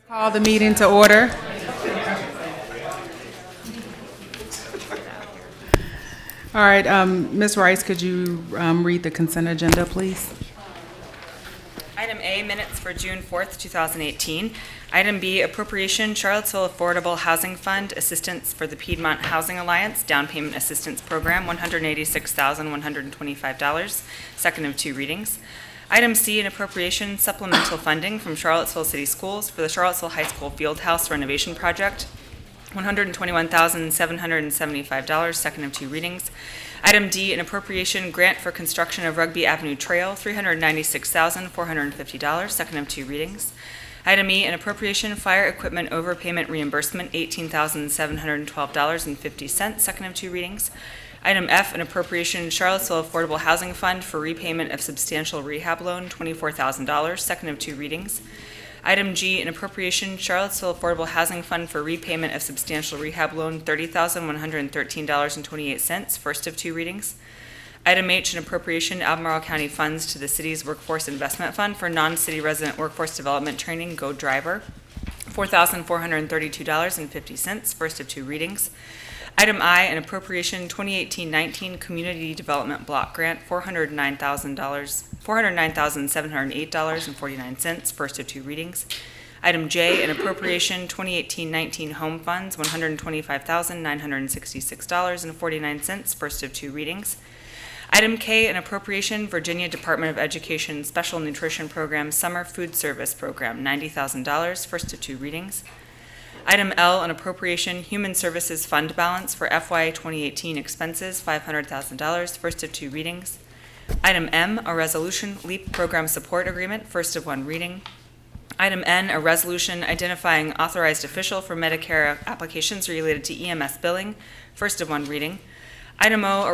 Call the meeting to order. All right, Ms. Rice, could you read the consent agenda, please? Item A, minutes for June 4th, 2018. Item B, appropriation, Charlottesville Affordable Housing Fund, assistance for the Piedmont Housing Alliance, down payment assistance program, $186,125, second of two readings. Item C, an appropriation supplemental funding from Charlottesville City Schools for the Charlottesville High School Fieldhouse renovation project, $121,775, second of two readings. Item D, an appropriation grant for construction of Rugby Avenue Trail, $396,450, second of two readings. Item E, an appropriation fire equipment overpayment reimbursement, $18,712.50, second of two readings. Item F, an appropriation Charlottesville Affordable Housing Fund for repayment of substantial rehab loan, $24,000, second of two readings. Item G, an appropriation Charlottesville Affordable Housing Fund for repayment of substantial rehab loan, $30,113.28, first of two readings. Item H, an appropriation Albemarle County funds to the city's Workforce Investment Fund for non-city resident workforce development training, Go Driver, $4,432.50, first of two readings. Item I, an appropriation 2018-19 Community Development Block Grant, $409,708.49, first of two readings. Item J, an appropriation 2018-19 Home Funds, $125,966.49, first of two readings. Item K, an appropriation Virginia Department of Education Special Nutrition Program Summer Food Service Program, $90,000, first of two readings. Item L, an appropriation Human Services Fund balance for FY 2018 expenses, $500,000, first of two readings. Item M, a resolution LEAP program support agreement, first of one reading. Item N, a resolution identifying authorized official for Medicare applications related to EMS billing, first of one reading. Item O, a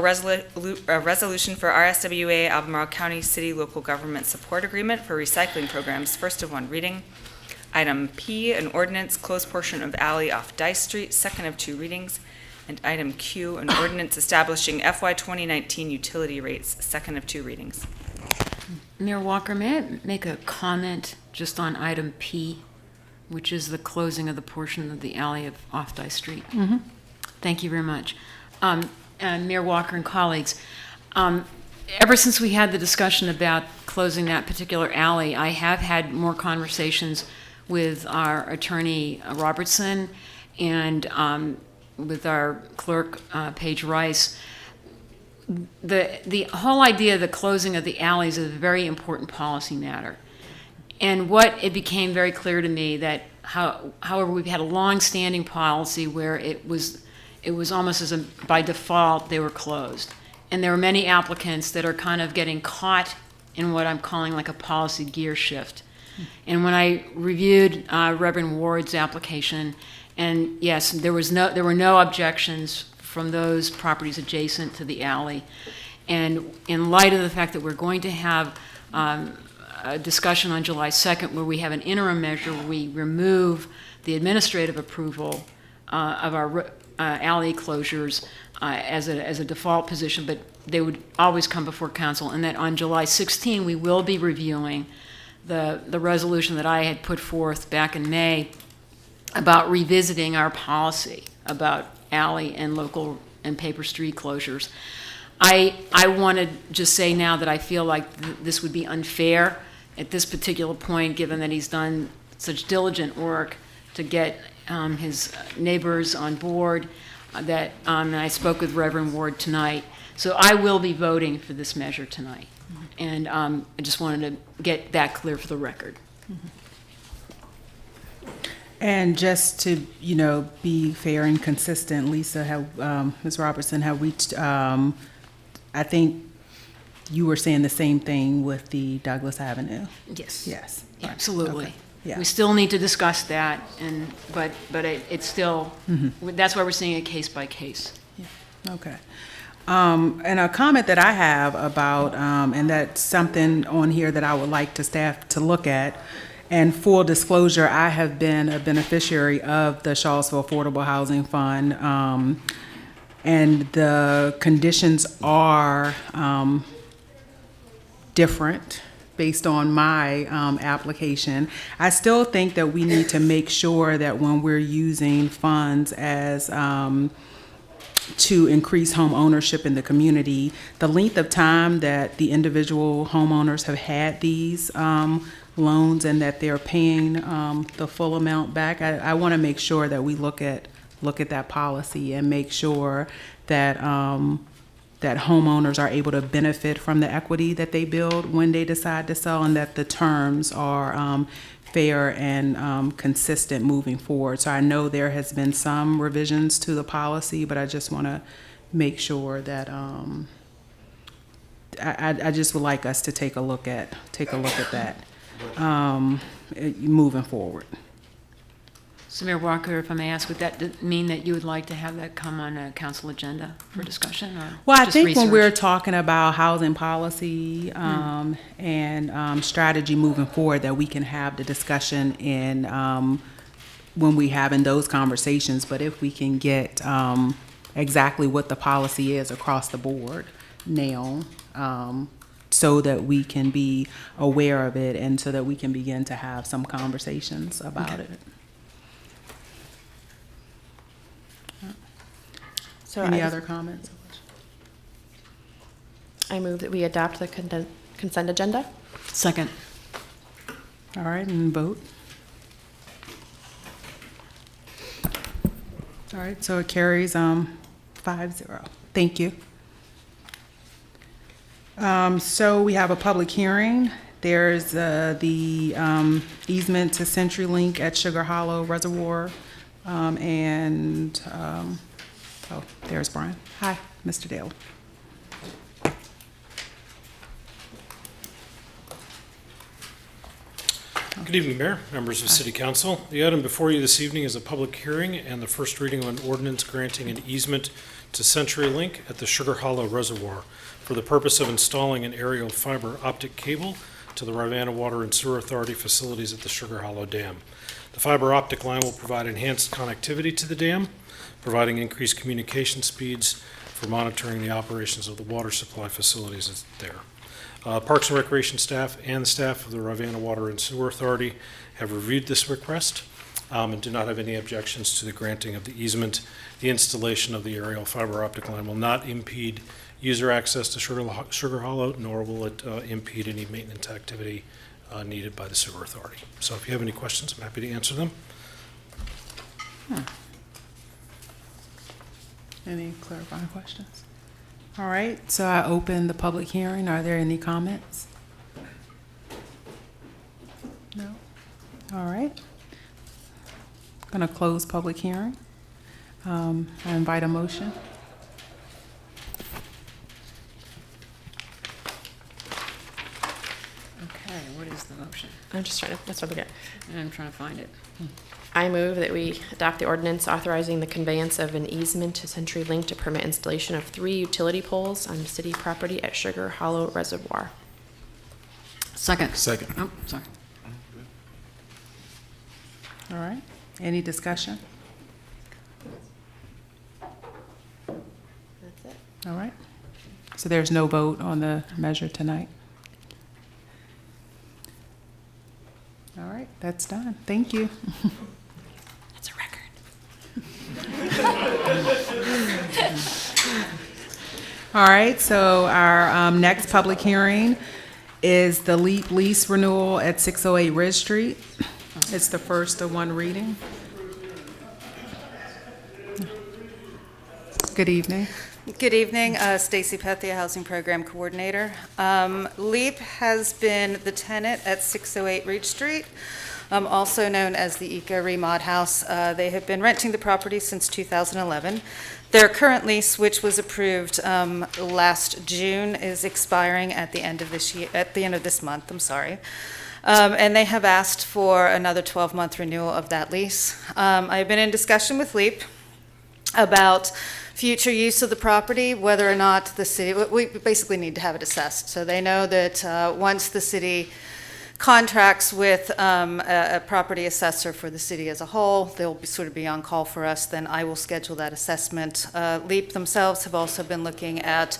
resolution for RSWA Albemarle County City Local Government Support Agreement for recycling programs, first of one reading. Item P, an ordinance closed portion of alley off Dice Street, second of two readings. And item Q, an ordinance establishing FY 2019 utility rates, second of two readings. Mayor Walker, may I make a comment just on item P, which is the closing of the portion of the alley off Dice Street? Mm-hmm. Thank you very much. And Mayor Walker and colleagues, ever since we had the discussion about closing that particular alley, I have had more conversations with our attorney, Robertson, and with our clerk, Paige Rice. The whole idea of the closing of the alleys is a very important policy matter. And what it became very clear to me that, however, we've had a long-standing policy where it was almost as by default they were closed. And there were many applicants that are kind of getting caught in what I'm calling like a policy gear shift. And when I reviewed Reverend Ward's application, and yes, there were no objections from those properties adjacent to the alley. And in light of the fact that we're going to have a discussion on July 2nd where we have an interim measure where we remove the administrative approval of our alley closures as a default position, but they would always come before council, and that on July 16 we will be reviewing the resolution that I had put forth back in May about revisiting our policy about alley and local and paper street closures. I want to just say now that I feel like this would be unfair at this particular point, given that he's done such diligent work to get his neighbors on board, that and I spoke with Reverend Ward tonight. So I will be voting for this measure tonight. And I just wanted to get that clear for the record. And just to, be fair and consistent, Lisa, Ms. Robertson, have reached, I think you were saying the same thing with the Douglas Avenue. Yes. Yes. Right. Absolutely. Okay. Yeah. We still need to discuss that, but it's still, that's why we're seeing it case by case. Yeah. Okay. And a comment that I have about, and that's something on here that I would like to staff to look at, and full disclosure, I have been a beneficiary of the Charlottesville Affordable Housing Fund, and the conditions are different based on my application. I still think that we need to make sure that when we're using funds as to increase home ownership in the community, the length of time that the individual homeowners have had these loans and that they're paying the full amount back. I want to make sure that we look at that policy and make sure that that homeowners are able to benefit from the equity that they build when they decide to sell, and that the terms are fair and consistent moving forward. So I know there has been some revisions to the policy, but I just want to make sure that I just would like us to take a look at that moving forward. So Mayor Walker, if I may ask, would that mean that you would like to have that come on a council agenda for discussion, or Well, I just think when research? we're talking about housing policy and strategy moving forward, that we can have the discussion in when we having those conversations. But if we can get exactly what the policy is across the board now, so that we can be aware of it and so that we can begin to have some conversations about it. So Any other comments? I move that we adopt the consent agenda. Second. All right, and vote. All right, so it carries 5-0. Thank you. So we have a public hearing. There's the easement to CenturyLink at Sugar Hollow Reservoir. Oh, there's Brian. Hi, Mr. Dale. Good evening, Mayor, members of City Council. The item before you this evening is a public hearing and the first reading of an ordinance granting an easement to CenturyLink at the Sugar Hollow Reservoir for the purpose of installing an aerial fiber optic cable to the Rivanna Water and Sewer Authority facilities at the Sugar Hollow Dam. The fiber optic line will provide enhanced connectivity to the dam, providing increased communication speeds for monitoring the operations of the water supply facilities there. Parks and Recreation staff and the staff of the Rivanna Water and Sewer Authority have reviewed this request and do not have any objections to the granting of the easement. The installation of the aerial fiber optic line will not impede user access to Sugar Hollow, nor will it impede any maintenance activity needed by the Sewer Authority. So if you have any questions, I'm happy to answer them. Any clarifying questions? All right, so I open the public hearing. Are there any comments? No? All right. Going to close public hearing. I invite a motion. Okay, what is the motion? I'm just trying to, that's what I'm looking at. I'm trying to find it. I move that we adopt the ordinance authorizing the conveyance of an easement to CenturyLink to permit installation of 3 utility poles on city property at Sugar Hollow Reservoir. Second. Second. Oh, sorry. All right. Any discussion? That's it. All right. So there's no vote on the measure tonight? All right, that's done. Thank you. That's a record. All right, so our next public hearing is the LEAP lease renewal at 608 Ridge Street. It's the first of one reading. Good evening. Good evening, Stacy Pethia, Housing Program Coordinator. LEAP has been the tenant at 608 Ridge Street, also known as the Eco Remod House. They have been renting the property since 2011. Their current lease, which was approved last June, is expiring at the end of this year, at the end of this month. I'm sorry. And they have asked for another 12-month renewal of that lease. I've been in discussion with LEAP about future use of the property, whether or not the city, we basically need to have it assessed. So they know that once the city contracts with a property assessor for the city as a whole, they'll sort of be on call for us, then I will schedule that assessment. LEAP themselves have also been looking at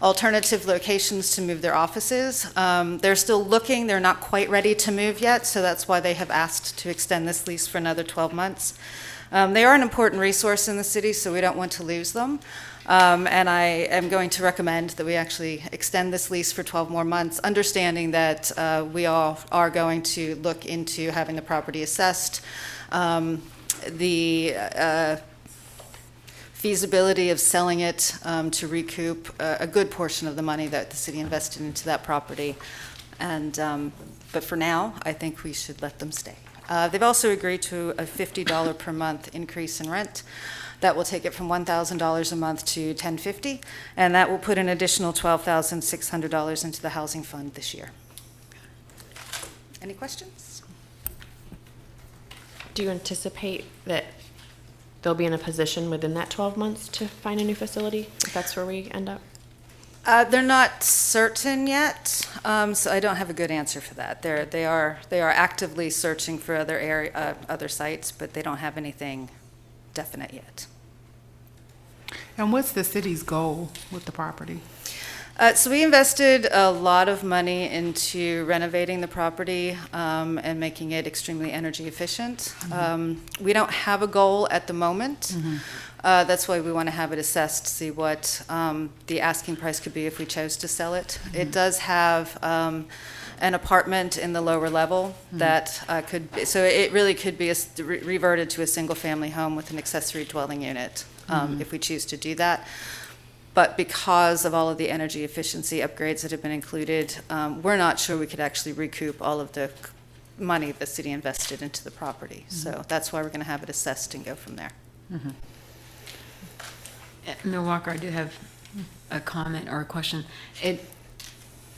alternative locations to move their offices. They're still looking, they're not quite ready to move yet, so that's why they have asked to extend this lease for another 12 months. They are an important resource in the city, so we don't want to lose them. And I am going to recommend that we actually extend this lease for 12 more months, understanding that we all are going to look into having the property assessed. The feasibility of selling it to recoup a good portion of the money that the city invested into that property. And, but for now, I think we should let them stay. They've also agreed to a $50 per month increase in rent. That will take it from $1,000 a month to $1,050, and that will put an additional $12,600 into the housing fund this year. Any questions? Do you anticipate that they'll be in a position within that 12 months to find a new facility, if that's where we end up? They're not certain yet, so I don't have a good answer for that. They are actively searching for other sites, but they don't have anything definite yet. And what's the city's goal with the property? So we invested a lot of money into renovating the property and making it extremely energy efficient. We don't have a goal at the moment. That's why we want to have it assessed to see what the asking price could be if we chose to sell it. It does have an apartment in the lower level that could be, so it really could be reverted to a single-family home with an accessory dwelling unit if we choose to do that. But because of all of the energy efficiency upgrades that have been included, we're not sure we could actually recoup all of the money the city invested into the property. So that's why we're going to have it assessed and go from there. Mayor Walker, I do have a comment or a question. I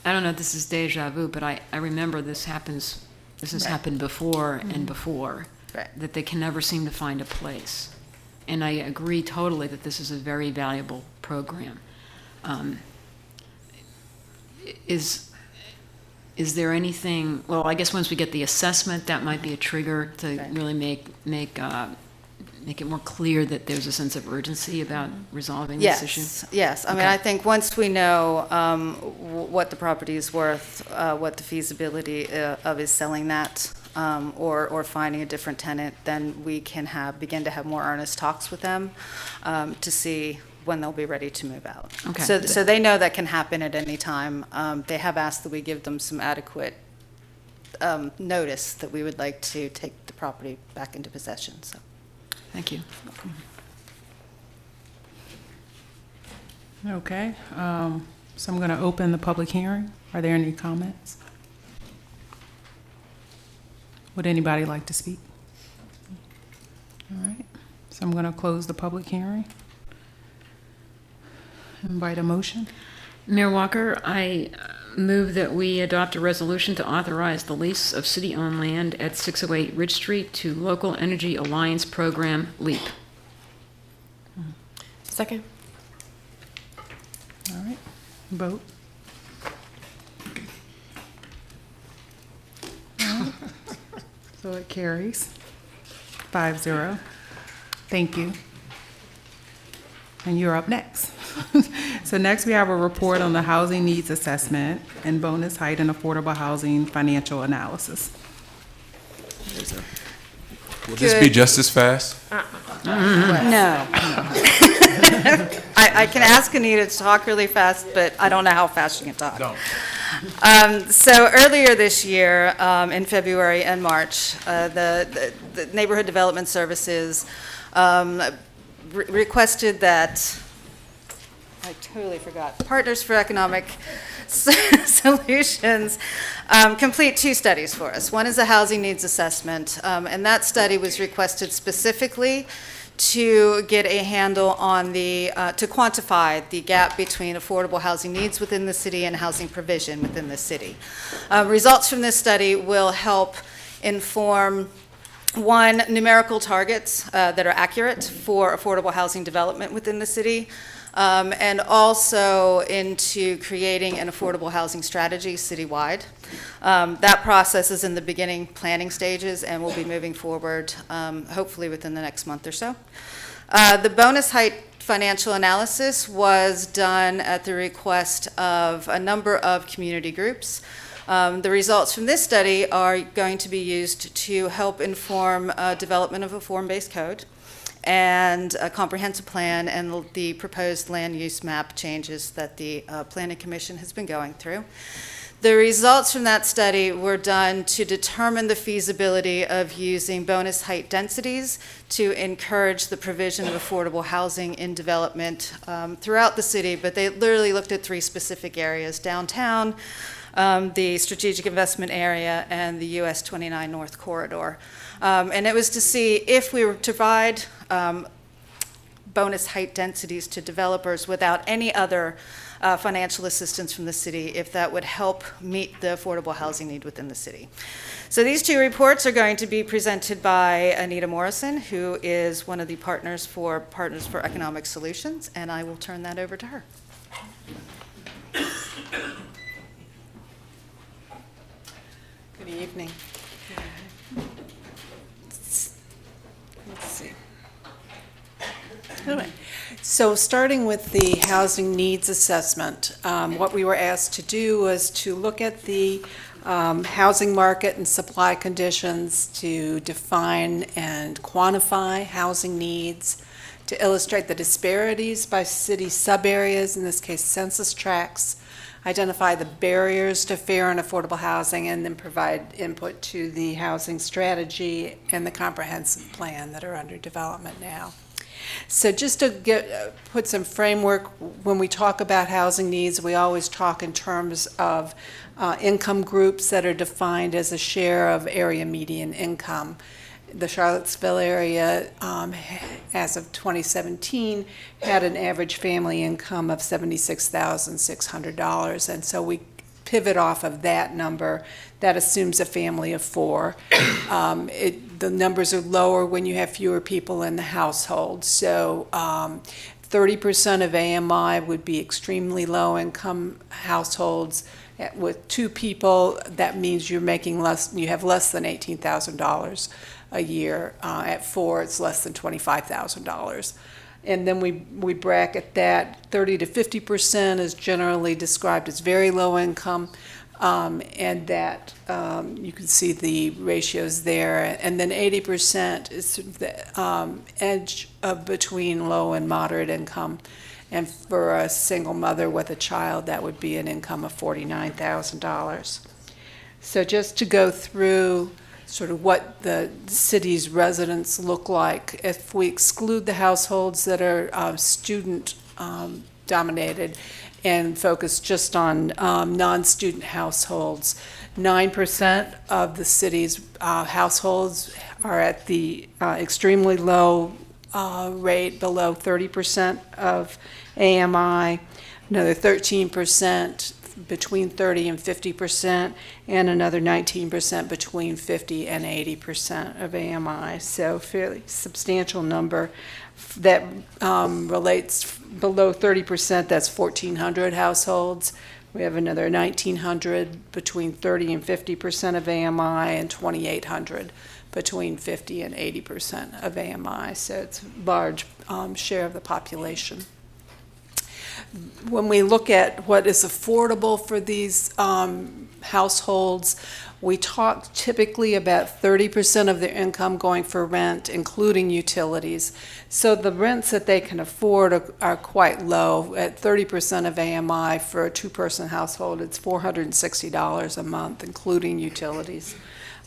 don't know if this is deja vu, but I remember this has Right. happened before and before, Right. that they can never seem to find a place. And I agree totally that this is a very valuable program. Is there anything, well, I guess once we get the assessment, that might be a trigger to Right. really make it more clear that there's a sense of urgency about resolving this issue? Yes. I mean, Okay. I think once we know what the property is worth, what the feasibility of is selling that, or finding a different tenant, then we can begin to have more earnest talks with them to see when they'll be ready to move out. Okay. So they know that can happen at any time. They have asked that we give them some adequate notice that we would like to take the property back into possession, so. Thank you. Okay, so I'm going to open the public hearing. Are there any comments? Would anybody like to speak? All right, so I'm going to close the public hearing. Invite a motion. Mayor Walker, I move that we adopt a resolution to authorize the lease of city-owned land at 608 Ridge Street to Local Energy Alliance Program, LEAP. Second. All right, vote. All right. So it carries 5-0. Thank you. And you're up next. So next we have a report on the housing needs assessment and bonus height and affordable housing financial analysis. Will this be just as fast? No. I can ask Anita to talk really fast, but I don't know how fast she can talk. So earlier this year, in February and March, the Neighborhood Development Services requested that, I totally forgot, Partners for Economic Solutions complete two studies for us. One is a housing needs assessment, and that study was requested specifically to get a handle on to quantify the gap between affordable housing needs within the city and housing provision within the city. Results from this study will help inform, one, numerical targets that are accurate for affordable housing development within the city, and also into creating an affordable housing strategy citywide. That process is in the beginning planning stages and will be moving forward hopefully within the next month or so. The bonus height financial analysis was done at the request of a number of community groups. The results from this study are going to be used to help inform development of a form-based code and a comprehensive plan and the proposed land use map changes that the Planning Commission has been going through. The results from that study were done to determine the feasibility of using bonus height densities to encourage the provision of affordable housing in development throughout the city, but they literally looked at 3 specific areas: downtown, the strategic investment area, and the US 29 North Corridor. And it was to see if we were to provide bonus height densities to developers without any other financial assistance from the city, if that would help meet the affordable housing need within the city. So these 2 reports are going to be presented by Anita Morrison, who is one of the Partners for Economic Solutions, and I will turn that over to her. Good evening. Let's see. Anyway, so starting with the housing needs assessment, what we were asked to do was to look at the housing market and supply conditions to define and quantify housing needs, to illustrate the disparities by city subareas, in this case census tracts, identify the barriers to fair and affordable housing, and then provide input to the housing strategy and the comprehensive plan that are under development now. So just to put some framework, when we talk about housing needs, we always talk in terms of income groups that are defined as a share of area median income. The Charlottesville area, as of 2017, had an average family income of $76,600, and so we pivot off of that number. That assumes a family of 4. The numbers are lower when you have fewer people in the household. So 30% of AMI would be extremely low-income households. With 2 people, that means you're making less. You have less than $18,000 a year. At 4, it's less than $25,000. And then we bracket that. 30 to 50% is generally described as very low income, and that you can see the ratios there. And then 80% is the edge of between low and moderate income. And for a single mother with a child, that would be an income of $49,000. So just to go through sort of what the city's residents look like, if we exclude the households that are student dominated and focus just on non-student households, 9% of the city's households are at the extremely low rate, below 30% of AMI, another 13% between 30 and 50%, and another 19% between 50 and 80% of AMI. So fairly substantial number that relates below 30%, that's 1,400 households. We have another 1,900 between 30 and 50% of AMI, and 2,800 between 50 and 80% of AMI. So it's a large share of the population. When we look at what is affordable for these households, we talk typically about 30% of their income going for rent, including utilities. So the rents that they can afford are quite low. At 30% of AMI for a 2-person household, it's $460 a month, including utilities.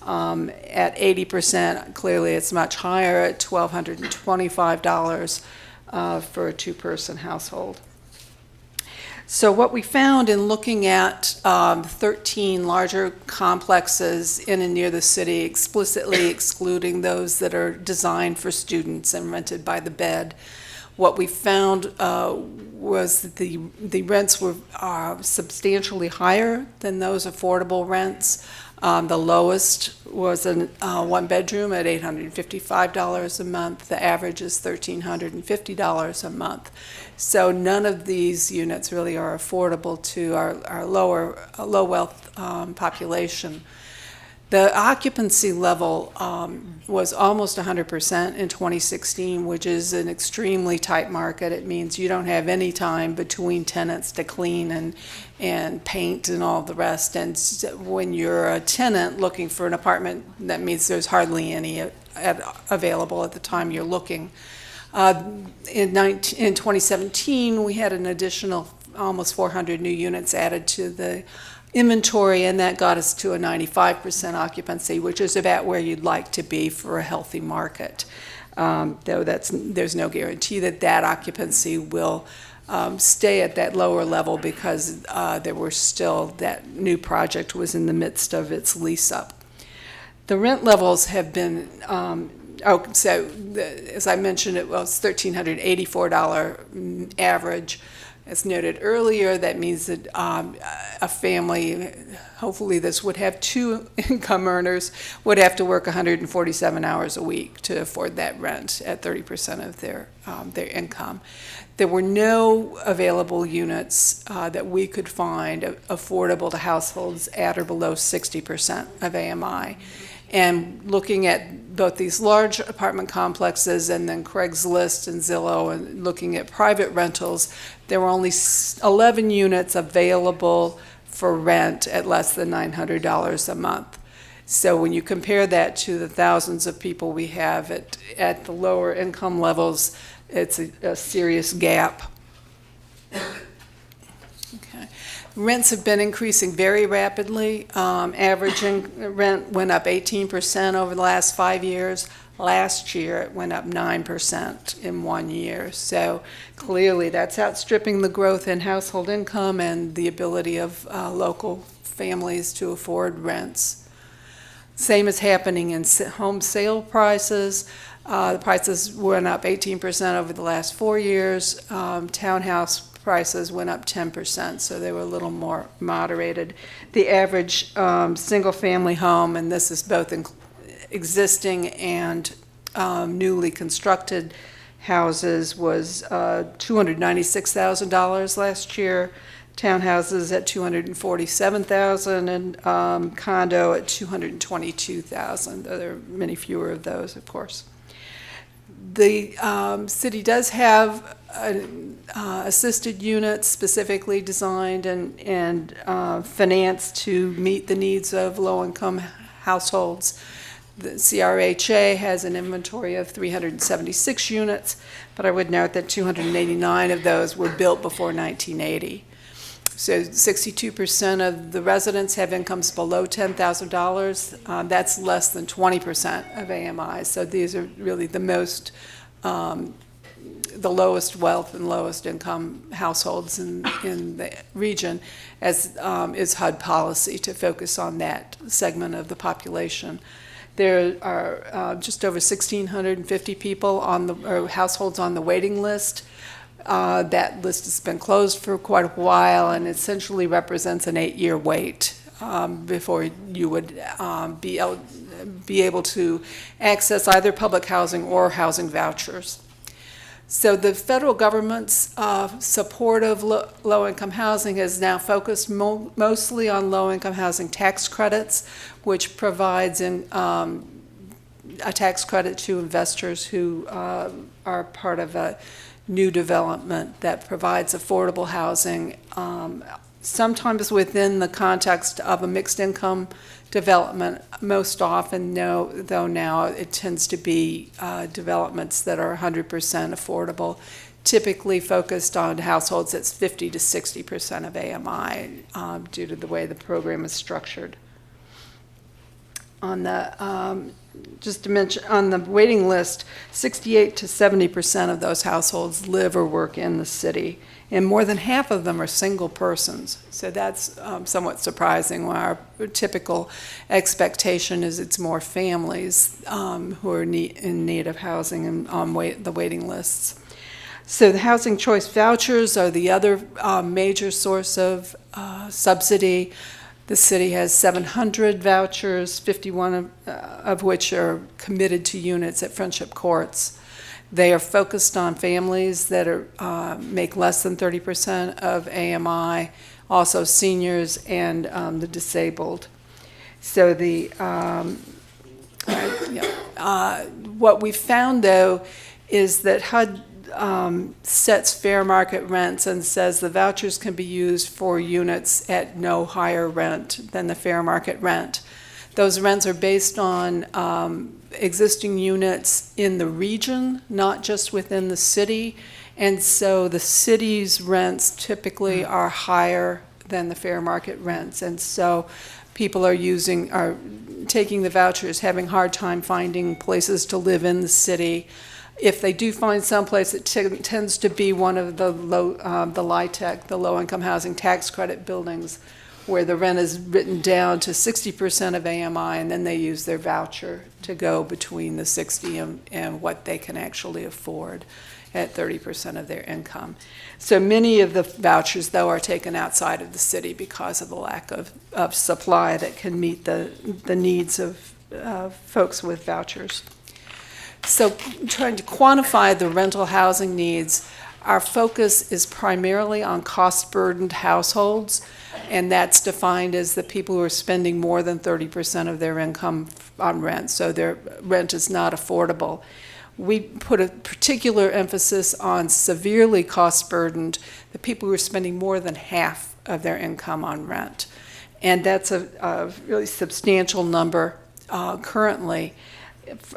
At 80%, clearly it's much higher at $1,225 for a 2-person household. So what we found in looking at 13 larger complexes in and near the city, explicitly excluding those that are designed for students and rented by the bed, what we found was that the rents were substantially higher than those affordable rents. The lowest was a 1-bedroom at $855 a month. The average is $1,350 a month. So none of these units really are affordable to our low wealth population. The occupancy level was almost 100% in 2016, which is an extremely tight market. It means you don't have any time between tenants to clean and paint and all the rest. And when you're a tenant looking for an apartment, that means there's hardly any available at the time you're looking. In 2017, we had an additional almost 400 new units added to the inventory, and that got us to a 95% occupancy, which is about where you'd like to be for a healthy market. Though there's no guarantee that occupancy will stay at that lower level because that new project was in the midst of its lease up. The rent levels have been, as I mentioned, it was $1,384 average. As noted earlier, that means that a family, hopefully this would have two income earners, would have to work 147 hours a week to afford that rent at 30% of their income. There were no available units that we could find affordable to households at or below 60% of AMI. And looking at both these large apartment complexes and then Craigslist and Zillow and looking at private rentals, there were only 11 units available for rent at less than $900 a month. So when you compare that to the thousands of people we have at the lower income levels, it's a serious gap. Okay. Rents have been increasing very rapidly. Averaging rent went up 18% over the last 5 years. Last year, it went up 9% in 1 year. So clearly, that's outstripping the growth in household income and the ability of local families to afford rents. Same is happening in home sale prices. The prices went up 18% over the last 4 years. Townhouse prices went up 10%, so they were a little more moderated. The average single-family home, and this is both existing and newly constructed houses, was $296,000 last year. Townhouses at $247,000, and condo at $222,000. There are many fewer of those, of course. The city does have assisted units specifically designed and financed to meet the needs of low-income households. The CRHA has an inventory of 376 units, but I would note that 289 of those were built before 1980. So 62% of the residents have incomes below $10,000. That's less than 20% of AMI. So these are really the lowest wealth and lowest income households in the region, as is HUD policy to focus on that segment of the population. There are just over 1,650 people or households on the waiting list. That list has been closed for quite a while and essentially represents an 8-year wait before you would be able to access either public housing or housing vouchers. So the federal government's support of low-income housing is now focused mostly on low-income housing tax credits, which provides a tax credit to investors who are part of a new development that provides affordable housing, sometimes within the context of a mixed income development. Most often, though now it tends to be developments that are 100% affordable, typically focused on households that's 50 to 60% of AMI due to the way the program is structured. On the just to mention, on the waiting list, 68 to 70% of those households live or work in the city, and more than half of them are single persons. So that's somewhat surprising. Our typical expectation is it's more families who are in need of housing and on the waiting lists. So the housing choice vouchers are the other major source of subsidy. The city has 700 vouchers, 51 of which are committed to units at Friendship Courts. They are focused on families that make less than 30% of AMI, also seniors and the disabled. So what we found, though, is that HUD sets fair market rents and says the vouchers can be used for units at no higher rent than the fair market rent. Those rents are based on existing units in the region, not just within the city. And so the city's rents typically are higher than the fair market rents. And so people are taking the vouchers, having a hard time finding places to live in the city. If they do find someplace, it tends to be one of the the LIHTC, the low-income housing tax credit buildings, where the rent is written down to 60% of AMI, and then they use their voucher to go between the 60 and what they can actually afford at 30% of their income. So many of the vouchers, though, are taken outside of the city because of the lack of supply that can meet the needs of folks with vouchers. So trying to quantify the rental housing needs, our focus is primarily on cost-burdened households, and that's defined as the people who are spending more than 30% of their income on rent, so their rent is not affordable. We put a particular emphasis on severely cost-burdened, the people who are spending more than half of their income on rent. And that's a really substantial number currently.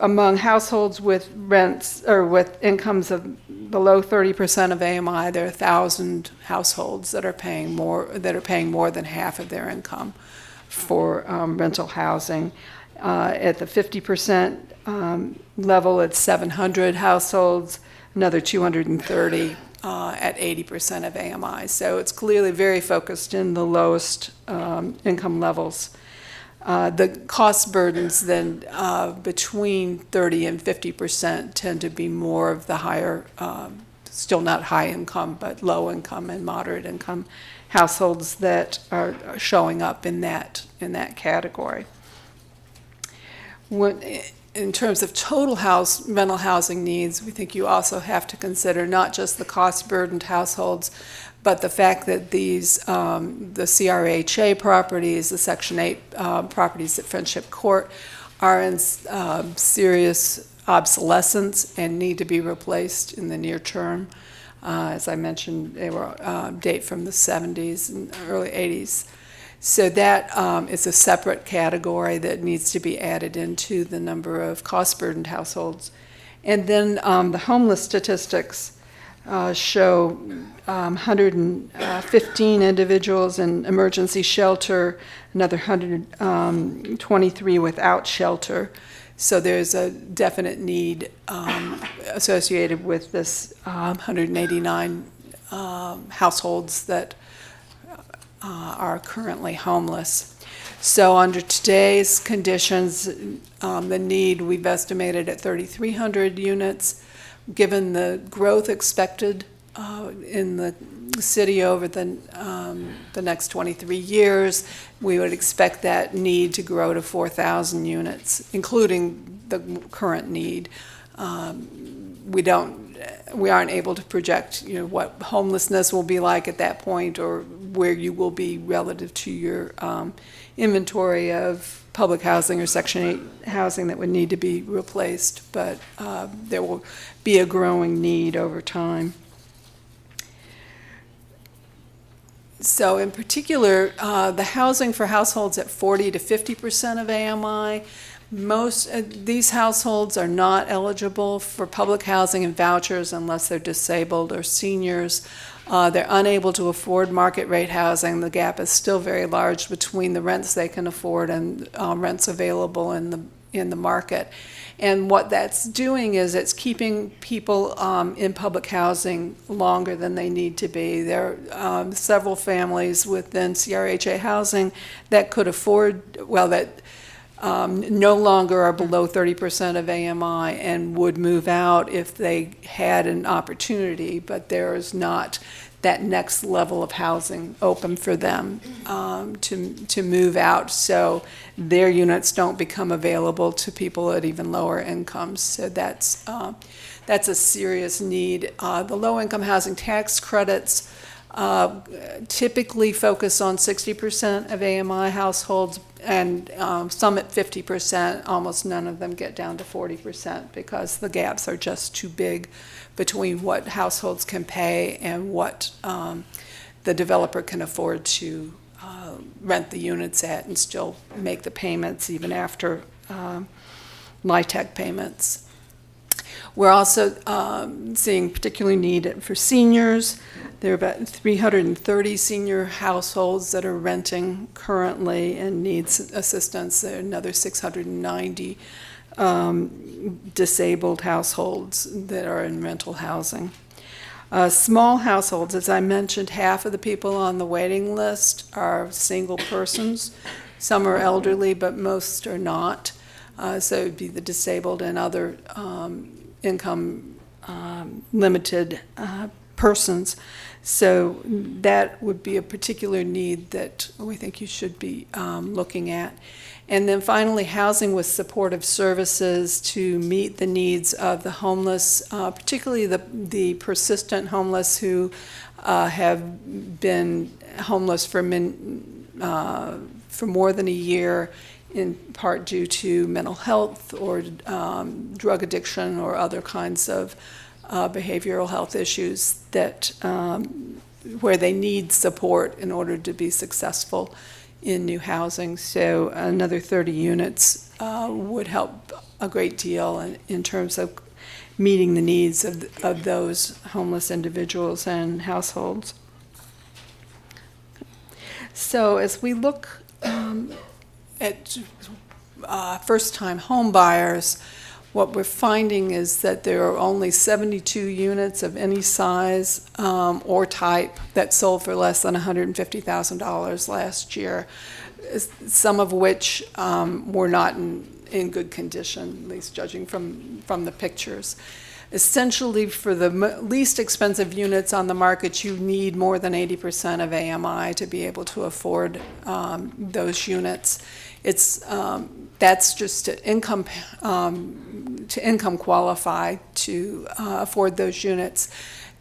Among households with rents or with incomes of below 30% of AMI, there are 1,000 households that are paying more than half of their income for rental housing. At the 50% level, it's 700 households, another 230 at 80% of AMI. So it's clearly very focused in the lowest income levels. The cost burdens then between 30 and 50% tend to be more of the higher, still not high income, but low income and moderate income households that are showing up in that category. In terms of total rental housing needs, we think you also have to consider not just the cost-burdened households, but the fact that these, the CRHA properties, the Section 8 properties at Friendship Court, are in serious obsolescence and need to be replaced in the near term. As I mentioned, they were date from the 70s and early 80s. So that is a separate category that needs to be added into the number of cost-burdened households. And then the homeless statistics show 115 individuals in emergency shelter, another 123 without shelter. So there's a definite need associated with this 189 households that are currently homeless. So under today's conditions, the need we've estimated at 3,300 units. Given the growth expected in the city over the next 23 years, we would expect that need to grow to 4,000 units, including the current need. We aren't able to project, what homelessness will be like at that point, or where you will be relative to your inventory of public housing or Section 8 housing that would need to be replaced, but there will be a growing need over time. So in particular, the housing for households at 40 to 50% of AMI, most these households are not eligible for public housing and vouchers unless they're disabled or seniors. They're unable to afford market rate housing. The gap is still very large between the rents they can afford and rents available in the market. And what that's doing is it's keeping people in public housing longer than they need to be. There are several families within CRHA housing that could afford, that no longer are below 30% of AMI and would move out if they had an opportunity, but there is not that next level of housing open for them to move out, so their units don't become available to people at even lower incomes. So that's a serious need. The low-income housing tax credits typically focus on 60% of AMI households, and some at 50%. Almost none of them get down to 40% because the gaps are just too big between what households can pay and what the developer can afford to rent the units at and still make the payments even after LIHTC payments. We're also seeing particular need for seniors. There are about 330 senior households that are renting currently and needs assistance. There are another 690 disabled households that are in rental housing. Small households, as I mentioned, half of the people on the waiting list are single persons. Some are elderly, but most are not. So it would be the disabled and other income limited persons. So that would be a particular need that we think you should be looking at. And then finally, housing with supportive services to meet the needs of the homeless, particularly the persistent homeless who have been homeless for more than a year, in part due to mental health or drug addiction or other kinds of behavioral health issues that where they need support in order to be successful in new housing. So another 30 units would help a great deal in terms of meeting the needs of those homeless individuals and households. So as we look at first-time home buyers, what we're finding is that there are only 72 units of any size or type that sold for less than $150,000 last year, some of which were not in good condition, at least judging from the pictures. Essentially, for the least expensive units on the market, you need more than 80% of AMI to be able to afford those units. That's just to income qualify to afford those units.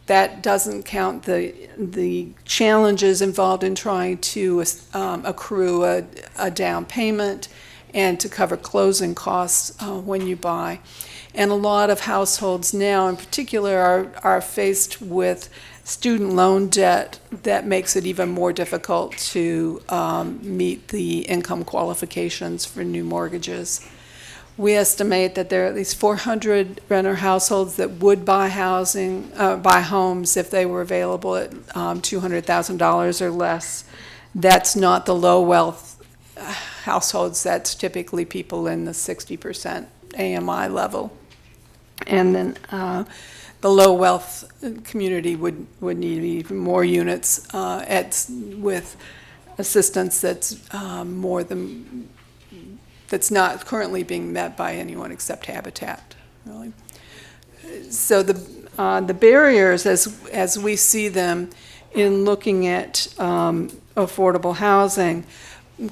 That doesn't count the challenges involved in trying to accrue a down payment and to cover closing costs when you buy. And a lot of households now, in particular, are faced with student loan debt that makes it even more difficult to meet the income qualifications for new mortgages. We estimate that there are at least 400 renter households that would buy homes if they were available at $200,000 or less. That's not the low wealth households. That's typically people in the 60% AMI level. And then the low wealth community would need even more units with assistance that's that's not currently being met by anyone except Habitat, really. So the barriers, as we see them in looking at affordable housing,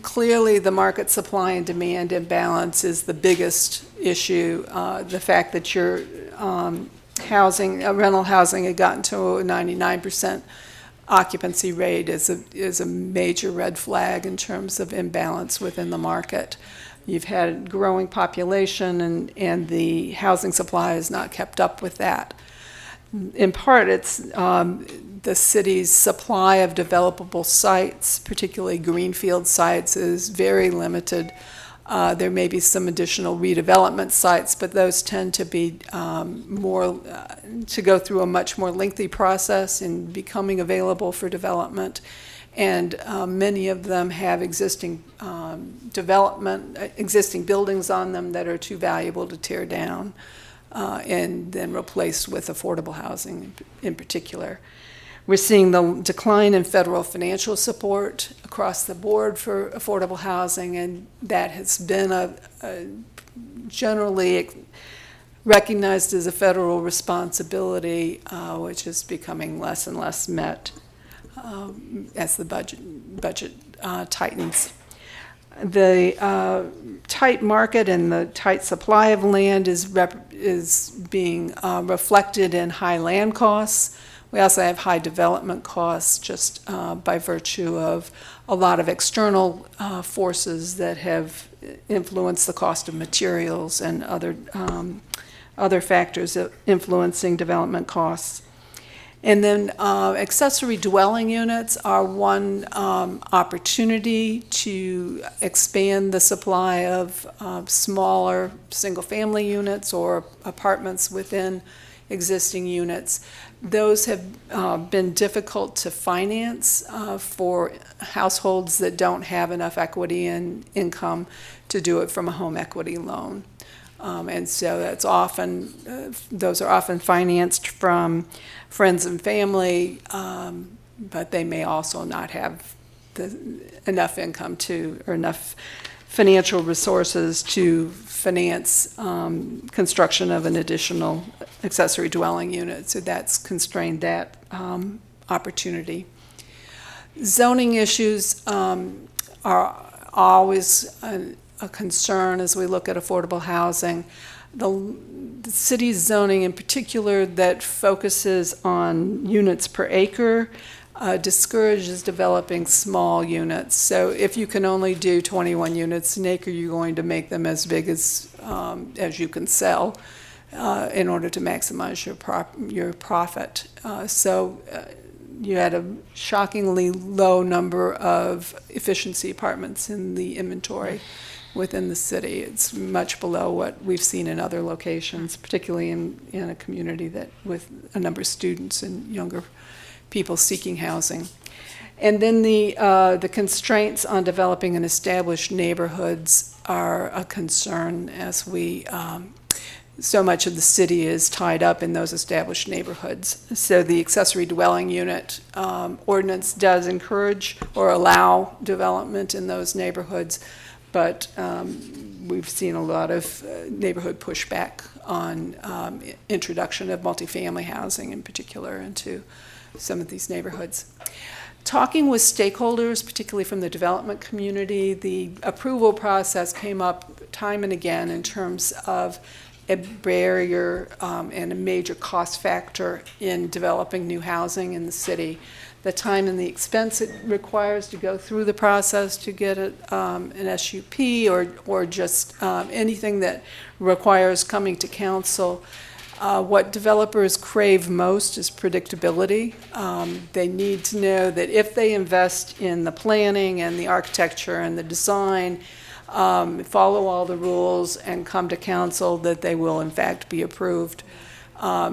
clearly the market supply and demand imbalance is the biggest issue. The fact that your rental housing had gotten to a 99% occupancy rate is a major red flag in terms of imbalance within the market. You've had growing population and the housing supply has not kept up with that. In part, it's the city's supply of developable sites, particularly greenfield sites, is very limited. There may be some additional redevelopment sites, but those tend to be to go through a much more lengthy process in becoming available for development. And many of them have existing existing buildings on them that are too valuable to tear down and then replaced with affordable housing in particular. We're seeing the decline in federal financial support across the board for affordable housing, and that has been generally recognized as a federal responsibility, which is becoming less and less met as the budget tightens. The tight market and the tight supply of land is being reflected in high land costs, We also have high development costs just by virtue of a lot of external forces that have influenced the cost of materials and other factors influencing development costs. And then accessory dwelling units are one opportunity to expand the supply of smaller single-family units or apartments within existing units. Those have been difficult to finance for households that don't have enough equity and income to do it from a home equity loan. And so that's often, those are often financed from friends and family, but they may also not have enough income or enough financial resources to finance construction of an additional accessory dwelling unit. So that's constrained that opportunity. Zoning issues are always a concern as we look at affordable housing. The city's zoning in particular that focuses on units per acre discourages developing small units. So if you can only do 21 units an acre, you're going to make them as big as you can sell in order to maximize your profit. So you had a shockingly low number of efficiency apartments in the inventory within the city. It's much below what we've seen in other locations, particularly in a community that with a number of students and younger people seeking housing. And then the constraints on developing in established neighborhoods are a concern as we so much of the city is tied up in those established neighborhoods. So the accessory dwelling unit ordinance does encourage or allow development in those neighborhoods, but we've seen a lot of neighborhood pushback on introduction of multifamily housing in particular into some of these neighborhoods. Talking with stakeholders, particularly from the development community, the approval process came up time and again in terms of a barrier and a major cost factor in developing new housing in the city. The time and the expense it requires to go through the process to get an SUP or just anything that requires coming to council. What developers crave most is predictability. They need to know that if they invest in the planning and the architecture and the design, follow all the rules and come to council, that they will in fact be approved.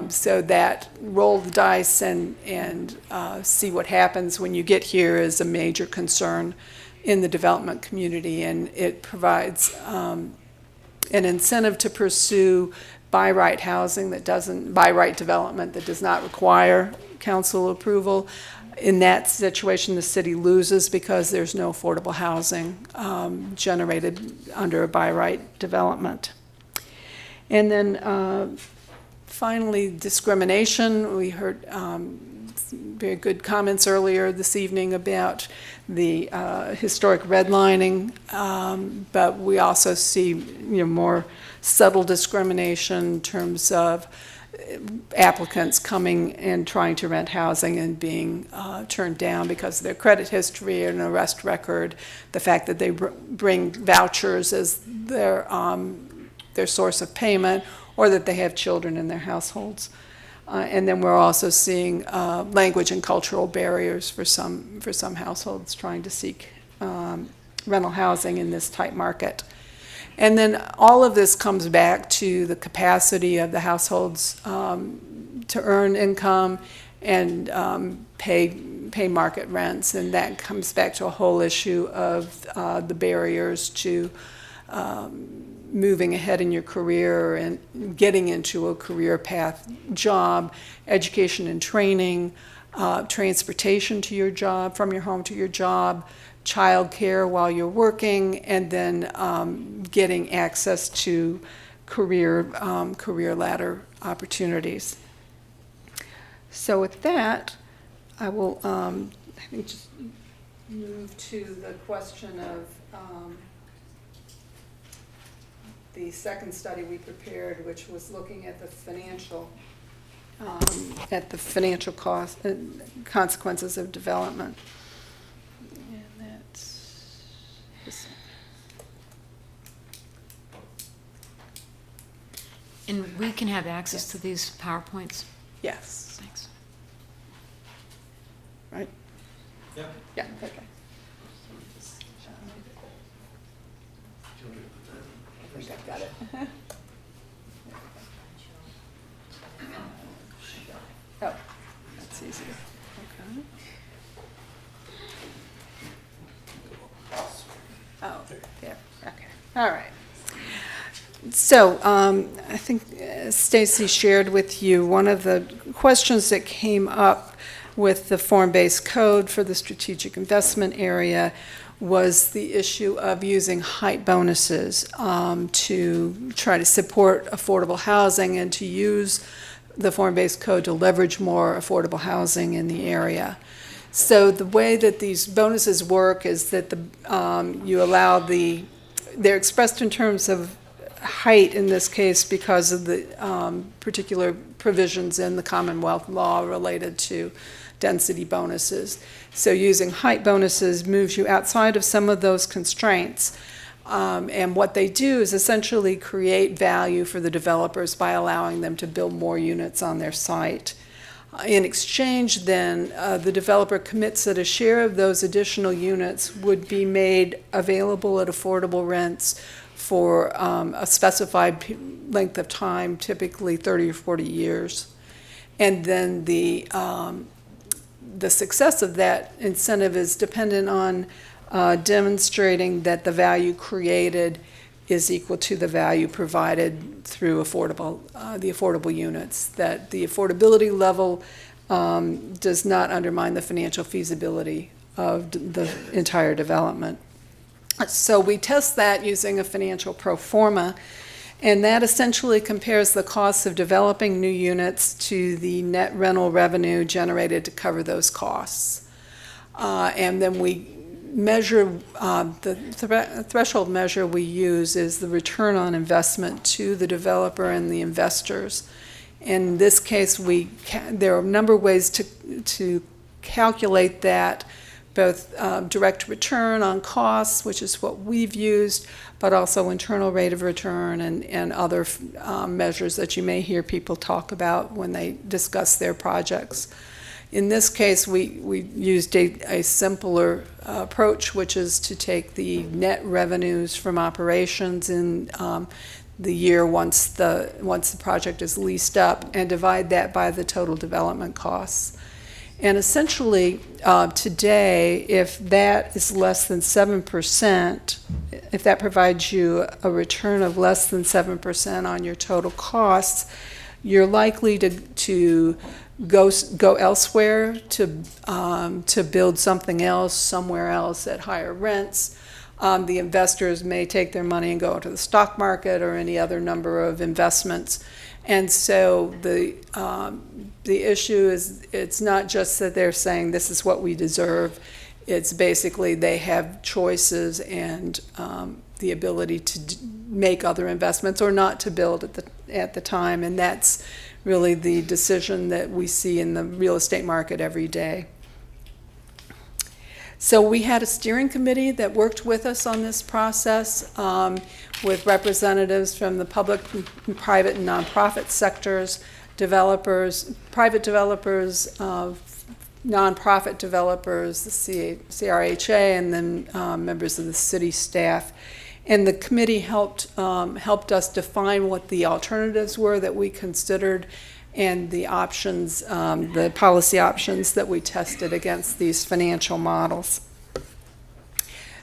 So that roll the dice and see what happens when you get here is a major concern in the development community, and it provides an incentive to pursue by right housing by right development that does not require council approval. In that situation, the city loses because there's no affordable housing generated under a by right development. And then finally, discrimination. We heard very good comments earlier this evening about the historic redlining, but we also see more subtle discrimination in terms of applicants coming and trying to rent housing and being turned down because of their credit history or an arrest record, the fact that they bring vouchers as their source of payment, or that they have children in their households. And then we're also seeing language and cultural barriers for some households trying to seek rental housing in this tight market. And then all of this comes back to the capacity of the households to earn income and pay market rents, and that comes back to a whole issue of the barriers to moving ahead in your career and getting into a career path, job, education and training, transportation to your job, from your home to your job, childcare while you're working, and then getting access to career ladder opportunities. So with that, I will I think just move to the question of the second study we prepared, which was looking at the financial at the financial cost, consequences of development. And that's this. And we can have access to these PowerPoints? Yes, Thanks. right? Yeah, okay. I think I've got it. Oh, that's easier. Okay. Oh, there, okay, all right. So, I think Stacy shared with you one of the questions that came up with the form-based code for the strategic investment area was the issue of using height bonuses to try to support affordable housing and to use the form-based code to leverage more affordable housing in the area. So the way that these bonuses work is that you allow they're expressed in terms of height in this case because of the particular provisions in the Commonwealth law related to density bonuses. So using height bonuses moves you outside of some of those constraints. And what they do is essentially create value for the developers by allowing them to build more units on their site. In exchange, then, the developer commits that a share of those additional units would be made available at affordable rents for a specified length of time, typically 30 or 40 years. And then the success of that incentive is dependent on demonstrating that the value created is equal to the value provided through the affordable units, that the affordability level does not undermine the financial feasibility of the entire development. So we test that using a financial pro forma, and that essentially compares the costs of developing new units to the net rental revenue generated to cover those costs. And then we measure, the threshold measure we use is the return on investment to the developer and the investors. In this case, there are a number of ways to calculate that, both direct return on costs, which is what we've used, but also internal rate of return and other measures that you may hear people talk about when they discuss their projects. In this case, we used a simpler approach, which is to take the net revenues from operations in the year once the project is leased up and divide that by the total development costs. And essentially, today, if that is less than 7%, if that provides you a return of less than 7% on your total costs, you're likely to go elsewhere to build something else somewhere else at higher rents. The investors may take their money and go into the stock market or any other number of investments. And so the issue is, it's not just that they're saying this is what we deserve. It's basically they have choices and the ability to make other investments or not to build at the time. And that's really the decision that we see in the real estate market every day. So we had a steering committee that worked with us on this process with representatives from the public, private, and nonprofit sectors, developers, private developers, nonprofit developers, the CRHA, and then members of the city staff. And the committee helped us define what the alternatives were that we considered and the options, the policy options that we tested against these financial models.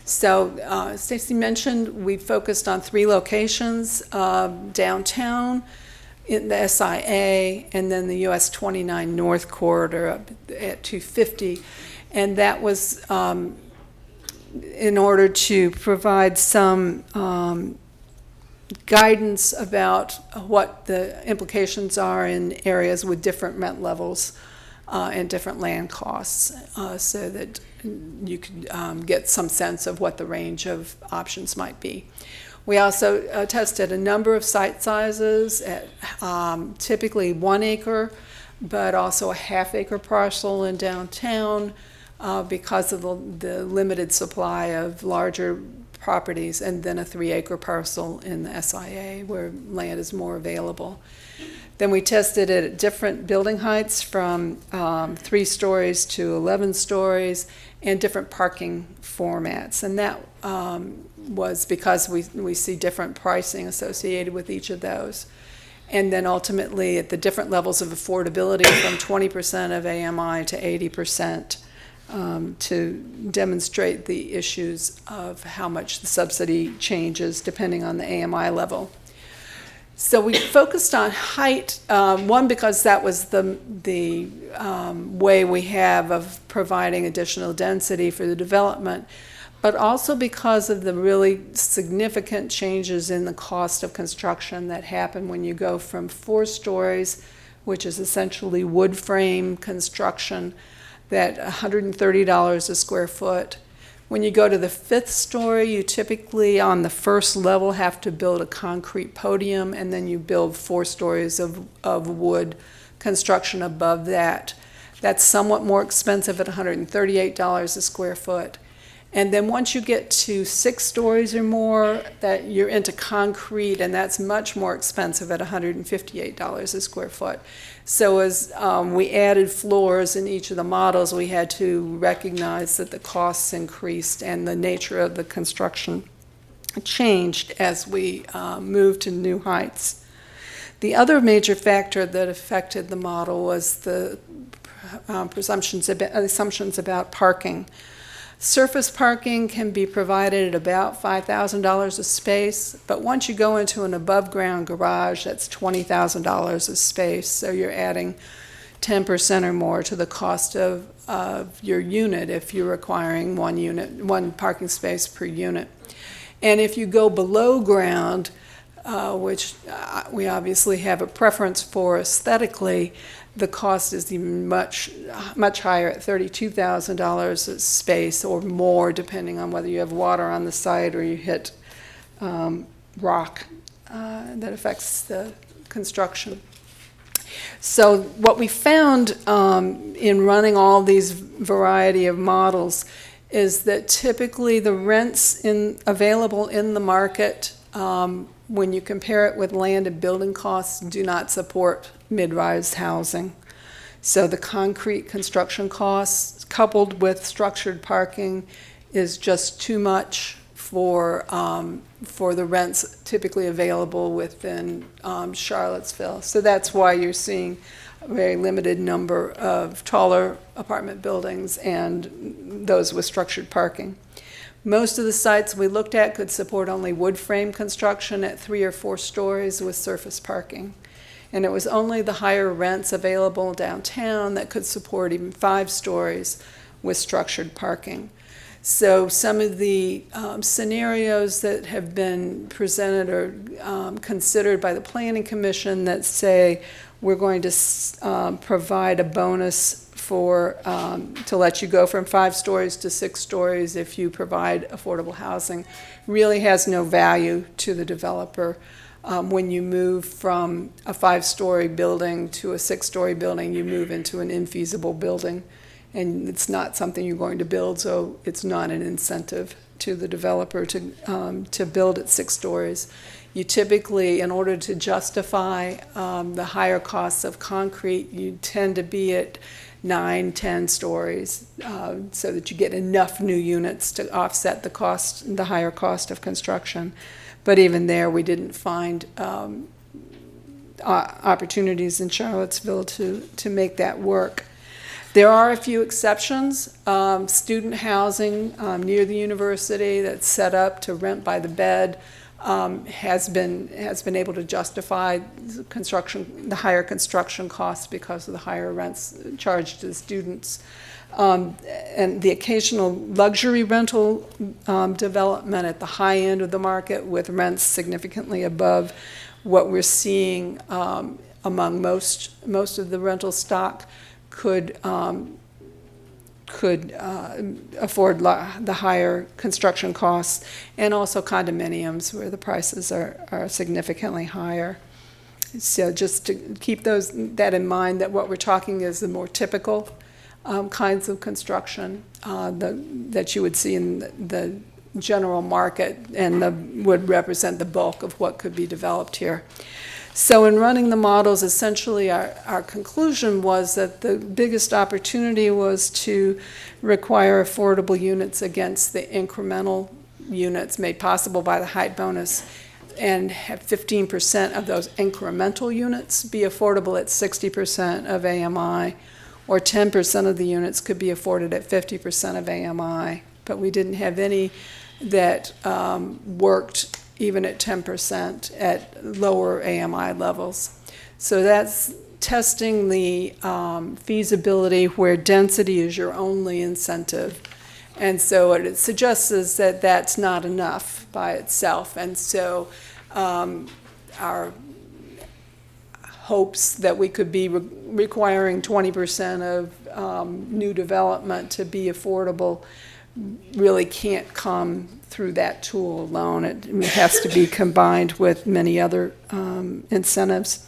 So Stacy mentioned we focused on 3 locations, downtown, in the SIA, and then the US 29 North Corridor up at 250. And that was in order to provide some guidance about what the implications are in areas with different rent levels and different land costs, so that you could get some sense of what the range of options might be. We also tested a number of site sizes at typically 1 acre but also a half-acre parcel in downtown because of the limited supply of larger properties, and then a 3-acre parcel in the SIA where land is more available. Then we tested it at different building heights from 3 stories to 11 stories and different parking formats. And that was because we see different pricing associated with each of those. And then ultimately at the different levels of affordability from 20% of AMI to 80% to demonstrate the issues of how much the subsidy changes depending on the AMI level. So we focused on height, one, because that was the way we have of providing additional density for the development, but also because of the really significant changes in the cost of construction that happen when you go from 4 stories, which is essentially wood frame construction, that $130 a square foot. When you go to the 5th story, you typically on the first level have to build a concrete podium, and then you build 4 stories of wood construction above that. That's somewhat more expensive at $138 a square foot. And then once you get to 6 stories or more, that you're into concrete, and that's much more expensive at $158 a square foot. So as we added floors in each of the models, we had to recognize that the costs increased and the nature of the construction changed as we moved to new heights. The other major factor that affected the model was the assumptions about parking. Surface parking can be provided at about $5,000 a space, but once you go into an above-ground garage, that's $20,000 a space, so you're adding 10% or more to the cost of your unit if you're requiring one parking space per unit. And if you go below ground, which we obviously have a preference for aesthetically, the cost is even much higher at $32,000 a space or more, depending on whether you have water on the site or you hit rock that affects the construction. So what we found in running all these variety of models is that typically the rents available in the market, when you compare it with land and building costs, do not support mid-rise housing. So the concrete construction costs coupled with structured parking is just too much for the rents typically available within Charlottesville. So that's why you're seeing a very limited number of taller apartment buildings and those with structured parking. Most of the sites we looked at could support only wood frame construction at 3 or 4 stories with surface parking. And it was only the higher rents available downtown that could support even 5 stories with structured parking. So some of the scenarios that have been presented or considered by the Planning Commission that say we're going to provide a bonus to let you go from 5 stories to 6 stories if you provide affordable housing really has no value to the developer. When you move from a 5-story building to a 6-story building, you move into an infeasible building, and it's not something you're going to build, so it's not an incentive to the developer to build at 6 stories. You typically, in order to justify the higher costs of concrete, you tend to be at 9, 10 stories so that you get enough new units to offset the higher cost of construction. But even there, we didn't find opportunities in Charlottesville to make that work. There are a few exceptions. Student housing near the university that's set up to rent by the bed has been able to justify the higher construction costs because of the higher rents charged to the students. And the occasional luxury rental development at the high end of the market with rents significantly above what we're seeing among most of the rental stock could afford the higher construction costs, and also condominiums where the prices are significantly higher. So just to keep that in mind, that what we're talking is the more typical kinds of construction that you would see in the general market and would represent the bulk of what could be developed here. So in running the models, essentially our conclusion was that the biggest opportunity was to require affordable units against the incremental units made possible by the height bonus, and have 15% of those incremental units be affordable at 60% of AMI, or 10% of the units could be afforded at 50% of AMI. But we didn't have any that worked even at 10% at lower AMI levels. So that's testing the feasibility where density is your only incentive. And so what it suggests is that that's not enough by itself. And so our hopes that we could be requiring 20% of new development to be affordable really can't come through that tool alone. It has to be combined with many other incentives.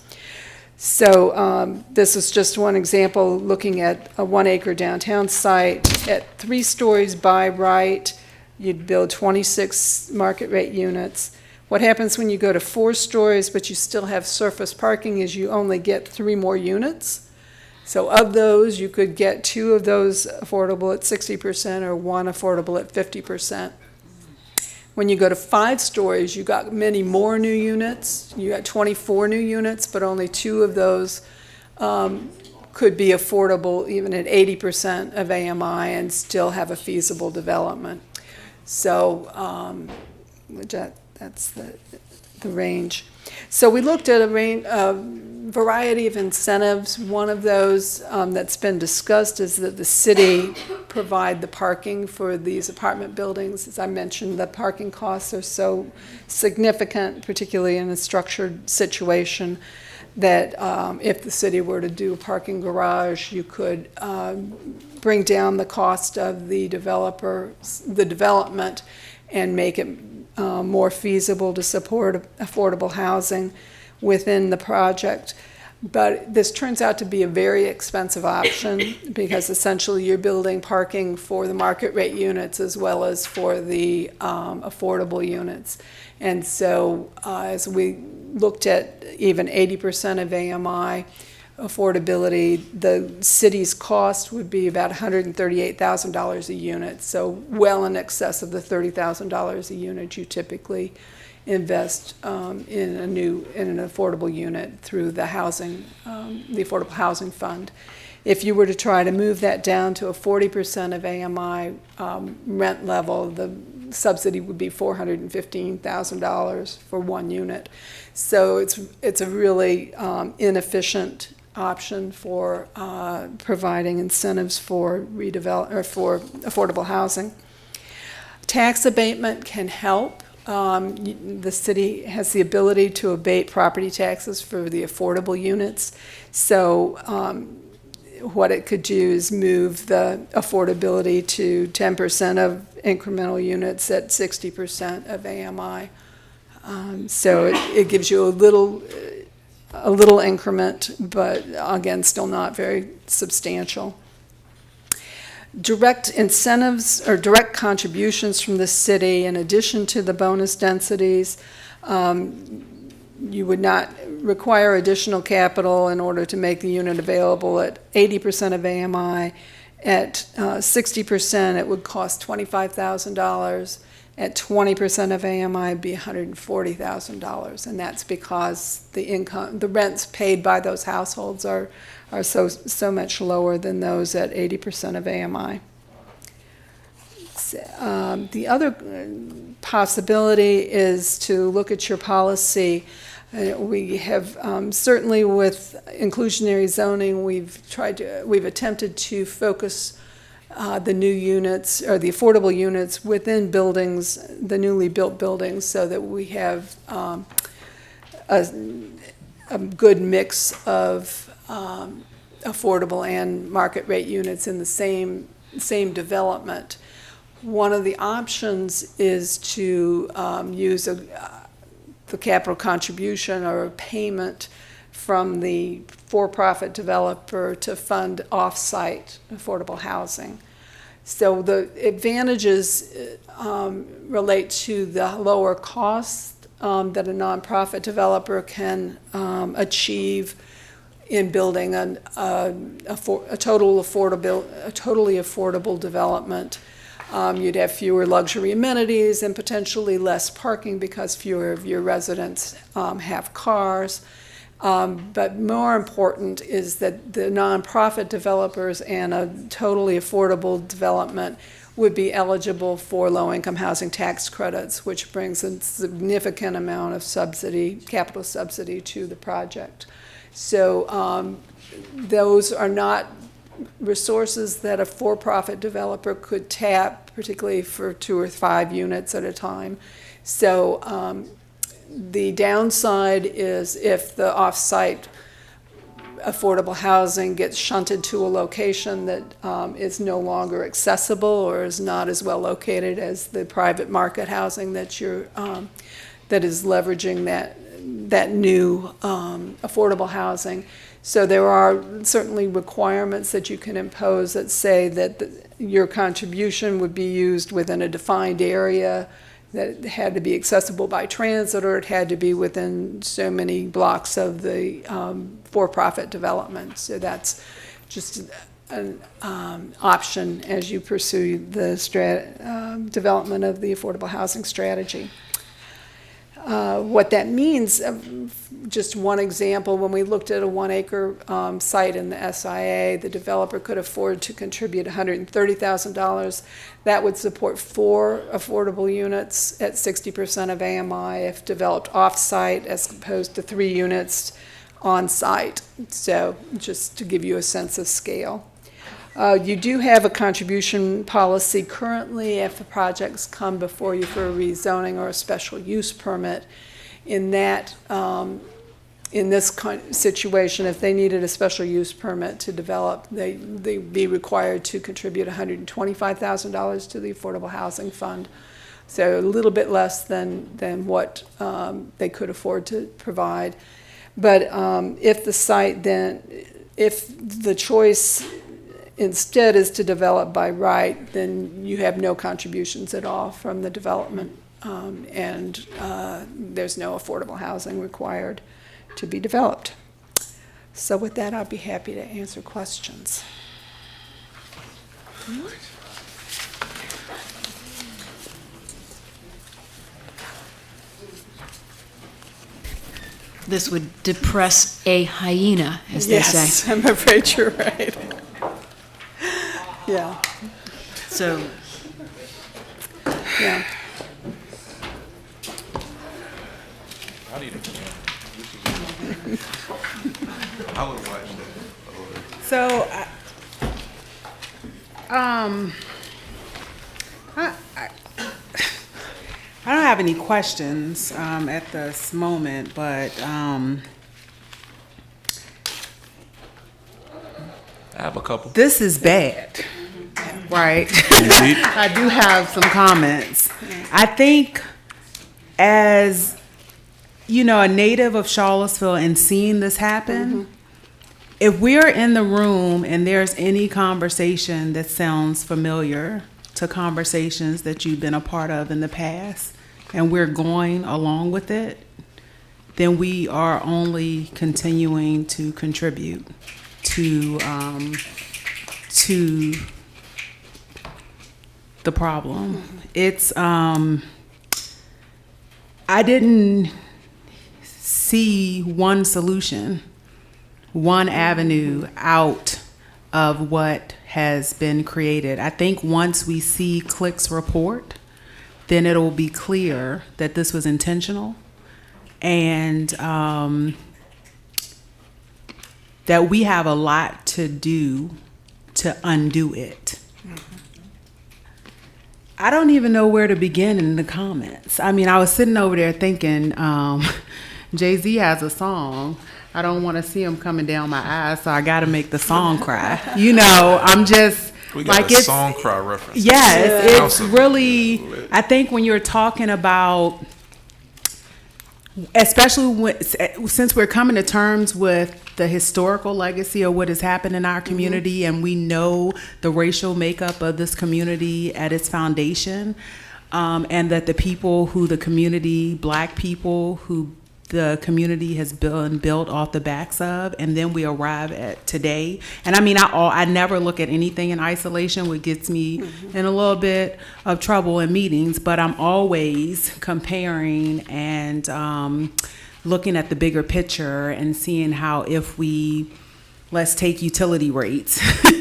So this is just one example, looking at a 1 acre downtown site. At 3 stories by right, you'd build 26 market rate units. What happens when you go to 4 stories but you still have surface parking is you only get 3 more units. So of those, you could get 2 of those affordable at 60% or 1 affordable at 50%. When you go to 5 stories, you got many more new units. You got 24 new units, but only 2 of those could be affordable even at 80% of AMI and still have a feasible development. So that's the range. So we looked at a variety of incentives. One of those that's been discussed is that the city provide the parking for these apartment buildings. As I mentioned, the parking costs are so significant, particularly in a structured situation, that if the city were to do a parking garage, you could bring down the cost of the development and make it more feasible to support affordable housing within the project. But this turns out to be a very expensive option because essentially you're building parking for the market rate units as well as for the affordable units. And so as we looked at even 80% of AMI affordability, the city's cost would be about $138,000 a unit, so well in excess of the $30,000 a unit you typically invest in an affordable unit through the Affordable Housing Fund. If you were to try to move that down to a 40% of AMI rent level, the subsidy would be $415,000 for 1 unit. So it's a really inefficient option for providing incentives for for affordable housing. Tax abatement can help. The city has the ability to abate property taxes for the affordable units. So what it could do is move the affordability to 10% of incremental units at 60% of AMI. So it gives you a little increment, but again, still not very substantial. Direct incentives or direct contributions from the city, in addition to the bonus densities, you would not require additional capital in order to make the unit available at 80% of AMI. At 60%, it would cost $25,000. At 20% of AMI, it'd be $140,000, and that's because the rents paid by those households are so much lower than those at 80% of AMI. The other possibility is to look at your policy. We have certainly with inclusionary zoning, we've attempted to focus the new units or the affordable units within buildings, the newly built buildings, so that we have a good mix of affordable and market rate units in the same development. One of the options is to use the capital contribution or a payment from the for-profit developer to fund off-site affordable housing. So the advantages relate to the lower cost that a nonprofit developer can achieve in building a totally affordable development. You'd have fewer luxury amenities and potentially less parking because fewer of your residents have cars. But more important is that the nonprofit developers and a totally affordable development would be eligible for low-income housing tax credits, which brings a significant amount of subsidy, capital subsidy to the project. So those are not resources that a for-profit developer could tap, particularly for 2 or 5 units at a time. So the downside is if the off-site affordable housing gets shunted to a location that is no longer accessible or is not as well located as the private market housing that that is leveraging that new affordable housing. So there are certainly requirements that you can impose that say that your contribution would be used within a defined area, that it had to be accessible by transit, or it had to be within so many blocks of the for-profit development. So that's just an option as you pursue the development of the affordable housing strategy. What that means, just one example, when we looked at a 1-acre site in the SIA, the developer could afford to contribute $130,000. That would support 4 affordable units at 60% of AMI if developed off-site, as opposed to 3 units on-site. So just to give you a sense of scale. You do have a contribution policy currently if the projects come before you for a rezoning or a special use permit. In that, in this situation, if they needed a special use permit to develop, they'd be required to contribute $125,000 to the Affordable Housing Fund. So a little bit less than what they could afford to provide. But if the site then, if the choice instead is to develop by right, then you have no contributions at all from the development, and there's no affordable housing required to be developed. So with that, I'll be happy to answer questions. This would depress a hyena, as they say. Yes, I'm afraid you're right. Yeah, So yeah. I would watch that. So, I don't have any questions at this moment, but I have a couple. this is bad, right? Indeed. I do have some comments. I think as, you know, a native of Charlottesville and seeing this happen, if we're in the room and there's any conversation that sounds familiar to conversations that you've been a part of in the past, and we're going along with it, then we are only continuing to contribute to the problem. It's I didn't see one solution, one avenue out of what has been created. I think once we see CLIC's report, then it'll be clear that this was intentional, and that we have a lot to do to undo it. I don't even know where to begin in the comments. I mean, I was sitting over there thinking, Jay-Z has a song. I don't want to see him coming down my eyes, so I got to make the song cry. You know, I'm just We got like a song cry reference. Yes, it's Awesome. really, I think when you're talking about especially since we're coming to terms with the historical legacy of what has happened in our community, and we know the racial makeup of this community at its foundation, and that the people who the community, Black people who the community has been built off the backs of, and then we arrive at today. And I mean, I never look at anything in isolation, which gets me in a little bit of trouble in meetings, but I'm always comparing and looking at the bigger picture and seeing how, if we, let's take utility rates,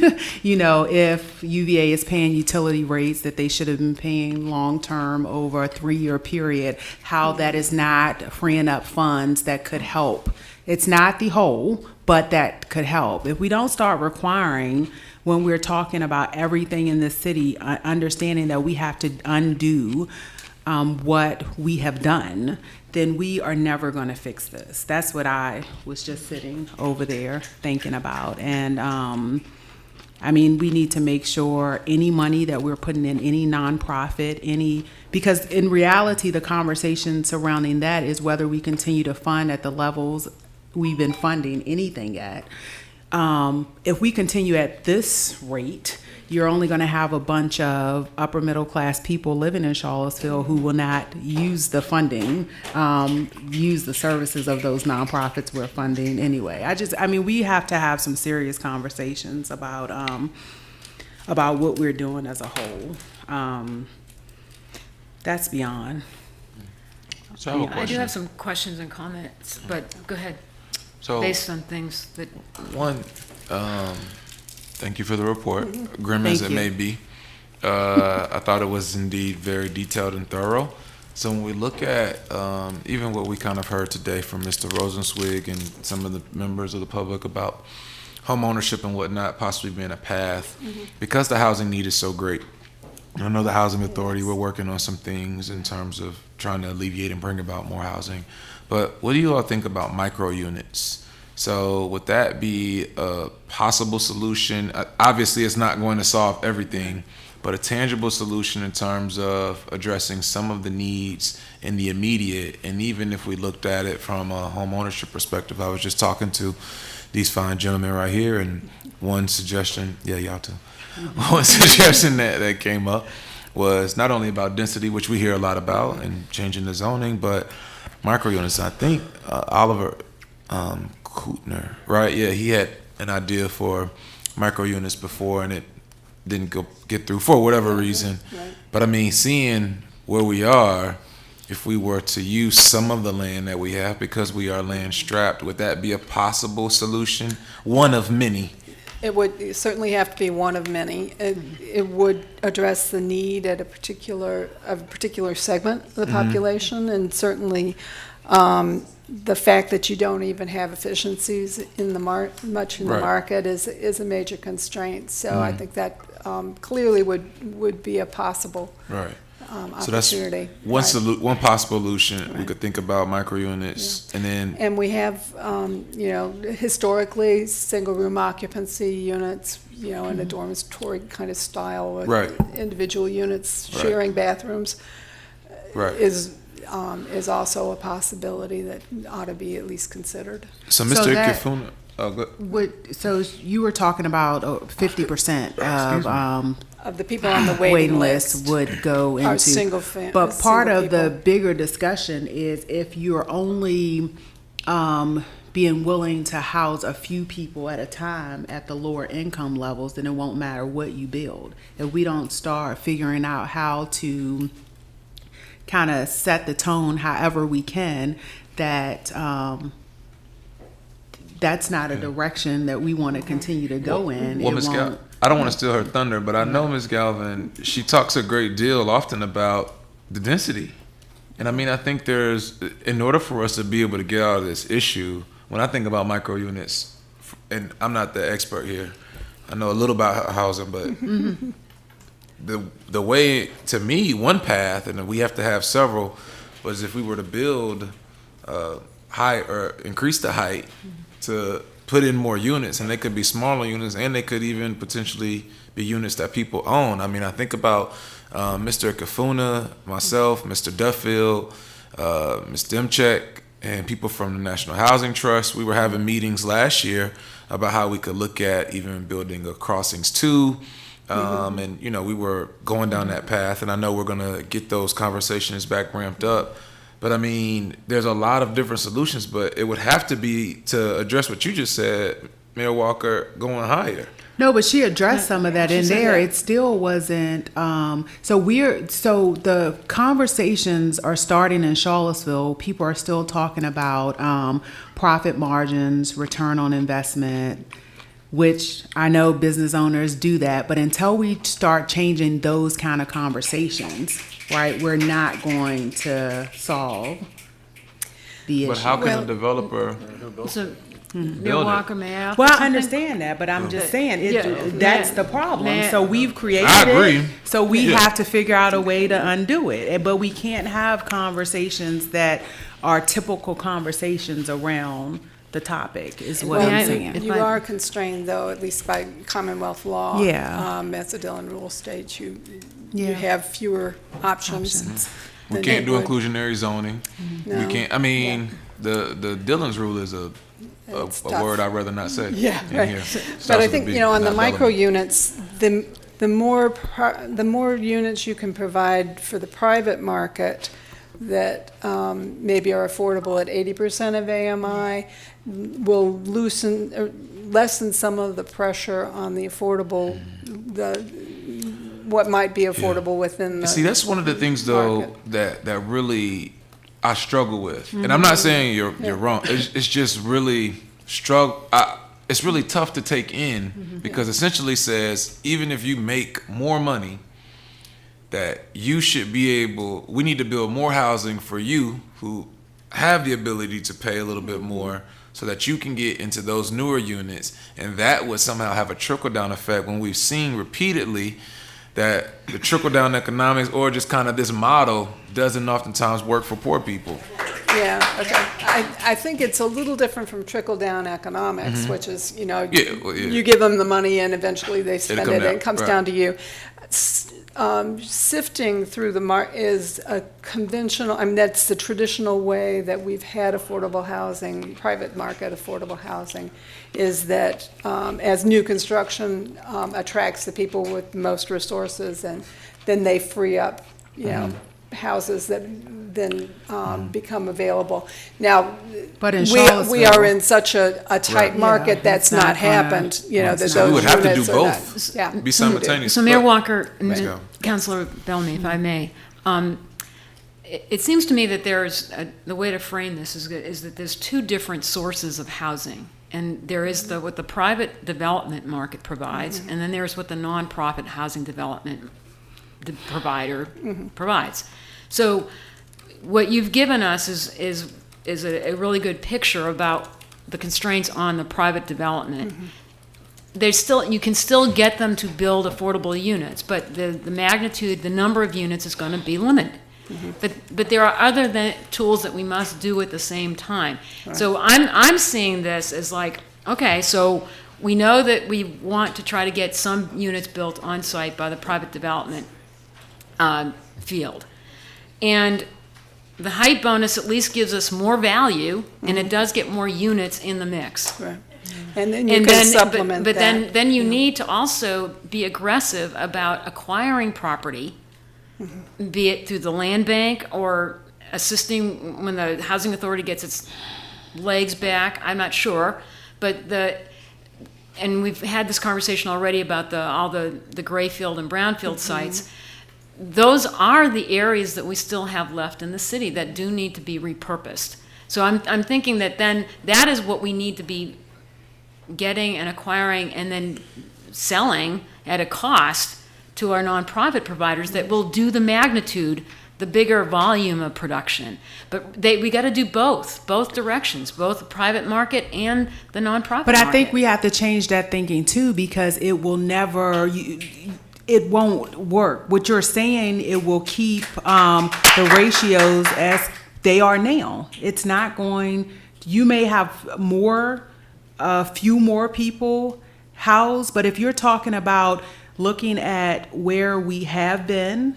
if UVA is paying utility rates that they should have been paying long-term over a 3-year period, how that is not freeing up funds that could help. It's not the whole, but that could help. If we don't start requiring, when we're talking about everything in this city, understanding that we have to undo what we have done, then we are never going to fix this. That's what I was just sitting over there thinking about. And I mean, we need to make sure any money that we're putting in any nonprofit, because in reality, the conversation surrounding that is whether we continue to fund at the levels we've been funding anything at. If we continue at this rate, you're only going to have a bunch of upper middle class people living in Charlottesville who will not use the funding, use the services of those nonprofits we're funding anyway. We have to have some serious conversations about what we're doing as a whole. That's beyond. So I have a I do question. have some questions and comments, but go ahead, So based on things that, one, thank you for the report, grim as Thank it you. may be. I thought it was indeed very detailed and thorough. So when we look at even what we kind of heard today from Mr. Rosenzweig and some of the members of the public about home ownership and whatnot possibly being a path, because the housing need is so great. I know the Housing Authority, we're working on some things in terms of trying to alleviate and bring about more housing. But what do you all think about micro units? So would that be a possible solution? Obviously, it's not going to solve everything, but a tangible solution in terms of addressing some of the needs in the immediate. And even if we looked at it from a home ownership perspective, I was just talking to these fine gentlemen right here, and one suggestion, yeah, y'all too. One suggestion that came up was not only about density, which we hear a lot about, and changing the zoning, but micro units. I think Oliver Kootner, right? Yeah, he had an idea for micro units before, and it didn't get through for whatever reason. Right. But I mean, seeing where we are, if we were to use some of the land that we have because we are land strapped, would that be a possible solution? One of many. It would certainly have to be one of many. It would address the need at a particular segment of the population, and certainly the fact that you don't even have efficiencies in the much in the Right. market is a major constraint. So I think that clearly would be a possible Right. So that's opportunity. one Right. one possible solution. We Right. could think about micro units, and then And we have, historically, single-room occupancy units, in a dormitory kind of style with Right. individual units Right. sharing bathrooms right. is also a possibility that ought to be at least considered. So So Mr. that- Kifuna, So you were talking about 50% of Of the people on the waiting list would go are into. single But part single of the people. bigger discussion is if you're only being willing to house a few people at a time at the lower income levels, then it won't matter what you build. If we don't start figuring out how to kind of set the tone however we can, that that's not a direction that we want to continue to go in. well, It Ms. won't- Gal, I don't want to steal her thunder, but I know Ms. Galvin, she talks a great deal often about the density. And I mean, I think in order for us to be able to get out of this issue, when I think about micro units, and I'm not the expert here, I know a little about housing, but the way, to me, one path, and we have to have several, was if we were to build or increase the height to put in more units, and they could be smaller units, and they could even potentially be units that people own. I mean, I think about Mr. Kifuna, myself, Mr. Duffield, Ms. Demchek, and people from the National Housing Trust. We were having meetings last year about how we could look at even building a Crossings 2. And, you know, we were going down that path, and I know we're going to get those conversations back ramped up. But, I mean, there's a lot of different solutions, but it would have to be, to address what you just said, Mayor Walker, going higher. No, but she addressed some of that in said there. that. It still wasn't, so the conversations are starting in Charlottesville. People are still talking about, profit margins, return on investment, which I know business owners do that, but until we start changing those kind of conversations, right, we're not going to solve the issue. But how can Well- a developer So, Mayor build it? Walker, may I offer Well, I something? understand that, but I'm just saying, Yeah, that's may- the problem. may- So we've created I agree. it, so we Yeah. have to figure out a way to undo it. But we can't have conversations that are typical conversations around the topic, is what Well, May I- I'm saying. if You I- are constrained, though, at least by Commonwealth law. Yeah. As a Dillon Rule states, you Yeah. have fewer options. We than can't they do would. inclusionary zoning. No. We can't. I mean, the Dillon's rule is a It's tough. word I'd rather not say. Yeah, in right. here. But Starts I with a think, B, you know, on the not micro Delaware. units, the more units you can provide for the private market that maybe are affordable at 80% of AMI will loosen, or lessen some of the pressure on the affordable, what might be affordable within the. See, that's one of the things though market. that really I struggle with, and I'm not saying you're wrong. It's just really it's really tough to take in because essentially says even if you make more money, that you should be able. We need to build more housing for you who have the ability to pay a little bit more, so that you can get into those newer units, and that would somehow have a trickle down effect. When we've seen repeatedly that the trickle down economics or just kind of this model doesn't oftentimes work for poor people. Yeah, okay. I think it's a little different from trickle-down economics, which is, you know, Yeah, well, yeah. you give them the money and eventually they spend come it, and down, it comes right. down to you. Sifting through the is a conventional, I mean, that's the traditional way that we've had affordable housing, private market affordable housing, is that as new construction attracts the people with most resources, and then they free up, you know, houses that then become available. Now, But in we are Charlottesville- in such a tight Right. market, Yeah, that's it's not not happened, gonna- you know, it's that not. those We would have to do units are not- both. Yeah. Be simultaneous. So Mayor But- Walker, Let's go. Councilor Bellamy, if I may, it seems to me that the way to frame this is that there's two different sources of housing. And there is what the private development market provides, and then there's what the nonprofit housing development provider provides. So what you've given us is a really good picture about the constraints on the private development. You can still get them to build affordable units, but the magnitude, the number of units is going to be limited. But there are other tools that we must do at the same time. So I'm seeing this as like, okay, so we know that we want to try to get some units built on site by the private development field, and the height bonus at least gives us more value, and it does get more units in the mix. Right. And then you And can then, supplement but that. then you need to also be aggressive about acquiring property, be it through the land bank or assisting when the housing authority gets its legs back. I'm not sure, but and we've had this conversation already about all the grayfield and brownfield sites. Those are the areas that we still have left in the city that do need to be repurposed. So I'm thinking that then that is what we need to be getting and acquiring and then selling at a cost to our nonprofit providers that will do the magnitude, the bigger volume of production. But we got to do both directions, both the private market and the nonprofit But I think market. we have to change that thinking too, because it will never, it won't work. What you're saying, it will keep the ratios as they are now. It's not going, you may have a few more people housed, but if you're talking about looking at where we have been,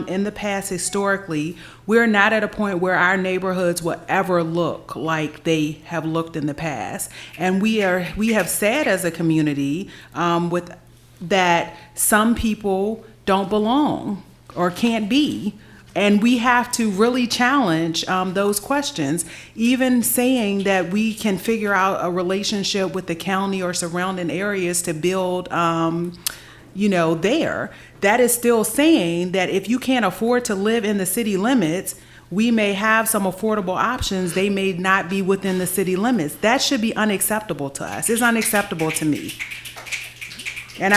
in the past, historically, we're not at a point where our neighborhoods will ever look like they have looked in the past. And we have said as a community with that some people don't belong or can't be. And we have to really challenge those questions. Even saying that we can figure out a relationship with the county or surrounding areas to build, there, that is still saying that if you can't afford to live in the city limits, we may have some affordable options. They may not be within the city limits. That should be unacceptable to us. It's unacceptable to me. And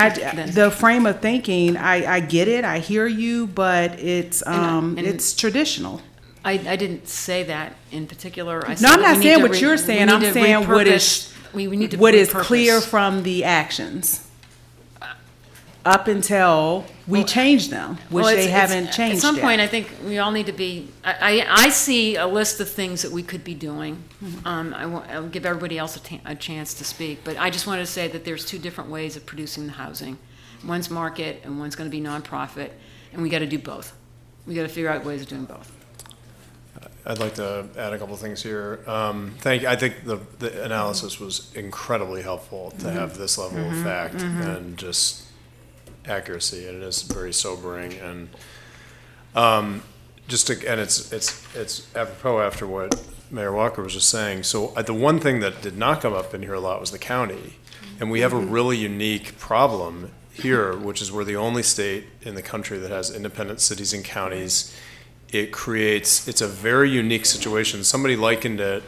the frame of thinking, I get it, I hear you, but it's it's traditional. I didn't say that in particular. I No, said I'm that not we saying need to what you're saying. I'm saying what is we need to what is repurpose. clear from the actions up until we change them, which Well, they it's- haven't changed At some yet. point, I think we all need to be, I see a list of things that we could be doing. I'll give everybody else a chance to speak, but I just wanted to say that there's two different ways of producing the housing. One's market and one's going to be nonprofit, and we got to do both. We got to figure out ways of doing both. I'd like to add a couple of things here. Thank you. I think the analysis was incredibly helpful to have this level of fact and just accuracy, and it is very sobering. And and it's apropos after what Mayor Walker was just saying. So the one thing that did not come up in here a lot was the county, and we have a really unique problem here, which is we're the only state in the country that has independent cities and counties. It's a very unique situation. Somebody likened it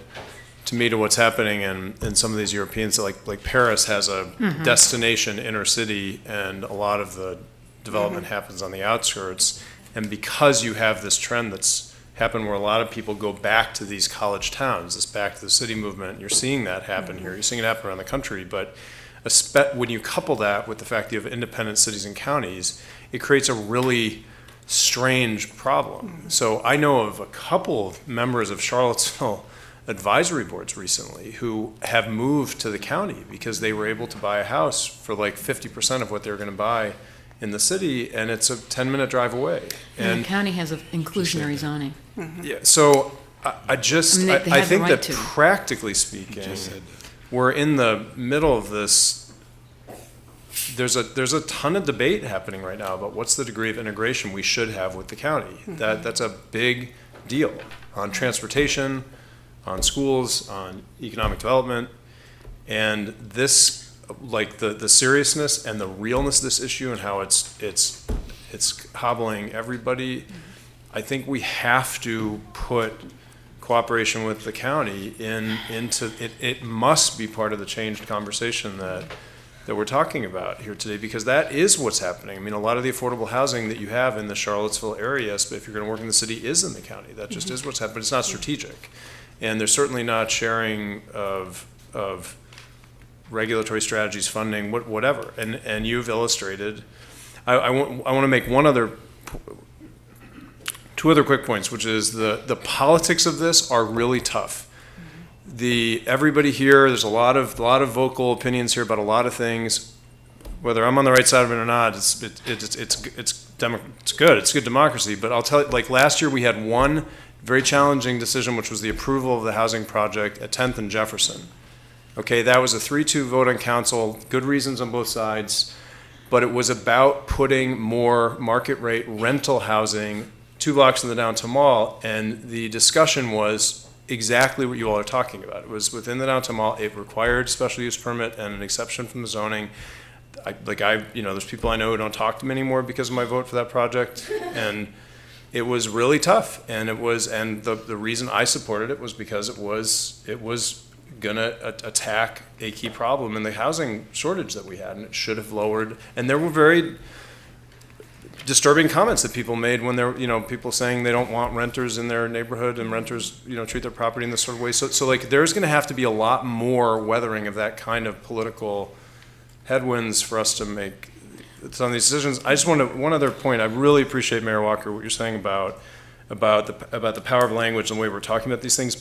to me to what's happening in some of these European, so like Paris has a destination inner city, and a lot of the development happens on the outskirts. And because you have this trend that's happened where a lot of people go back to these college towns, this back to the city movement, you're seeing that happen here. You're seeing it happen around the country, but when you couple that with the fact that you have independent cities and counties, it creates a really strange problem. So I know of a couple of members of Charlottesville advisory boards recently who have moved to the county because they were able to buy a house for like 50% of what they were going to buy in the city, and it's a 10-minute drive away. And the county has an inclusionary zoning. Yeah, so I they have the think right that to. practically speaking, we're in the middle of this. There's a ton of debate happening right now about what's the degree of integration we should have with the county. That's a big deal on transportation, on schools, on economic development, and this, like the seriousness and the realness of this issue and how it's hobbling everybody. I think we have to put cooperation with the county into it. It must be part of the changed conversation that we're talking about here today, because that is what's happening. I mean, a lot of the affordable housing that you have in the Charlottesville area, if you're going to work in the city, is in the county. That just is what's happening. It's not strategic. And there's certainly not sharing of regulatory strategies, funding, whatever. And you've illustrated. I want to make two other quick points, which is the politics of this are really tough. Everybody here, there's a lot of vocal opinions here about a lot of things. Whether I'm on the right side of it or not, it's good. It's good democracy. But I'll tell you, like last year we had one very challenging decision, which was the approval of the housing project at 10th and Jefferson. Okay, that was a 3-2 vote on council, good reasons on both sides, but it was about putting more market rate rental housing 2 blocks from the downtown mall, and the discussion was exactly what you all are talking about. It was within the downtown mall, it required special use permit and an exception from the zoning. There's people I know who don't talk to me anymore because of my vote for that project, and it was really tough, and the reason I supported it was because it was gonna attack a key problem in the housing shortage that we had, and it should have lowered. And there were very disturbing comments that people made when people saying they don't want renters in their neighborhood, and renters treat their property in this sort of way. So like there's going to have to be a lot more weathering of that kind of political headwinds for us to make some of these decisions. I just one other point. I really appreciate, Mayor Walker, what you're saying about the power of language and the way we're talking about these things,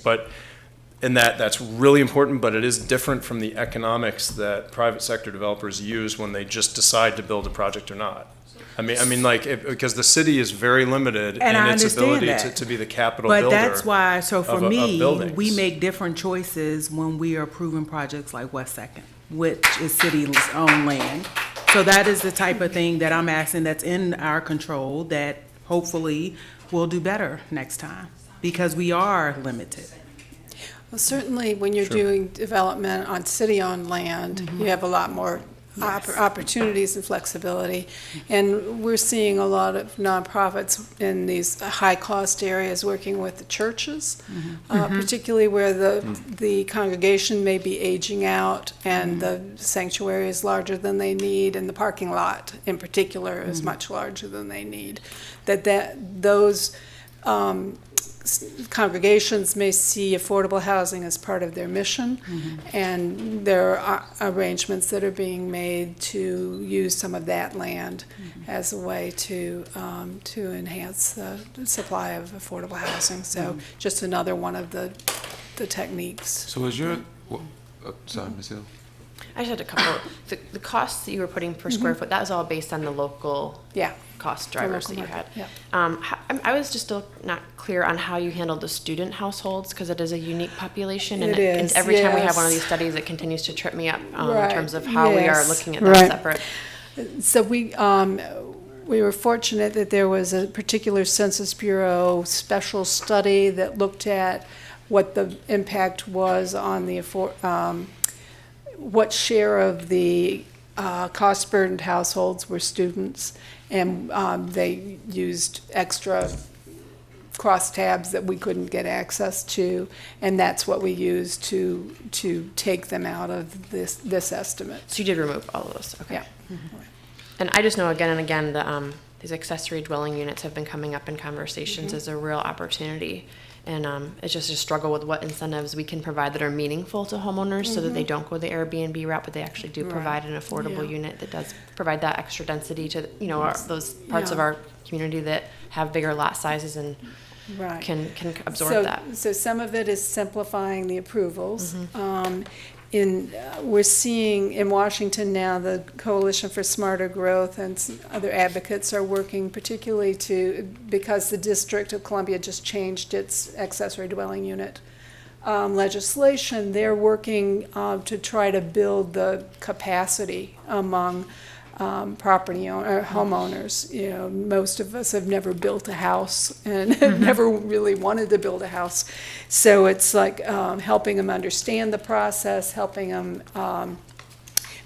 and that's really important, but it is different from the economics that private sector developers use when they just decide to build a project or not. I mean, like, because the city is very limited in And I its understand ability that. to be the capital But builder. that's why, so for of me, buildings. we make different choices when we are approving projects like West Second, which is city's own land. So that is the type of thing that I'm asking that's in our control that hopefully we'll do better next time, because we are limited. Well, certainly, when you're doing development on city-owned land, you have a lot more opportunities and flexibility. And we're seeing a lot of nonprofits in these high-cost areas working with the churches, particularly where the congregation may be aging out and the sanctuary is larger than they need, and the parking lot in particular is much larger than they need. Those congregations may see affordable housing as part of their mission, and there are arrangements that are being made to use some of that land as a way to enhance the supply of affordable housing. So just another one of the techniques. So is your, sorry, Ms. Hill? I just had a couple, the costs that you were putting per square foot, that was all based on the local Yeah. cost drivers that local you had. market, yeah. I was just still not clear on how you handled the student households, because it is a unique population. And It is, every time we have one of yes. these studies, it continues to trip me up Right, in terms of how we are yes, looking at them right. separate. So we were fortunate that there was a particular Census Bureau special study that looked at what the impact was on the what share of the cost-burdened households were students, and they used extra crosstabs that we couldn't get access to, and that's what we used to take them out of this estimate. So you did remove all of those, okay. Yeah. And I just know again and again that these accessory dwelling units have been coming up in conversations as a real opportunity. And it's just a struggle with what incentives we can provide that are meaningful to homeowners so that they don't go the Airbnb route, but they actually do provide an affordable Yeah. unit that does provide that extra density to, those parts of Yeah. our community that have bigger lot sizes and Right. can absorb that. So some of it is simplifying the approvals. We're seeing in Washington now, the Coalition for Smarter Growth and some other advocates are working particularly because the District of Columbia just changed its accessory dwelling unit legislation, they're working to try to build the capacity among homeowners. You know, most of us have never built a house and have never really wanted to build a house. So it's like helping them understand the process, helping them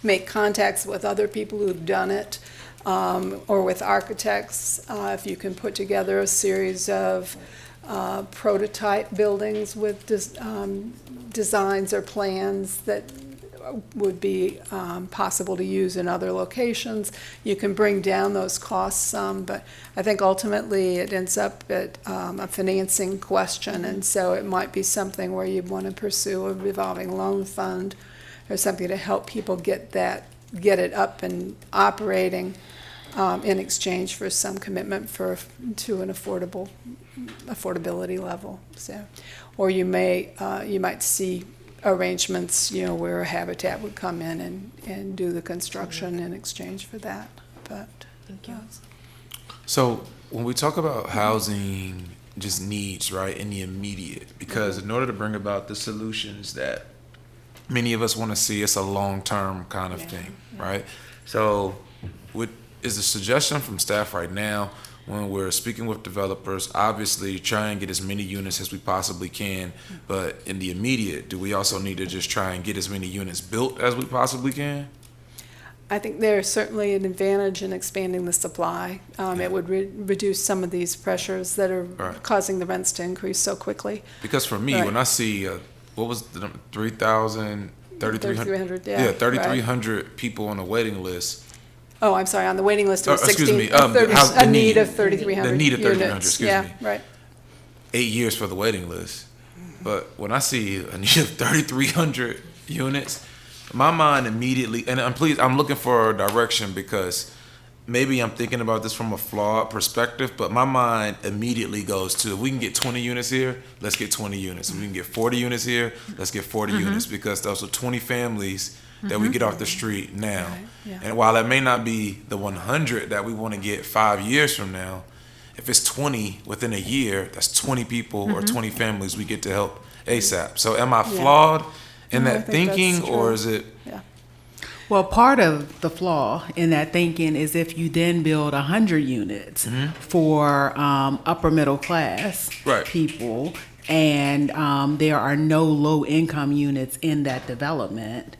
make contacts with other people who've done it, or with architects. If you can put together a series of prototype buildings with designs or plans that would be possible to use in other locations. You can bring down those costs some, but I think ultimately it ends up at a financing question, and so it might be something where you'd want to pursue a revolving loan fund or something to help people get it up and operating in exchange for some commitment to an affordability level. So, or you might see arrangements, where a Habitat would come in and do the construction in exchange for that. But Thank you. So when we talk about housing just needs, right, in the immediate, because in order to bring about the solutions that many of us want to see, it's a long-term kind of thing, right? So what is the suggestion from staff right now when we're speaking with developers, obviously try and get as many units as we possibly can, but in the immediate, do we also need to just try and get as many units built as we possibly can? I think there's certainly an advantage in expanding the supply. It would reduce some of these pressures that are causing the rents to increase so quickly. Because for me, when I see, what was the number, 3,000, 3,300? 3,300, yeah. 3,300 people on a waiting list. Oh, I'm sorry, on the waiting list, it was Excuse 16, me, a need of 3,300 The need of 3,300, units. excuse Yeah, me. right. 8 years for the waiting list. But when I see a need of 3,300 units, my mind immediately, and I'm looking for a direction because maybe I'm thinking about this from a flawed perspective, but my mind immediately goes to, if we can get 20 units here, let's get 20 units. If we can get 40 units here, let's get 40 units, because those are 20 families that we get off the street now. Right, yeah. And while it may not be the 100 that we want to get 5 years from now, if it's 20 within a year, that's 20 people or 20 families we get to help ASAP. So am I flawed in No, I that think that's thinking, or true. is it? Yeah. Well, part of the flaw in that thinking is if you then build 100 units for upper middle class Right. people, and there are no low income units in that development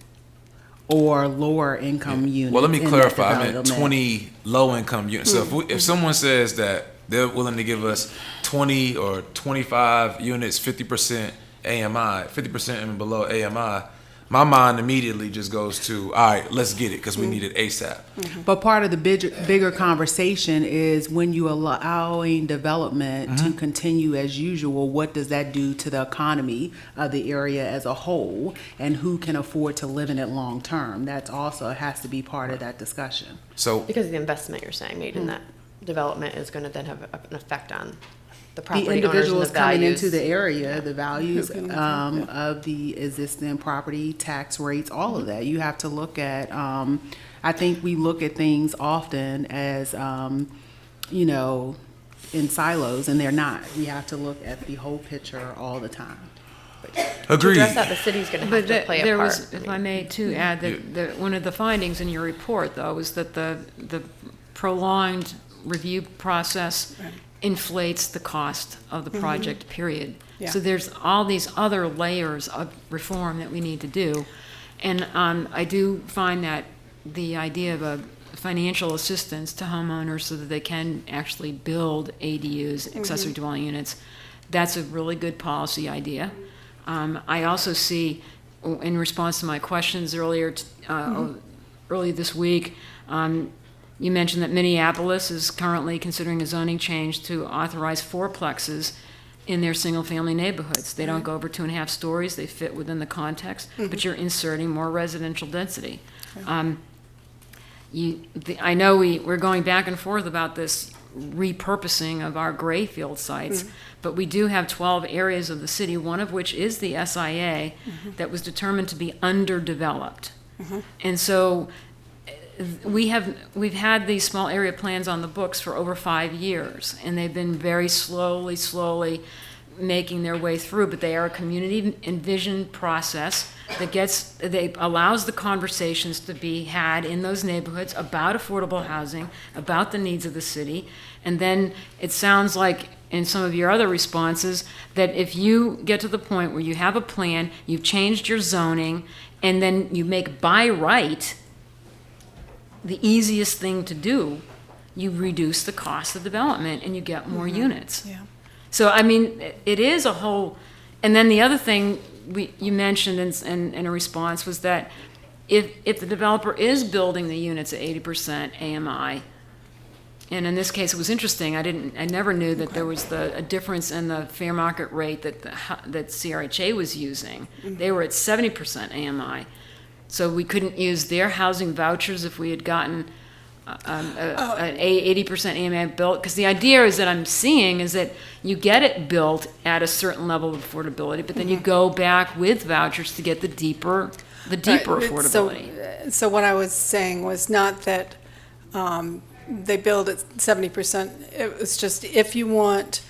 or lower income units. Well, let me in that clarify. I meant development. 20 low-income units. So if someone says that they're willing to give us 20 or 25 units, 50% AMI, 50% and below AMI, my mind immediately just goes to, all right, let's get it because we need it ASAP. But part of the bigger conversation is when you allowing development to continue as usual, what does that do to the economy of the area as a whole, and who can afford to live in it long term? That's also has to be part of that discussion. So Because the investment you're saying made in that development is going to then have an effect on the The property owners and individuals the coming values. into the area, the values Who can- of the existing property, tax rates, all of that. You have to look at, I think we look at things often as, you know, in silos, and they're not. We have to look at the whole picture all the time. To agreed. address that, the city's going to have But to play a there part. was, if I may too add, that one of the findings in your report, though, was that the prolonged review process inflates the cost of the project, period. Yeah. So there's all these other layers of reform that we need to do. And I do find that the idea of a financial assistance to homeowners so that they can actually build ADUs, accessory dwelling units, that's a really good policy idea. I also see, in response to my questions earlier this week, you mentioned that Minneapolis is currently considering a zoning change to authorize fourplexes in their single-family neighborhoods. They don't go over 2.5 stories, they fit within the context, but you're inserting more residential density. I know we're going back and forth about this repurposing of our gray field sites, but we do have 12 areas of the city, one of which is the SIA, that was determined to be underdeveloped. And so we've had these small area plans on the books for over 5 years, and they've been very slowly making their way through, but they are a community envision process that allows the conversations to be had in those neighborhoods about affordable housing, about the needs of the city. And then it sounds like in some of your other responses that if you get to the point where you have a plan, you've changed your zoning, and then you make by right the easiest thing to do, you reduce the cost of development and you get more units. Yeah. So, I mean, it is a whole, and then the other thing you mentioned in a response was that if the developer is building the units at 80% AMI, and in this case it was interesting, I never knew that there was a difference in the fair market rate that CRHA was using. They were at 70% AMI. So we couldn't use their housing vouchers if we had gotten an 80% AMI built, because the idea is that I'm seeing is that you get it built at a certain level of affordability, but then you go back with vouchers to get the deeper Right. affordability. So what I was saying was not that they build at 70%. It was just if you want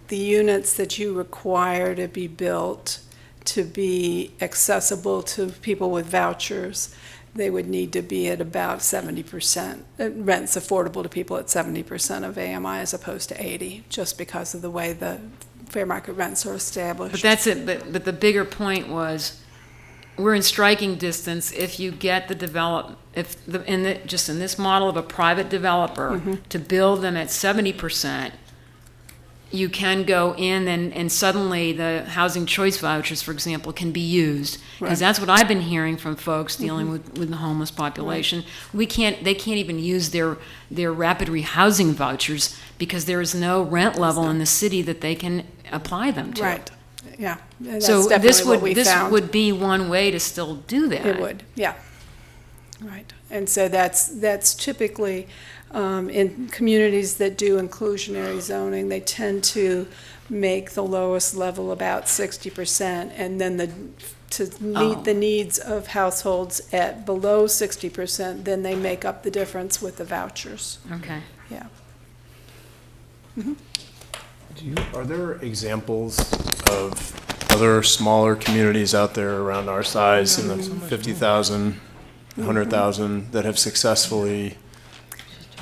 the units that you require to be built to be accessible to people with vouchers, they would need to be at about 70%. Rent's affordable to people at 70% of AMI as opposed to 80, just because of the way the fair market rents are established. But that's it. But the bigger point was, we're in striking distance if you get just in this model of a private developer to build them at 70%. You can go in and suddenly the housing choice vouchers, for example, can be used. Because that's what I've been hearing from folks dealing with the homeless population. They can't even use their rapid rehousing vouchers because there is no rent level in the city that they can apply them to. Right, yeah. That's So definitely what we this found. would be one way to still do that. It would, yeah. Right. And so that's typically in communities that do inclusionary zoning, they tend to make the lowest level about 60%, and then to meet the needs of households at below 60%, then they make up the difference with the vouchers. Okay. Yeah. Are there examples of other smaller communities out there around our size in the 50,000, 100,000 that have successfully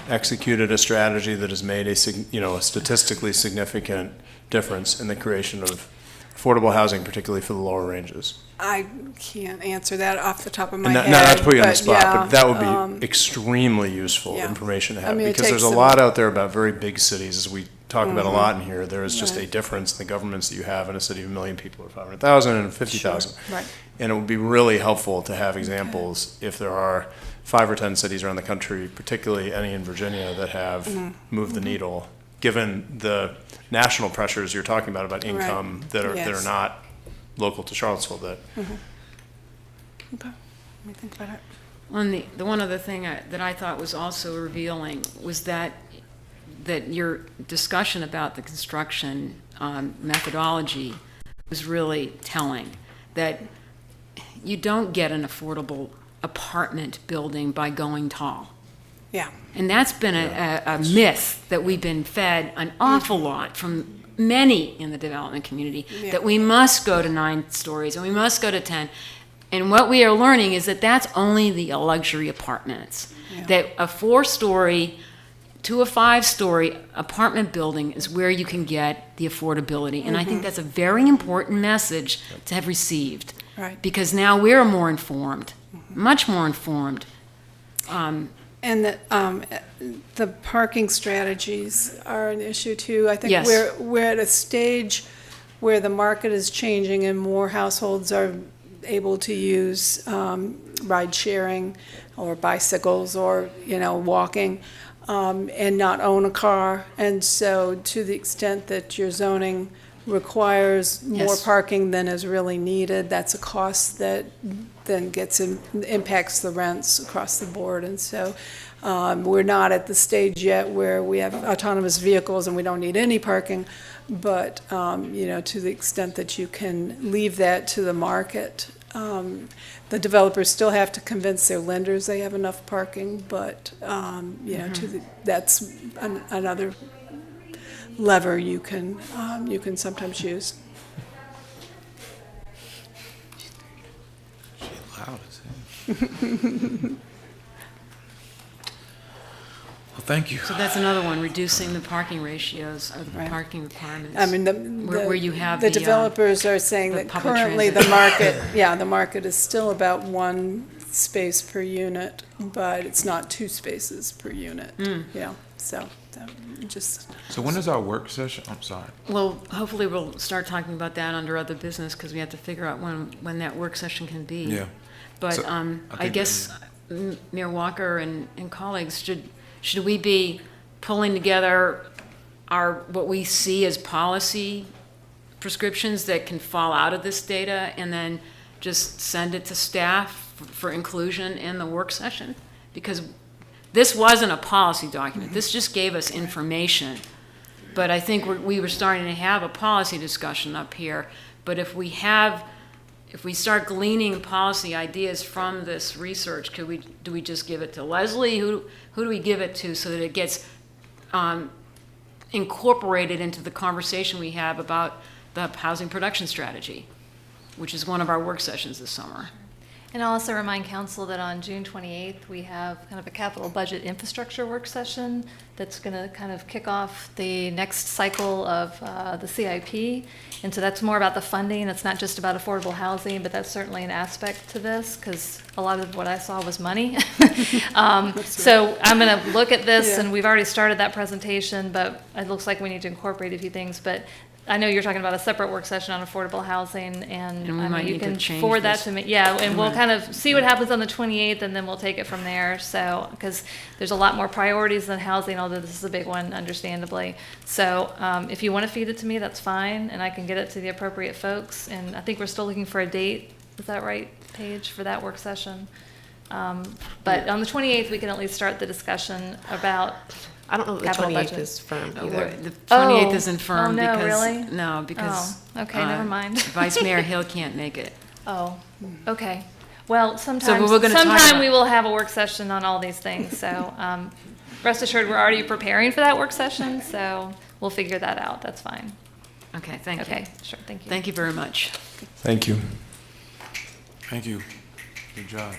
executed a strategy that has made a statistically significant difference in the creation of affordable housing, particularly for the lower ranges? I can't answer that off the top of my And head. not to put you on the but spot, yeah, but that would be extremely useful yeah. information to I have, mean, it because there's takes a some- lot out there about very big cities, as we talk about a lot in here. There is just a Right. difference in the governments that you have in a city of 1 million people or 500,000 and 50,000. Right. And it would be really helpful to have examples if there are 5 or 10 cities around the country, particularly any in Virginia, that have moved the needle, given the national pressures you're talking about income that are Yes. not local to Charlottesville. That Okay. Let me think about it. The one other thing that I thought was also revealing was that your discussion about the construction methodology was really telling, that you don't get an affordable apartment building by going tall. Yeah. And that's been a myth that we've been fed an awful lot from many in the development community, Yeah. that we must go to 9 stories and we must go to 10. And what we are learning is that that's only the luxury apartments. Yeah. That a 4-story to a 5-story apartment building is where you can get the affordability. And I think that's a very important message to have received. Right. Because now we're more informed, much more informed. And the parking strategies are an issue too. I think Yes. we're at a stage where the market is changing and more households are able to use ride sharing or bicycles or, walking, and not own a car. And so to the extent that your zoning requires more Yes. parking than is really needed, that's a cost that then impacts the rents across the board. And so we're not at the stage yet where we have autonomous vehicles and we don't need any parking. But, to the extent that you can leave that to the market, the developers still have to convince their lenders they have enough parking. But, that's another lever you can sometimes use. Loud as hell. Well, thank you. So that's another one, reducing the parking ratios or the Right. parking requirements. I mean, Where you have the the, developers are saying the that public currently the transit. market, the market is still about 1 space per unit, but it's not 2 spaces per unit. Yeah, so just, So when is our work session? I'm sorry. Well, hopefully we'll start talking about that under other business, because we have to figure out when that work session can be. Yeah. But So, I think guess Mayor Walker and colleagues, should we be pulling together what we see as policy prescriptions that can fall out of this data and then just send it to staff for inclusion in the work session? Because this wasn't a policy document. This just gave us information. But I think we were starting to have a policy discussion up here. But if we start gleaning policy ideas from this research, do we just give it to Leslie? Who do we give it to so that it gets incorporated into the conversation we have about the housing production strategy, which is one of our work sessions this summer? And I'll also remind council that on June 28th, we have kind of a capital budget infrastructure work session that's going to kind of kick off the next cycle of the CIP. And so that's more about the funding. It's not just about affordable housing, but that's certainly an aspect to this, because a lot of what I saw was money. So I'm going to look at this, and we've already started that presentation, but it looks like we need to incorporate a few things. But I know you're talking about a separate work session on affordable housing, and And we I might mean, you need to can change forward that this. to me. Yeah, and we'll kind of see what happens on the 28th, and then we'll take it from there. So, because there's a lot more priorities than housing, although this is a big one, understandably. So, if you want to feed it to me, that's fine, and I can get it to the appropriate folks. And I think we're still looking for a date. Is that right, Paige, for that work session? But on the 28th, we can at least start the discussion about, I don't know that the Capital 28th budget. is firm Oh, either. The 28th Oh. isn't firm Oh, no, because. really? No, because. Oh, okay, never mind. Vice Mayor Hill can't make it. oh, okay. Well, we're sometime gonna talk about- we will have a work session on all these things, so rest assured, we're already preparing for that work session, so we'll figure that out, that's fine. Okay, thank you. Okay, sure, thank you. Thank you very much. Thank you. Thank you. Good job.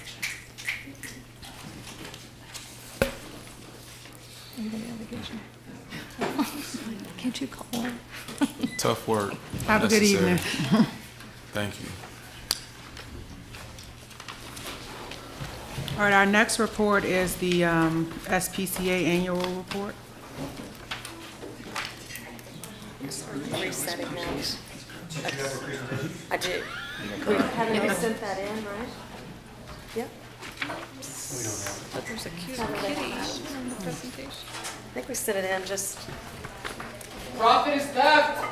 Anybody on vacation? Can't you call her? Tough work. Have a good Necessary. evening. Thank you. All right, our next report is the SPCA annual report. Resetting that. I do. Haven't we sent that in, right? Yep. But there's a cute kitty on the presentation. I think we sent it in just. Profit is theft.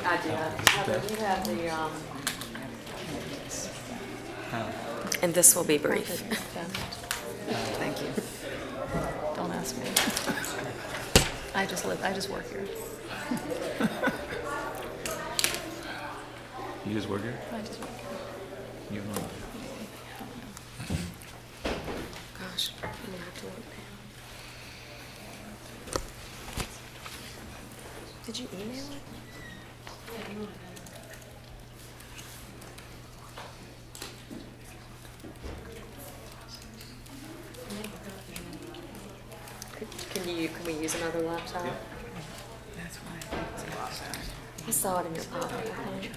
I do. Heather, you have the, and this will be brief. Thank you. Don't ask me. I just work here. You just work here? I just work here. You know. Gosh, I'm gonna have to look now. Did you email it? Can we use another laptop? That's why I think it's a lot better. I saw it in your pocket, I think.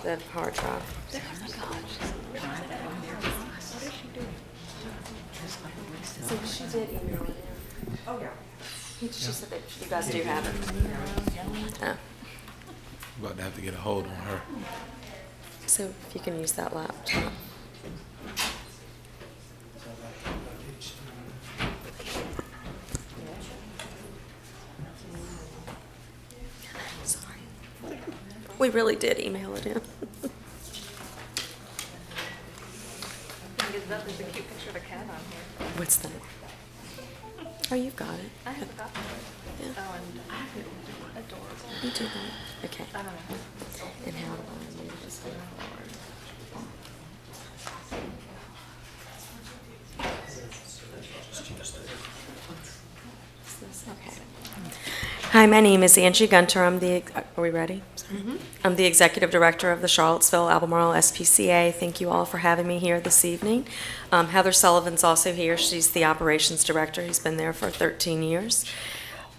The hard drive. So she did email it in. Oh, yeah. She said that you guys do have it. Oh. About to have to get a hold on her. So if you can use that laptop. Sorry. We really did email it in. There's a cute picture of a cat on here. What's that? Oh, you've got it. I have a copy. Yeah. Oh, and adorable. You do that. Okay. I don't know. And how do I move this forward? Okay. Hi, my name is Angie Gunter. Are we ready? I'm the Executive Director of the Charlottesville-Albemarle SPCA. Thank you all for having me here this evening. Heather Sullivan's also here. She's the Operations Director. He's been there for 13 years.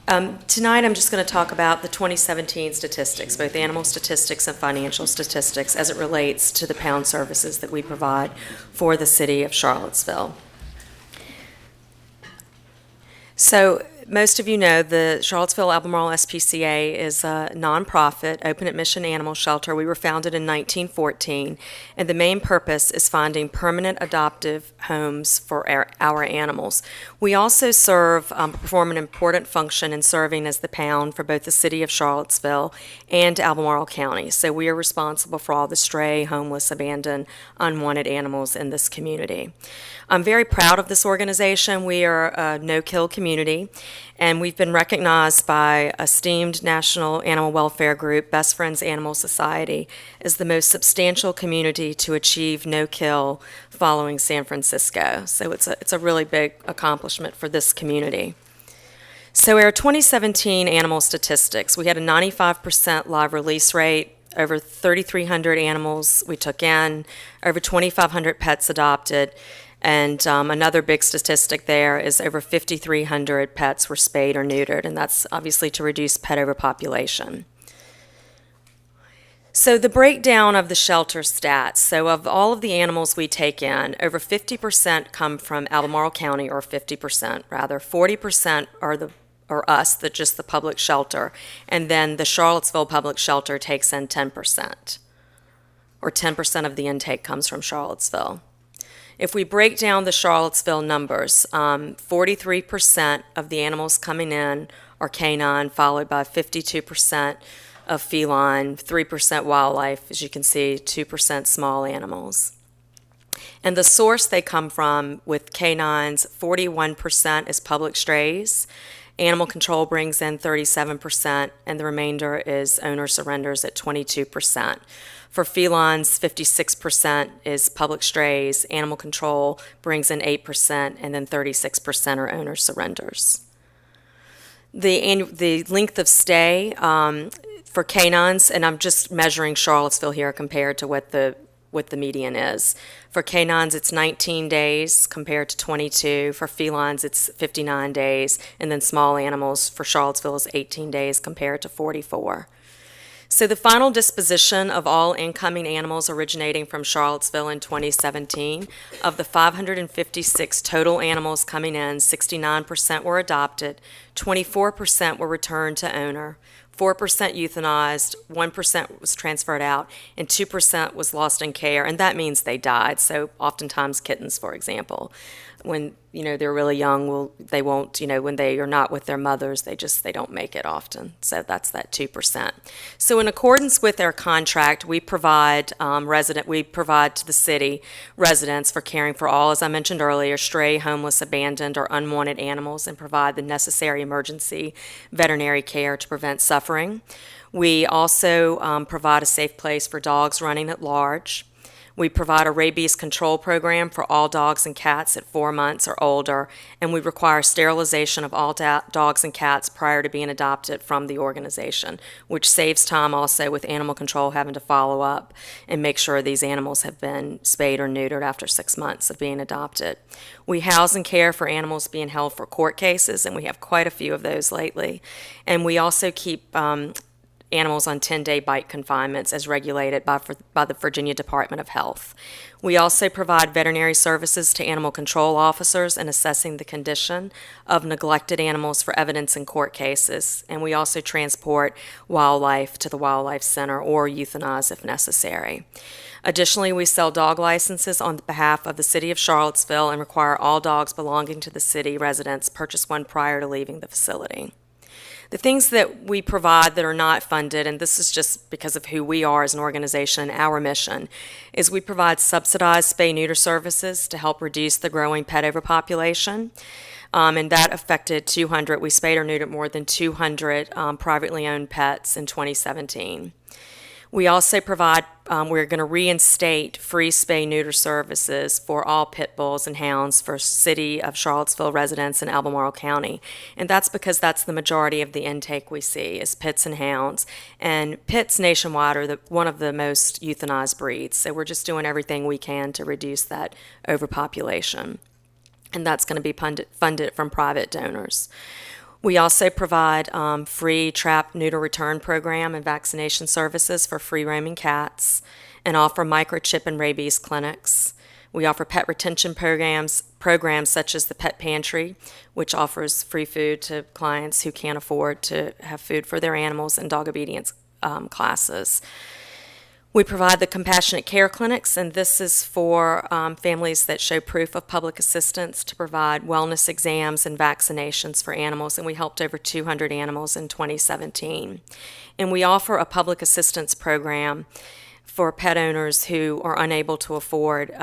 Tonight, I'm just going to talk about the 2017 statistics, both animal statistics and financial statistics, as it relates to the pound services that we provide for the city of Charlottesville. So, most of you know the Charlottesville-Albemarle SPCA is a nonprofit, open-admission animal shelter. We were founded in 1914, and the main purpose is finding permanent adoptive homes for our animals. We also perform an important function in serving as the pound for both the city of Charlottesville and Albemarle County. So we are responsible for all the stray, homeless, abandoned, unwanted animals in this community. I'm very proud of this organization. We are a no-kill community, and we've been recognized by esteemed national animal welfare group, Best Friends Animal Society, as the most substantial community to achieve no-kill following San Francisco. So it's a really big accomplishment for this community. So our 2017 animal statistics, we had a 95% live release rate, over 3,300 animals we took in, over 2,500 pets adopted, and another big statistic there is over 5,300 pets were spayed or neutered, and that's obviously to reduce pet overpopulation. So the breakdown of the shelter stats, so of all of the animals we take in, over 50% come from Albemarle County, or 50% rather. 40% are us, just the public shelter, and then the Charlottesville Public Shelter takes in 10%, or 10% of the intake comes from Charlottesville. If we break down the Charlottesville numbers, 43% of the animals coming in are canine, followed by 52% of feline, 3% wildlife, as you can see, 2% small animals. And the source they come from with canines, 41% is public strays. Animal control brings in 37%, and the remainder is owner surrenders at 22%. For felines, 56% is public strays. Animal control brings in 8%, and then 36% are owner surrenders. The length of stay for canines, and I'm just measuring Charlottesville here compared to what the median is. For canines, it's 19 days compared to 22. For felines, it's 59 days. And then small animals for Charlottesville is 18 days compared to 44. So the final disposition of all incoming animals originating from Charlottesville in 2017, of the 556 total animals coming in, 69% were adopted, 24% were returned to owner, 4% euthanized, 1% was transferred out, and 2% was lost in care, and that means they died. So oftentimes kittens, for example, when they're really young, they won't, when they are not with their mothers, they don't make it often. So that's that 2%. So in accordance with our contract, we provide to the city residents for caring for all, as I mentioned earlier, stray, homeless, abandoned, or unwanted animals, and provide the necessary emergency veterinary care to prevent suffering. We also provide a safe place for dogs running at large. We provide a rabies control program for all dogs and cats at 4 months or older, and we require sterilization of all dogs and cats prior to being adopted from the organization, which saves time also with animal control having to follow up and make sure these animals have been spayed or neutered after 6 months of being adopted. We house and care for animals being held for court cases, and we have quite a few of those lately. And we also keep animals on 10-day bite confinements as regulated by the Virginia Department of Health. We also provide veterinary services to animal control officers in assessing the condition of neglected animals for evidence in court cases, and we also transport wildlife to the Wildlife Center or euthanize if necessary. Additionally, we sell dog licenses on behalf of the City of Charlottesville and require all dogs belonging to the city residents purchase one prior to leaving the facility. The things that we provide that are not funded, and this is just because of who we are as an organization, our mission, is we provide subsidized spay-neuter services to help reduce the growing pet overpopulation. And that affected 200, we spayed or neutered more than 200 privately owned pets in 2017. We also provide, we're going to reinstate free spay-neuter services for all pit bulls and hounds for City of Charlottesville residents in Albemarle County. And that's because that's the majority of the intake we see is pits and hounds. And pits nationwide are one of the most euthanized breeds. So we're just doing everything we can to reduce that overpopulation. And that's going to be funded from private donors. We also provide free trap neuter return program and vaccination services for free roaming cats and offer microchip and rabies clinics. We offer pet retention programs such as the Pet Pantry, which offers free food to clients who can't afford to have food for their animals, and dog obedience classes. We provide the compassionate care clinics, and this is for families that show proof of public assistance to provide wellness exams and vaccinations for animals, and we helped over 200 animals in 2017. And we offer a public assistance program for pet owners who are unable to afford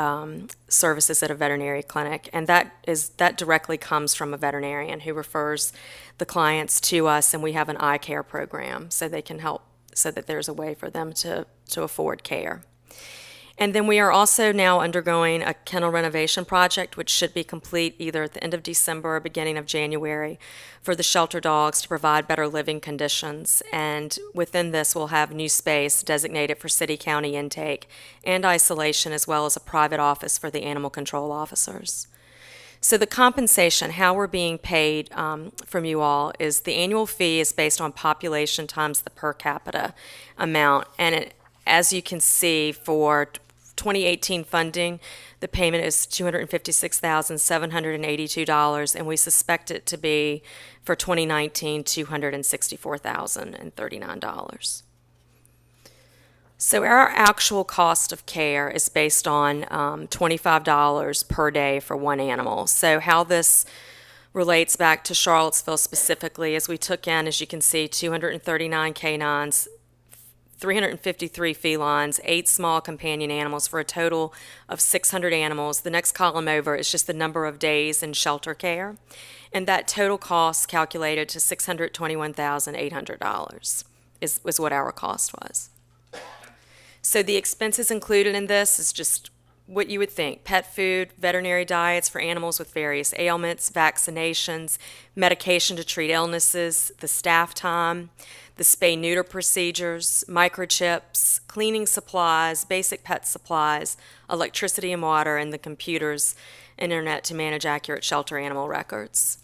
services at a veterinary clinic, and that directly comes from a veterinarian who refers the clients to us, and we have an eye care program so they can help, so that there's a way for them to afford care. And then we are also now undergoing a kennel renovation project, which should be complete either at the end of December or beginning of January, for the shelter dogs to provide better living conditions. And within this, we'll have new space designated for city-county intake and isolation, as well as a private office for the animal control officers. So the compensation, how we're being paid from you all, is the annual fee is based on population times the per capita amount. And as you can see, for 2018 funding, the payment is $256,782, and we suspect it to be, for 2019, $264,039. So our actual cost of care is based on $25 per day for one animal. So how this relates back to Charlottesville specifically is we took in, as you can see, 239 canines, 353 felines, 8 small companion animals, for a total of 600 animals. The next column over is just the number of days in shelter care. And that total cost calculated to $621,800 was what our cost was. So the expenses included in this is just what you would think: pet food, veterinary diets for animals with various ailments, vaccinations, medication to treat illnesses, the staff time, the spay-neuter procedures, microchips, cleaning supplies, basic pet supplies, electricity and water, and the computers, internet to manage accurate shelter animal records.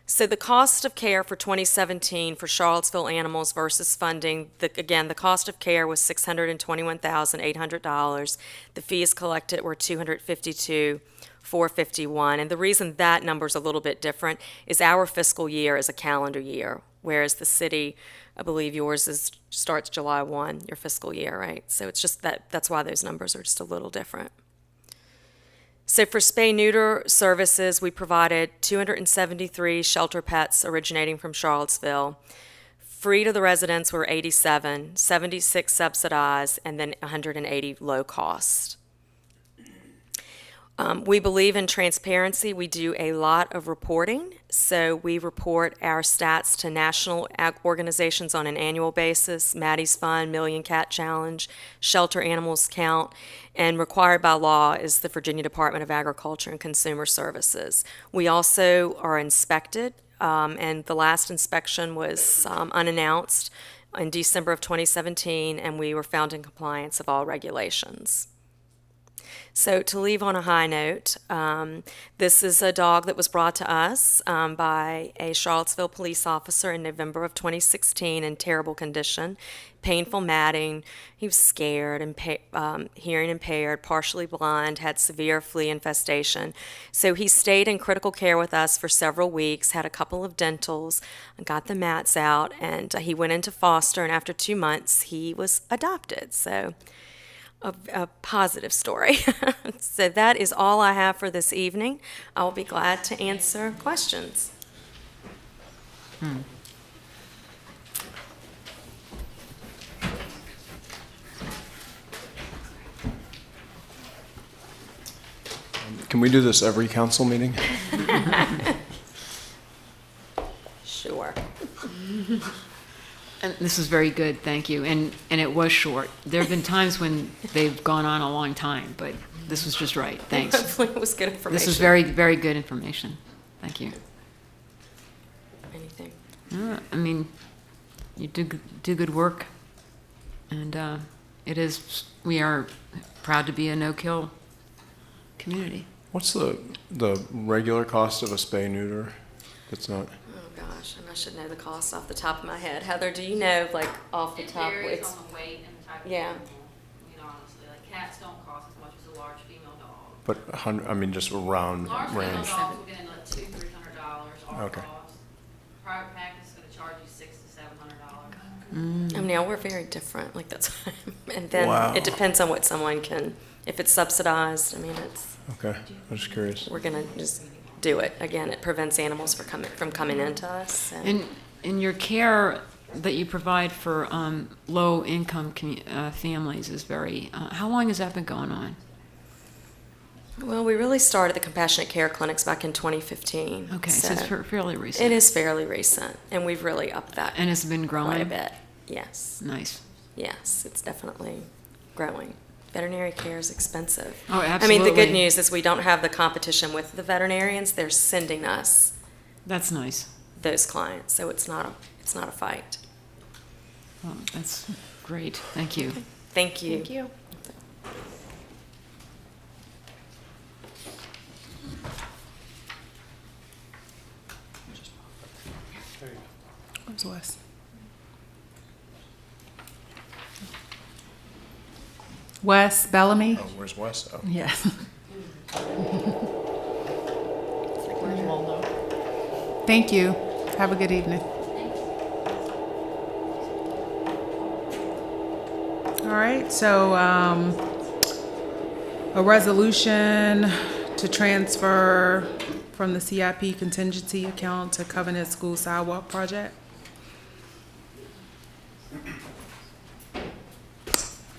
So the cost of care for 2017 for Charlottesville animals versus funding, again, the cost of care was $621,800. The fees collected were $252,451. And the reason that number's a little bit different is our fiscal year is a calendar year, whereas the city, I believe yours starts July 1, your fiscal year, right? So it's just that's why those numbers are just a little different. So for spay-neuter services, we provided 273 shelter pets originating from Charlottesville. Free to the residents were 87, 76 subsidized, and then 180 low cost. We believe in transparency. We do a lot of reporting. So we report our stats to national organizations on an annual basis: Maddie's Fund, Million Cat Challenge, Shelter Animals Count, and required by law is the Virginia Department of Agriculture and Consumer Services. We also are inspected, and the last inspection was unannounced in December of 2017, and we were found in compliance of all regulations. So to leave on a high note, this is a dog that was brought to us by a Charlottesville police officer in November of 2016 in terrible condition, painful matting. He was scared and hearing impaired, partially blind, had severe flea infestation. So he stayed in critical care with us for several weeks, had a couple of dentals, got the mats out, and he went into foster, and after 2 months he was adopted. So a positive story. So that is all I have for this evening. I will be glad to answer questions. Can we do this every council meeting? Sure. And this is very good, thank you. And it was short. There have been times when they've gone on a long time, but this was just right. Thanks. Hopefully it was good information. This was very, very good information. Thank you. Anything? I mean, you do good work, and we are proud to be a no-kill community. What's the regular cost of a spay-neuter? That's not... Oh gosh, and I should know the cost off the top of my head. Heather, do you know, like, off the top? It varies on the weight and the type of Yeah. animal, honestly. Like, cats don't cost as much as a large female dog. But, I mean, just around Large female range. dogs will get into like $200-300 our Okay. cost. Private practice is gonna charge you $600 to $700. Oh, now we're very different, like that's, and then Wow. it depends on what someone can, if it's subsidized, I mean, Okay, I'm just curious. we're gonna just do it. Again, it prevents animals from coming into us. And in your care that you provide for low-income families is very, how long has that been going on? Well, we really started the compassionate care clinics back in 2015. Okay, so it's fairly recent. It is fairly recent, and we've really upped that And it's been growing? quite a bit. Yes, Nice. yes, it's definitely growing. Veterinary care is expensive. Oh, I mean, the good absolutely. news is we don't have the competition with the veterinarians. They're sending us That's nice. those clients, so it's not a fight. Well, that's great. Thank you. Thank you. Thank you. Where's Wes? Wes Bellamy? Oh, where's Wes? Oh. Yes. Thank you. Have a good evening. All right, so a resolution to transfer from the CIP contingency account to Covenant School Sidewalk Project.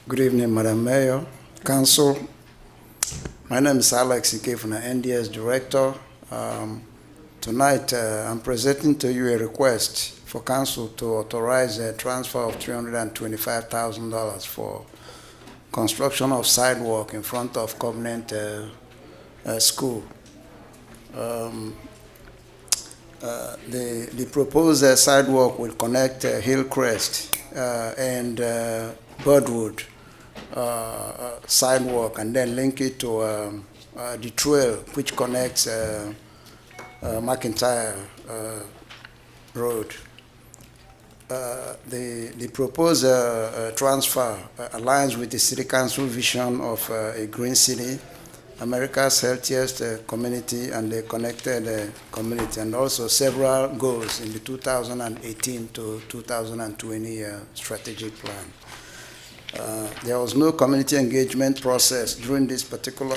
Good evening, Madam Mayor, Council. My name is Alex Ikefuna, NDS Director. Tonight, I'm presenting to you a request for Council to authorize a transfer of $325,000 for construction of sidewalk in front of Covenant School. The proposed sidewalk will connect Hillcrest and Birdwood sidewalk, and then link it to the trail which connects McIntyre Road. The proposed transfer aligns with the City Council vision of a green city, America's healthiest community, and a connected community, and also several goals in the 2018 to 2020 strategic plan. There was no community engagement process during this particular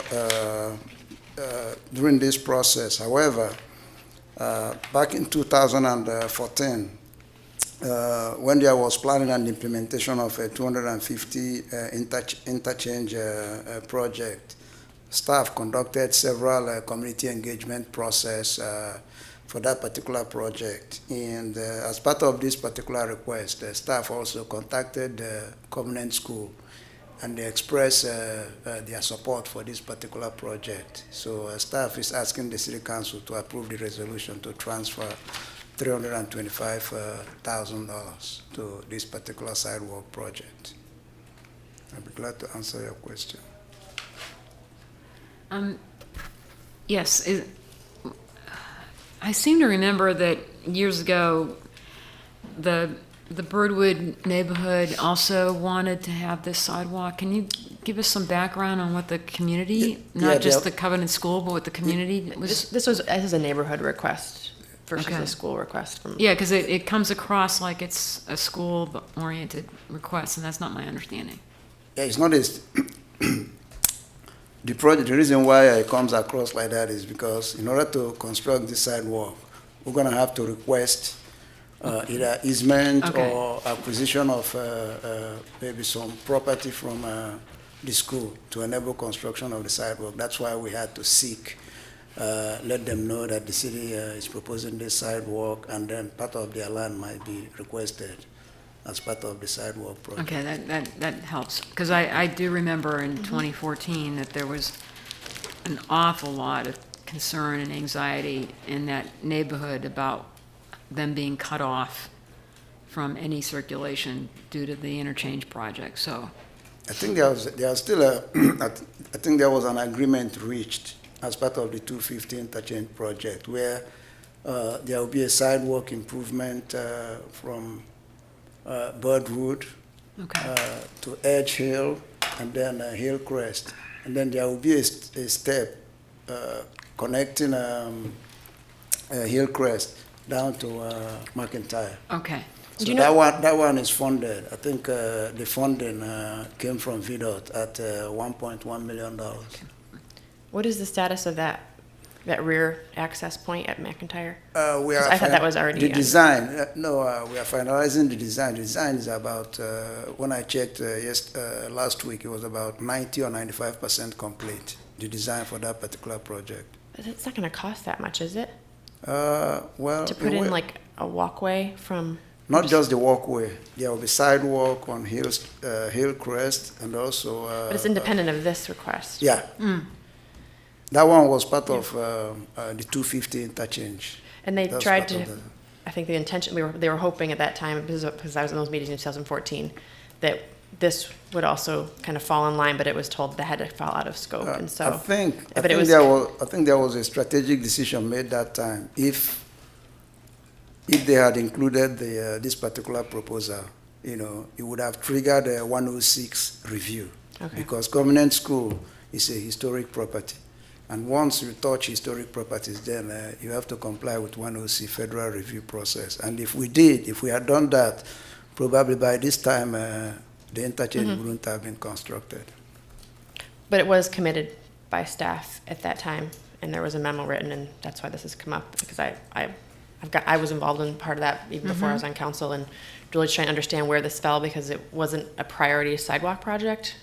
process. However, back in 2014, when there was planning and implementation of a 250 interchange project, staff conducted several community engagement process for that particular project. And as part of this particular request, the staff also contacted Covenant School, and they expressed their support for this particular project. So staff is asking the City Council to approve the resolution to transfer $325,000 to this particular sidewalk project. I'll be glad to answer your question. Yes, I seem to remember that years ago, the Birdwood neighborhood also wanted to have this sidewalk. Can you give us some background on what the community, not just the Covenant School, but what the community was? This is a neighborhood request versus Okay. a school request from. Yeah, because it comes across like it's a school-oriented request, and that's not my understanding. Yeah, it's not as the project. The reason why it comes across like that is because in order to construct this sidewalk, we're going to have to request either easement or acquisition of maybe some property from the school to enable construction of the sidewalk. That's why we had to seek, let them know that the city is proposing this sidewalk, and then part of their land might be requested as part of the sidewalk project. Okay, that helps, because I do remember in 2014 that there was an awful lot of concern and anxiety in that neighborhood about them being cut off from any circulation due to the interchange project, so. I think there was still I think there was an agreement reached as part of the 250 interchange project where there will be a sidewalk improvement from Birdwood to Edge Hill, and then Hillcrest, and then there will be a step connecting Hillcrest down to McIntyre. Okay. So that one is funded. I think the funding came from VDOT at $1.1 million. What is the status of that rear access point at McIntyre? We are I thought that was already the design. No, we are finalizing the design. The design is about, when I checked last week, it was about 90 or 95% complete. The design for that particular project. But it's not going to cost that much, is it? Well, To put in like a walkway from. not just the walkway. There will be sidewalk on Hillcrest, and also. But it's independent of this request. Yeah. That one was part of the 250 interchange. And they That's tried part to. of the- I think the intention they were hoping at that time because I was in those meetings in 2014 that this would also kind of fall in line, but it was told that had to fall out of scope, and so. I think there was a strategic decision made that time. If they had included this particular proposal, it would have triggered a 106 review. Okay. Because Covenant School is a historic property. And once you touch historic properties, then you have to comply with 106 federal review process. And if we had done that, probably by this time, the interchange wouldn't have been constructed. But it was committed by staff at that time, and there was a memo written, and that's why this has come up, because I I was involved in part of that even before I was on council, and really trying to understand where this fell because it wasn't a priority sidewalk project,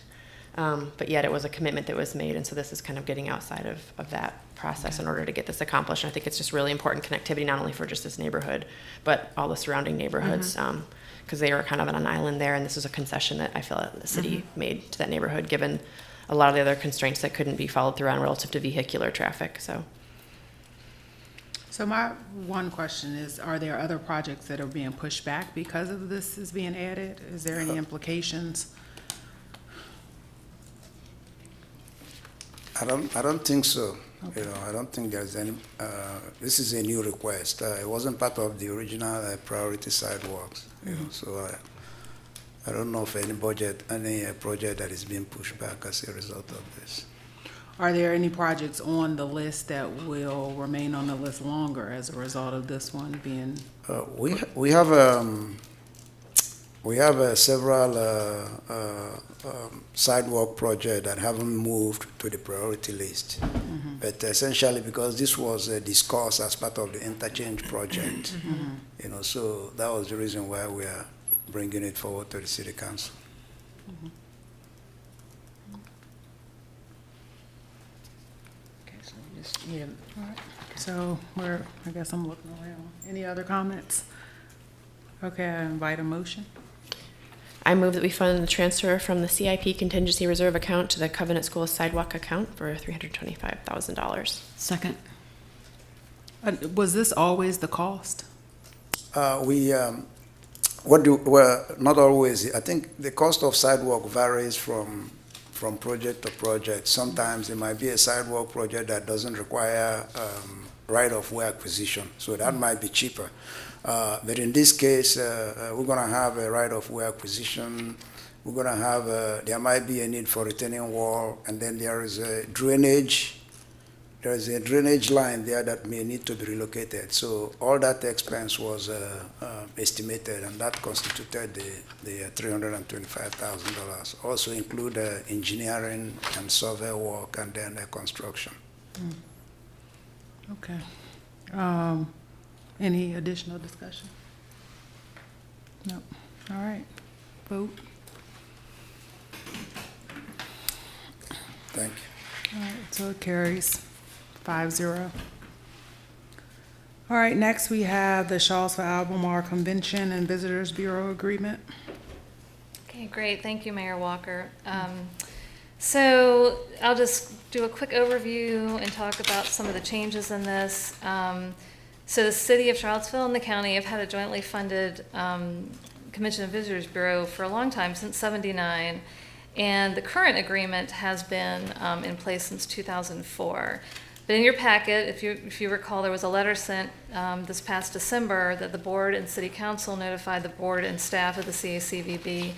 but yet it was a commitment that was made, and so this is kind of getting outside of that process in order to get this accomplished. And I think it's just really important connectivity, not only for just this neighborhood, but all the surrounding neighborhoods, because they are kind of on an island there, and this is a concession that I feel that the city made to that neighborhood, given a lot of the other constraints that couldn't be followed through on relative to vehicular traffic. So my one question is, are there other projects that are being pushed back because of this is being added? Is there any implications? I don't think so. You know, I don't think there's any, this is a new request. It wasn't part of the original priority sidewalks, you know, so I don't know of any project that is being pushed back as a result of this. Are there any projects on the list that will remain on the list longer as a result of this one being? We have several sidewalk projects that haven't moved to the priority list. But essentially because this was discussed as part of the interchange project, you know, so that was the reason why we are bringing it forward to the city council. So I guess I'm looking around. Any other comments? Okay, I invite a motion. I move that we fund the transfer from the CIP contingency reserve account to the Covenant School sidewalk account for $325,000. Second. Was this always the cost? Well, not always. I think the cost of sidewalk varies from project to project. Sometimes it might be a sidewalk project that doesn't require right-of-way acquisition, so that might be cheaper. But in this case, we're going to have a right-of-way acquisition. We're going to have, there might be a need for retaining wall, and then there is a drainage. There is a drainage line there that may need to be relocated. So all that expense was estimated, and that constituted the $325,000. Also include engineering and survey work, and then construction. Okay. Any additional discussion? No. All right. Vote. Thank you. All right, so it carries 5-0. All right, next we have the Charlottesville-Albemarle Convention and Visitors Bureau Agreement. Okay, great. Thank you, Mayor Walker. So I'll just do a quick overview and talk about some of the changes in this. So the City of Charlottesville and the county have had a jointly funded Convention and Visitors Bureau for a long time, since '79. And the current agreement has been in place since 2004. But in your packet, if you recall, there was a letter sent this past December that the board and city council notified the board and staff of the CACVB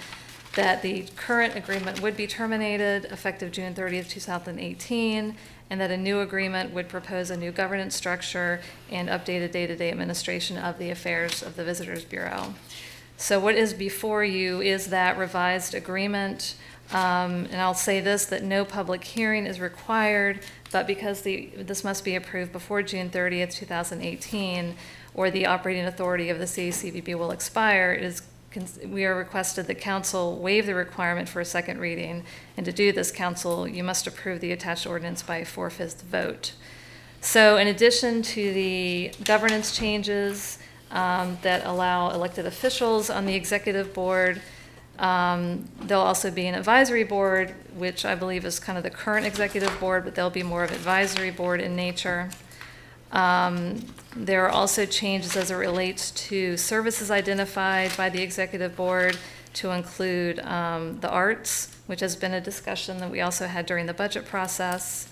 that the current agreement would be terminated effective June 30th, 2018, and that a new agreement would propose a new governance structure and updated day-to-day administration of the affairs of the Visitors Bureau. So what is before you is that revised agreement. And I'll say this, that no public hearing is required, but because this must be approved before June 30th, 2018, or the operating authority of the CACVB will expire, we are requested that council waive the requirement for a second reading. And to do this, council, you must approve the attached ordinance by a 4/5 vote. So in addition to the governance changes that allow elected officials on the executive board, there'll also be an advisory board, which I believe is kind of the current executive board, but there'll be more of advisory board in nature. There are also changes as it relates to services identified by the executive board to include the arts, which has been a discussion that we also had during the budget process.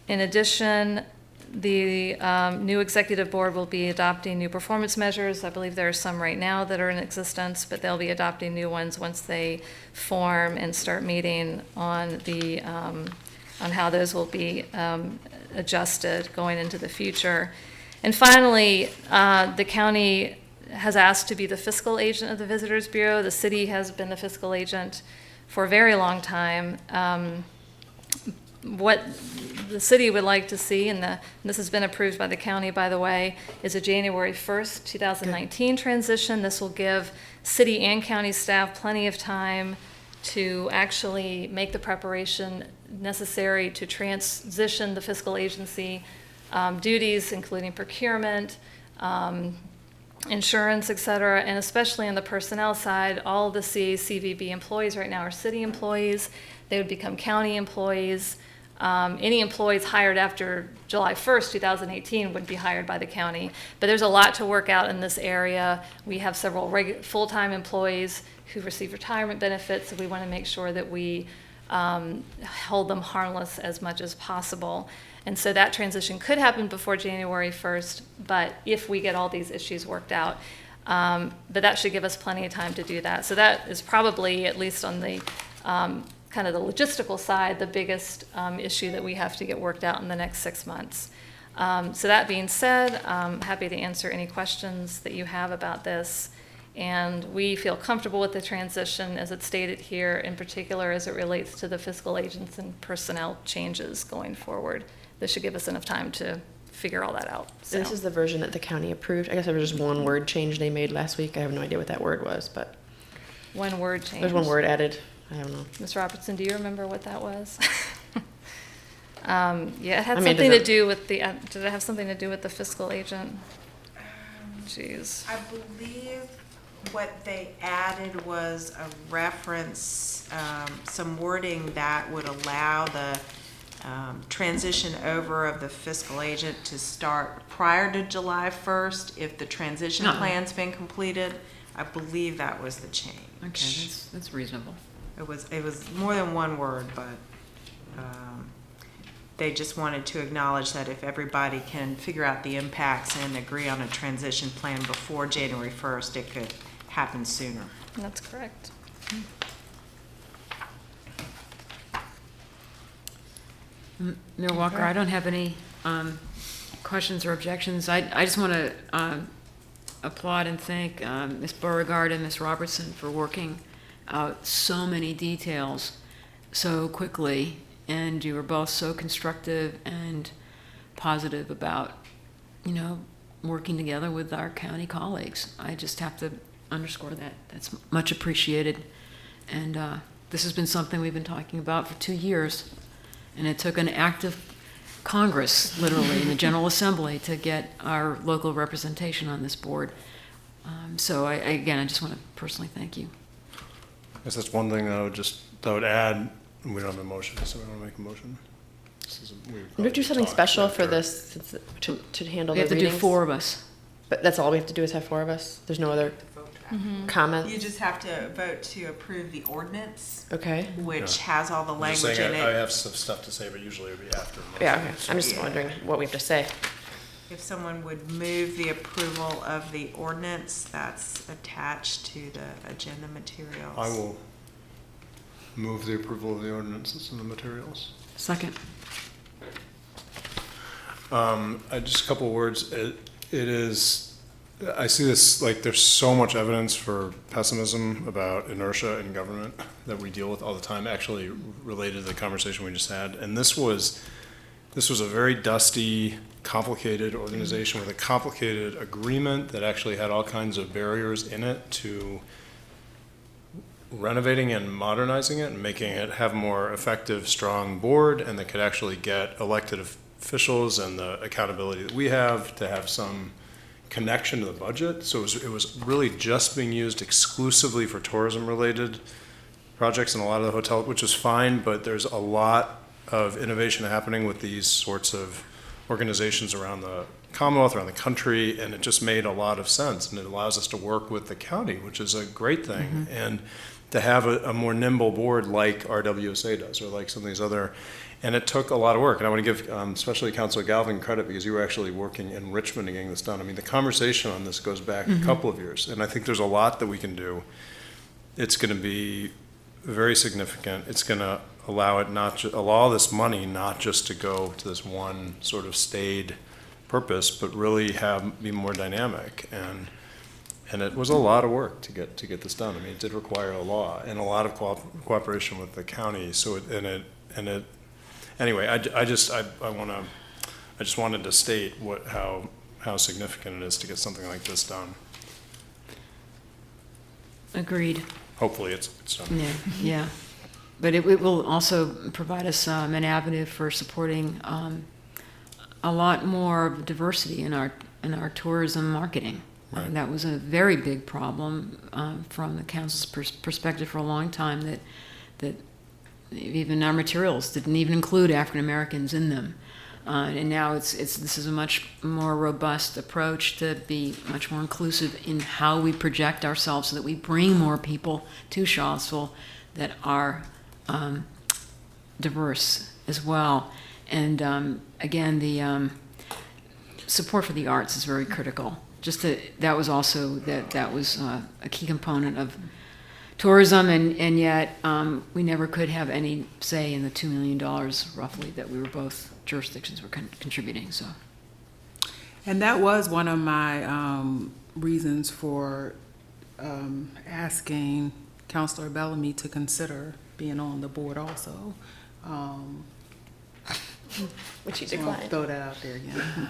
In addition, the new executive board will be adopting new performance measures. I believe there are some right now that are in existence, but they'll be adopting new ones once they form and start meeting on on how those will be adjusted going into the future. And finally, the county has asked to be the fiscal agent of the Visitors Bureau. The city has been the fiscal agent for a very long time. what the city would like to see, and this has been approved by the county, by the way, is a January 1st, 2019 transition. This will give city and county staff plenty of time to actually make the preparation necessary to transition the fiscal agency duties, including procurement, insurance, et cetera, and especially on the personnel side, all of the CACVB employees right now are city employees. They would become county employees. Any employees hired after July 1st, 2018 would be hired by the county. But there's a lot to work out in this area. We have several full-time employees who receive retirement benefits, so we want to make sure that we hold them harmless as much as possible. And so that transition could happen before January 1st, but if we get all these issues worked out. But that should give us plenty of time to do that. So that is probably, at least on the kind of the logistical side, the biggest issue that we have to get worked out in the next 6 months. So that being said, I'm happy to answer any questions that you have about this. And we feel comfortable with the transition as it's stated here, in particular as it relates to the fiscal agents and personnel changes going forward. This should give us enough time to figure all that out. So. This is the version that the county approved. I guess there was just one word change they made last week. I have no idea what that word was, but. One word change. There's one word added. I don't know. Ms. Robertson, do you remember what that was? Yeah, it had I mean, something to do with the, did it have something to do with the fiscal agent? Jeez. I believe what they added was a reference, some wording that would allow the transition over of the fiscal agent to start prior to July 1st if the transition plan's been completed. I believe that was the change. Okay, that's reasonable. It was more than one word, but they just wanted to acknowledge that if everybody can figure out the impacts and agree on a transition plan before January 1st, it could happen sooner. That's correct. Mayor Walker, I don't have any questions or objections. I just want to applaud and thank Ms. Beauregard and Ms. Robertson for working out so many details so quickly, and you were both so constructive and positive about, working together with our county colleagues. I just have to underscore that. That's much appreciated. And this has been something we've been talking about for 2 years, and it took an active Congress, literally, in the General Assembly to get our local representation on this board. So I just want to personally thank you. I guess that's one thing that I would add. We don't have a motion, so we don't make a motion. We have to do something special for this to handle We the have to do readings? 4 of us. But that's all we have to do is have 4 of us? There's no other comments? You just have to vote to approve the ordinance, Okay. which has all the I'm just language saying in I it. have some stuff to say, but usually it would be after. a motion. Yeah, okay. I'm just wondering what we have to say. If someone would move the approval of the ordinance that's attached to the agenda materials. I will move the approval of the ordinances and the materials. Second. Just a couple of words. It is, I see this, like, there's so much evidence for pessimism about inertia in government that we deal with all the time, actually related to the conversation we just had. And this was a very dusty, complicated organization with a complicated agreement that actually had all kinds of barriers in it to renovating and modernizing it and making it have a more effective, strong board, and that could actually get elected officials and the accountability that we have to have some connection to the budget. So it was really just being used exclusively for tourism-related projects and a lot of the hotel, which is fine, but there's a lot of innovation happening with these sorts of organizations around the Commonwealth, around the country, and it just made a lot of sense. And it allows us to work with the county, which is a great thing. And to have a more nimble board like RWSA does, or like some of these other, and it took a lot of work. And I want to give especially Councilor Galvin credit, because you were actually working in Richmond and getting this done. I mean, the conversation on this goes back a couple of years, and I think there's a lot that we can do. It's going to be very significant. It's going to allow this money not just to go to this one sort of staid purpose, but really be more dynamic. And it was a lot of work to get this done. I mean, it did require a law and a lot of cooperation with the county. So anyway, I just wanted to state how significant it is to get something like this done. Agreed. Hopefully it's done. Yeah, yeah. But it will also provide us an avenue for supporting a lot more diversity in our tourism marketing. Right. That was a very big problem from the council's perspective for a long time, that even our materials didn't even include African Americans in them. And now this is a much more robust approach to be much more inclusive in how we project ourselves, so that we bring more people to Charlottesville that are diverse as well. And again, the support for the arts is very critical. That was also a key component of tourism, and yet we never could have any say in the $2 million roughly that we were both jurisdictions were contributing. So, And that was one of my reasons for asking Councilor Bellamy to consider being on the board also. Which he So I'll declined. throw that out there again.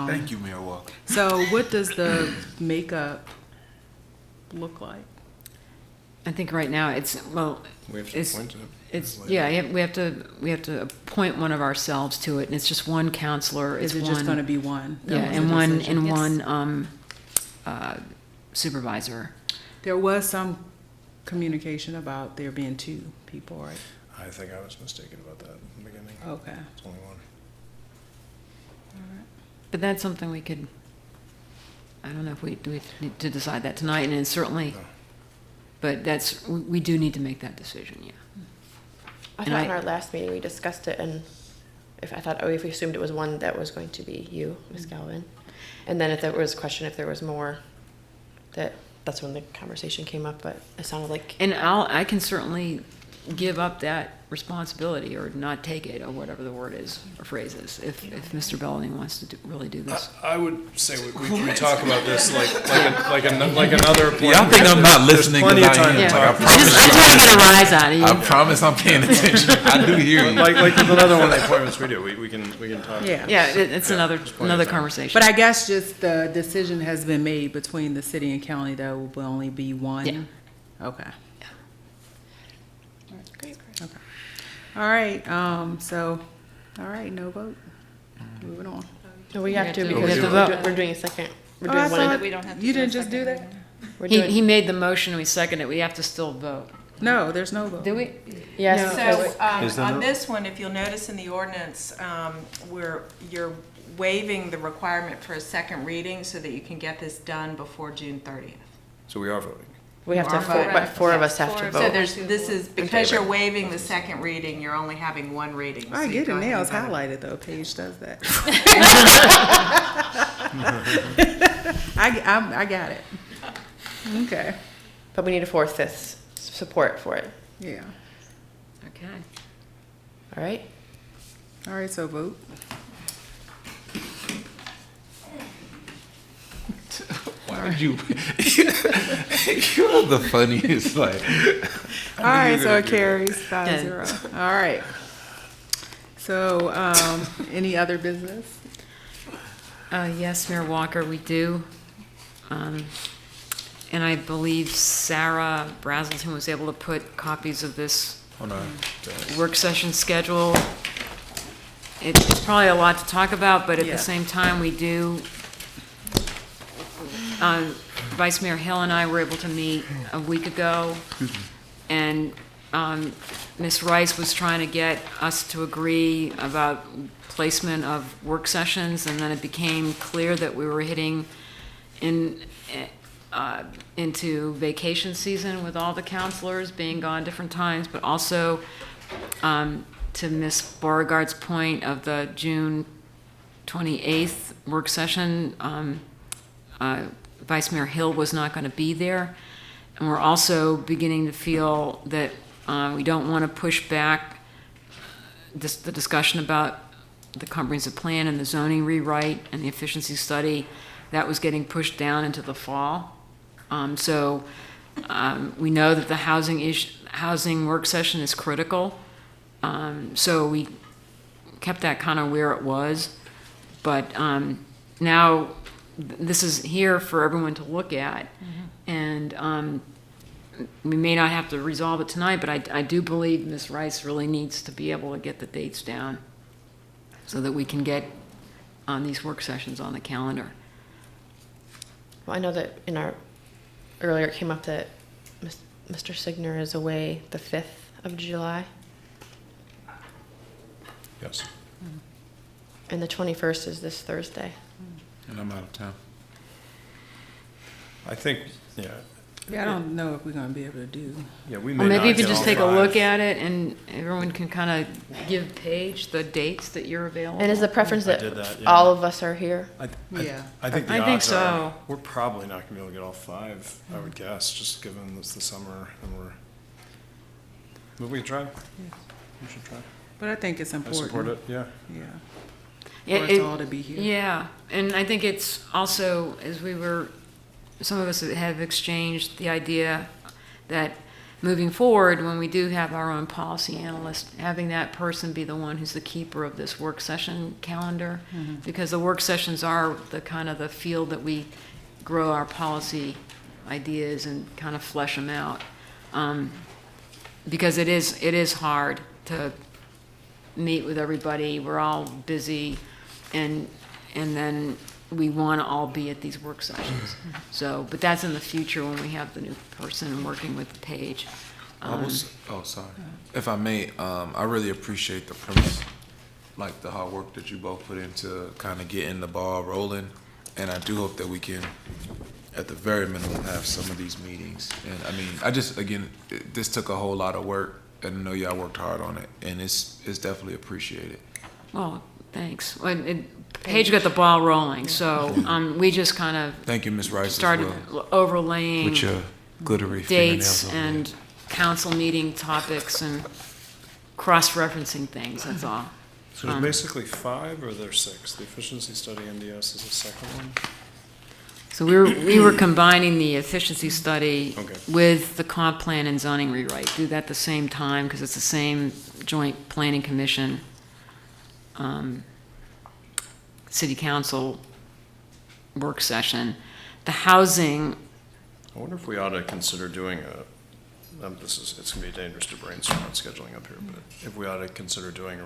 Thank you, Mayor Walker. So what does the makeup look like? I think right now We have to appoint it. we have to appoint one of ourselves to it, and it's just one counselor. Is it just going to be one? Yeah, That was and the one decision? and one supervisor. There was some communication about there being two people, right? I think I was mistaken about that in the beginning. Okay. It's only one. But that's something we could. I don't know if we need to decide that tonight, and then certainly. No. But we do need to make that decision. Yeah. I And thought I- in our last meeting we discussed it, and if we assumed it was one that was going to be you, Ms. Galvin, and then if there was a question if there was more, that's when the conversation came up. But it sounded like And I can certainly give up that responsibility or not take it, or whatever the word is or phrase is, if Mr. Bellamy wants to really do this. I would say we talk about this like another point. Y'all think I'm not listening? There's plenty 'Cause of I time am. to Like, I talk. promise I'm trying to get a rise out of you. I promise I'm paying attention. I do hear you. Like with another one of the appointments we do, we can talk. Yeah. Yeah, it's another plenty of time. conversation. But I guess just the decision has been made between the city and county that will only be one? Yeah. Okay. Okay. All right, all right, no vote. Moving on. no, we have to we because have to we're vote. we're doing a second. We're Oh, doing I one. thought We don't have to you do a didn't just do second that? We're he doing. made the motion, we seconded it, we have to still vote. No, there's no vote. Do we? Yes. So, on this one, if you'll notice in the ordinance, you're waiving the requirement for a second reading so that you can get this done before June 30th. So we are voting. We have to, Are voting. but four of us have to Four of So vote. this is, because you're waiving the second reading, you're only having one reading. I So get you it go now, it's ahead and vote. highlighted though, Paige does that. I got it. Okay, But we need a fourth support for it. yeah. Okay. All right. All right, so vote. Why did you? You're the funniest. Like. All right, so it carries 5-0. All right. So, any other business? Yes, Mayor Walker, we do. And I believe Sarah Brazelton was able to put copies of this Hold on. work session schedule. It's probably a lot to talk about, but at Yeah. the same time, we do. Vice Mayor Hill and I were able to meet a week ago, and Ms. Rice was trying to get us to agree about placement of work sessions, and then it became clear that we were hitting into vacation season with all the counselors being gone different times, but also to Ms. Beauregard's point of the June 28th work session, Vice Mayor Hill was not going to be there. And we're also beginning to feel that we don't want to push back the discussion about the comprehensive plan and the zoning rewrite and the efficiency study. That was getting pushed down into the fall. We know that the housing work session is critical, So we kept that kind of where it was. But now this is here for everyone to look at. And we may not have to resolve it tonight, but I do believe Ms. Rice really needs to be able to get the dates down so that we can get on these work sessions on the calendar. Well, I know that earlier it came up that Mr. Signer is away the 5th of July, Yes. and the 21st is this Thursday. And I'm out of town. I think, yeah. Yeah, I don't know if we're gonna be able to do. Yeah, we may Well, maybe not you could get just all take a 5. look at it and everyone can kind of give Paige the dates that you're available. And is the preference I that, did that, yeah. all of us are here? Yeah. I think the I think odds are, so. we're probably not gonna be able to get all 5, I would guess, just given it's the summer and but we can try. We should try. But I think it's I important. support it, yeah. Yeah. For us all to be here. Yeah, and I think it's also, as some of us have exchanged the idea that moving forward, when we do have our own policy analyst, having that person be the one who's the keeper of this work session calendar, because the work sessions are the kind of the field that we grow our policy ideas and kind of flesh them out. Because it is hard to meet with everybody. We're all busy, and then we want to all be at these work sessions. So, but that's in the future when we have the new person working with Paige. Sorry. If I may, I really appreciate the premise, like the hard work that you both put into kind of getting the ball rolling. And I do hope that we can, at the very minimum, have some of these meetings. And I mean, this took a whole lot of work, and I know y'all worked hard on it, and it's definitely appreciated. Well, thanks. Paige got the ball rolling, so we just kind of Thank you, Ms. Rice, as started well, overlaying with your glittery dates fingernails over there. and council meeting topics and cross-referencing things, that's all. So there's basically 5 or there's 6? The efficiency study NDS is the second one? So we were combining the efficiency study Okay. with the comp plan and zoning rewrite, do that at the same time, because it's the same joint planning commission, city council work session. The housing, I wonder if we ought to consider doing it's gonna be dangerous to brainstorm on scheduling up here, but if we ought to consider doing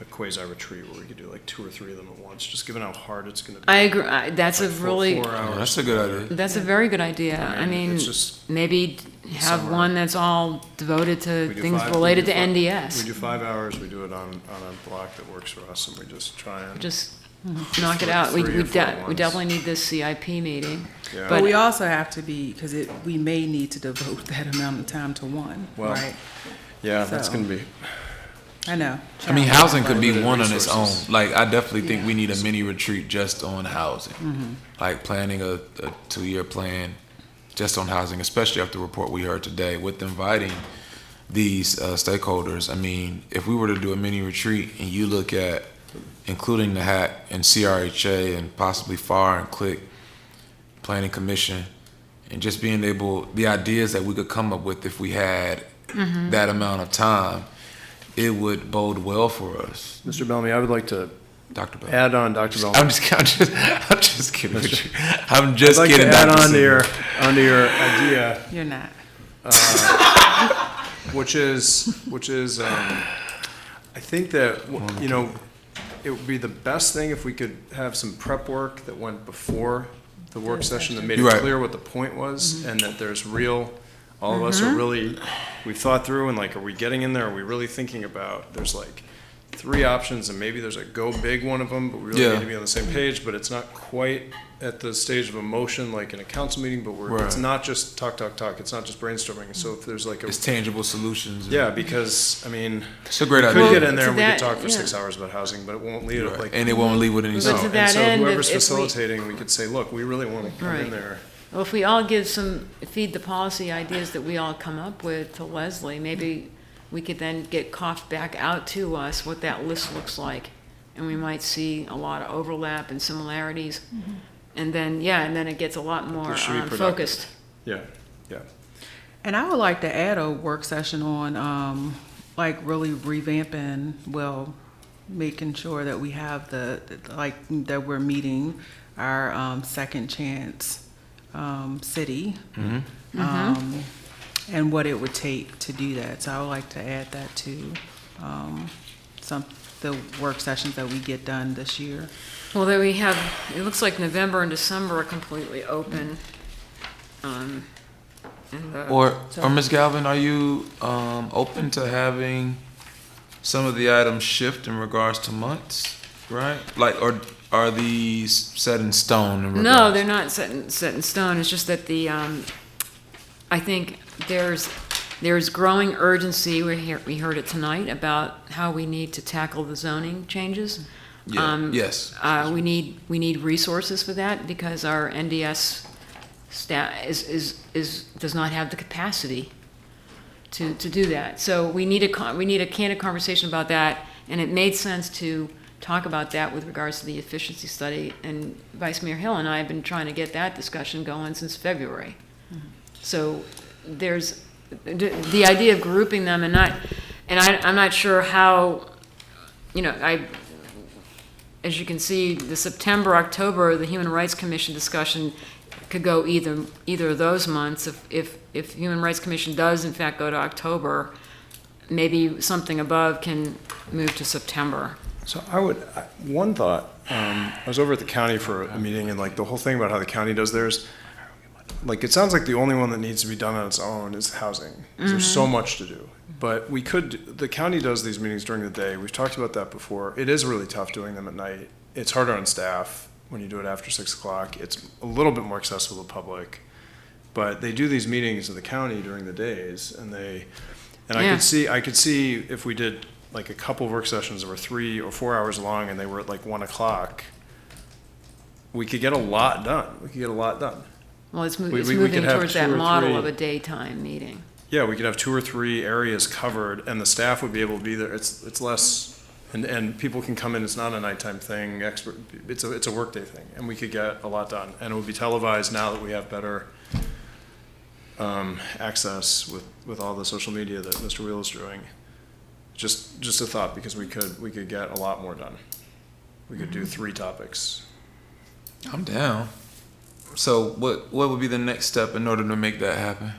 a quasi-retreat where we could do like 2 or 3 of them at once, just given how hard it's gonna be. I agree, that's a Like really, 4 hours. That's a good idea. that's a very good idea. I I mean, mean, it's just maybe have summer. one that's all devoted to We do things 5 related to we do 5 NDS. We do 5 hours, we do it on a block that works for us, and we just try and. Just knock it out. We 3 or 4 we ones. definitely need this CIP meeting. Yeah. But But we also have to be, because we may need to devote that amount of time to one, Well, right? Yeah, that's So- gonna be, I know. I mean, housing could be Limited one on its own. resources. Like, I definitely think we need a mini retreat just on housing. Like planning a 2-year plan just on housing, especially after the report we heard today, with inviting these stakeholders. I mean, if we were to do a mini retreat and you look at including the HAC and CRHA and possibly FAR and CLIC, Planning Commission, and just being able, the ideas that we could come up with if we had that amount of time, it would bode well for us. Mr. Bellamy, I would like to Dr. Bell. add on, Dr. Bellamy. I'm just kidding with you. I'm I'd just like kidding. to add Dr. on to Singer. your idea, You're not. which is, I think that, it would be the best thing if we could have some prep work that went before the work session that made it You're right. clear what the point was, and that there's all of us are really, we've thought through, and like, are we getting in there, are we really thinking about, there's like 3 options, and maybe there's a go big one of them, but we really Yeah. need to be on the same page, but it's not quite at the stage of emotion like in a council meeting, but it's Right. not just talk, it's not just brainstorming, so if there's like It's tangible solutions. yeah, because, I mean, It's a great we idea. could get in there to and we that- could talk for yeah. 6 hours about housing, but it won't lead Right. like. And it won't leave with any But salt. to And that so end, whoever's if we- facilitating, we could say, look, we really want to come in Right. there. Well, if we all feed the policy ideas that we all come up with to Leslie, maybe we could then get coughed back out to us what that list looks like. And we might see a lot of overlap and similarities. And then it gets a lot more This should be productive. focused. Yeah, yeah. And I would like to add a work session on like really revamping, well, making sure that we have that we're meeting our second chance city. And what it would take to do that. So I would like to add that to the work sessions that we get done this year. Well, then we have, it looks like November and December are completely open. Or Ms. Galvin, are you open to having some of the items shift in regards to months, right? Like, or are these set in stone in regards? No, they're not set in stone. It's just that I think there's growing urgency. We heard it tonight about how we need to tackle the zoning changes. Yes. We need resources for that because our NDS staff does not have the capacity to do that. So we need a candid conversation about that, and it made sense to talk about that with regards to the efficiency study. And Vice Mayor Hill and I have been trying to get that discussion going since February. So there's the idea of grouping them I'm not sure how, as you can see, the September, October, the Human Rights Commission discussion could go either of those months. If Human Rights Commission does in fact go to October, maybe something above can move to September. So one thought, I was over at the county for a meeting, and like the whole thing about how the county does theirs, like it sounds like the only one that needs to be done on its own is housing. 'Cause there's so much to do. But the county does these meetings during the day. We've talked about that before. It is really tough doing them at night. It's harder on staff when you do it after 6 o'clock. It's a little bit more accessible to the public. But they do these meetings in the county during the days, and I could see if we did like a couple of work sessions that were 3 or 4 hours long and they were at like 1 o'clock, we could get a lot done. Well, it's We moving could have towards 2 that or model 3 of a daytime meeting. Yeah, we could have 2 or 3 areas covered, and the staff would be able to be there. It's less, and people can come in. It's not a nighttime thing. It's a workday thing, and we could get a lot done. And it would be televised now that we have better access with all the social media that Mr. Wheel is doing. Just a thought, because we could get a lot more done. We could do 3 topics. I'm down. So what would be the next step in order to make that happen?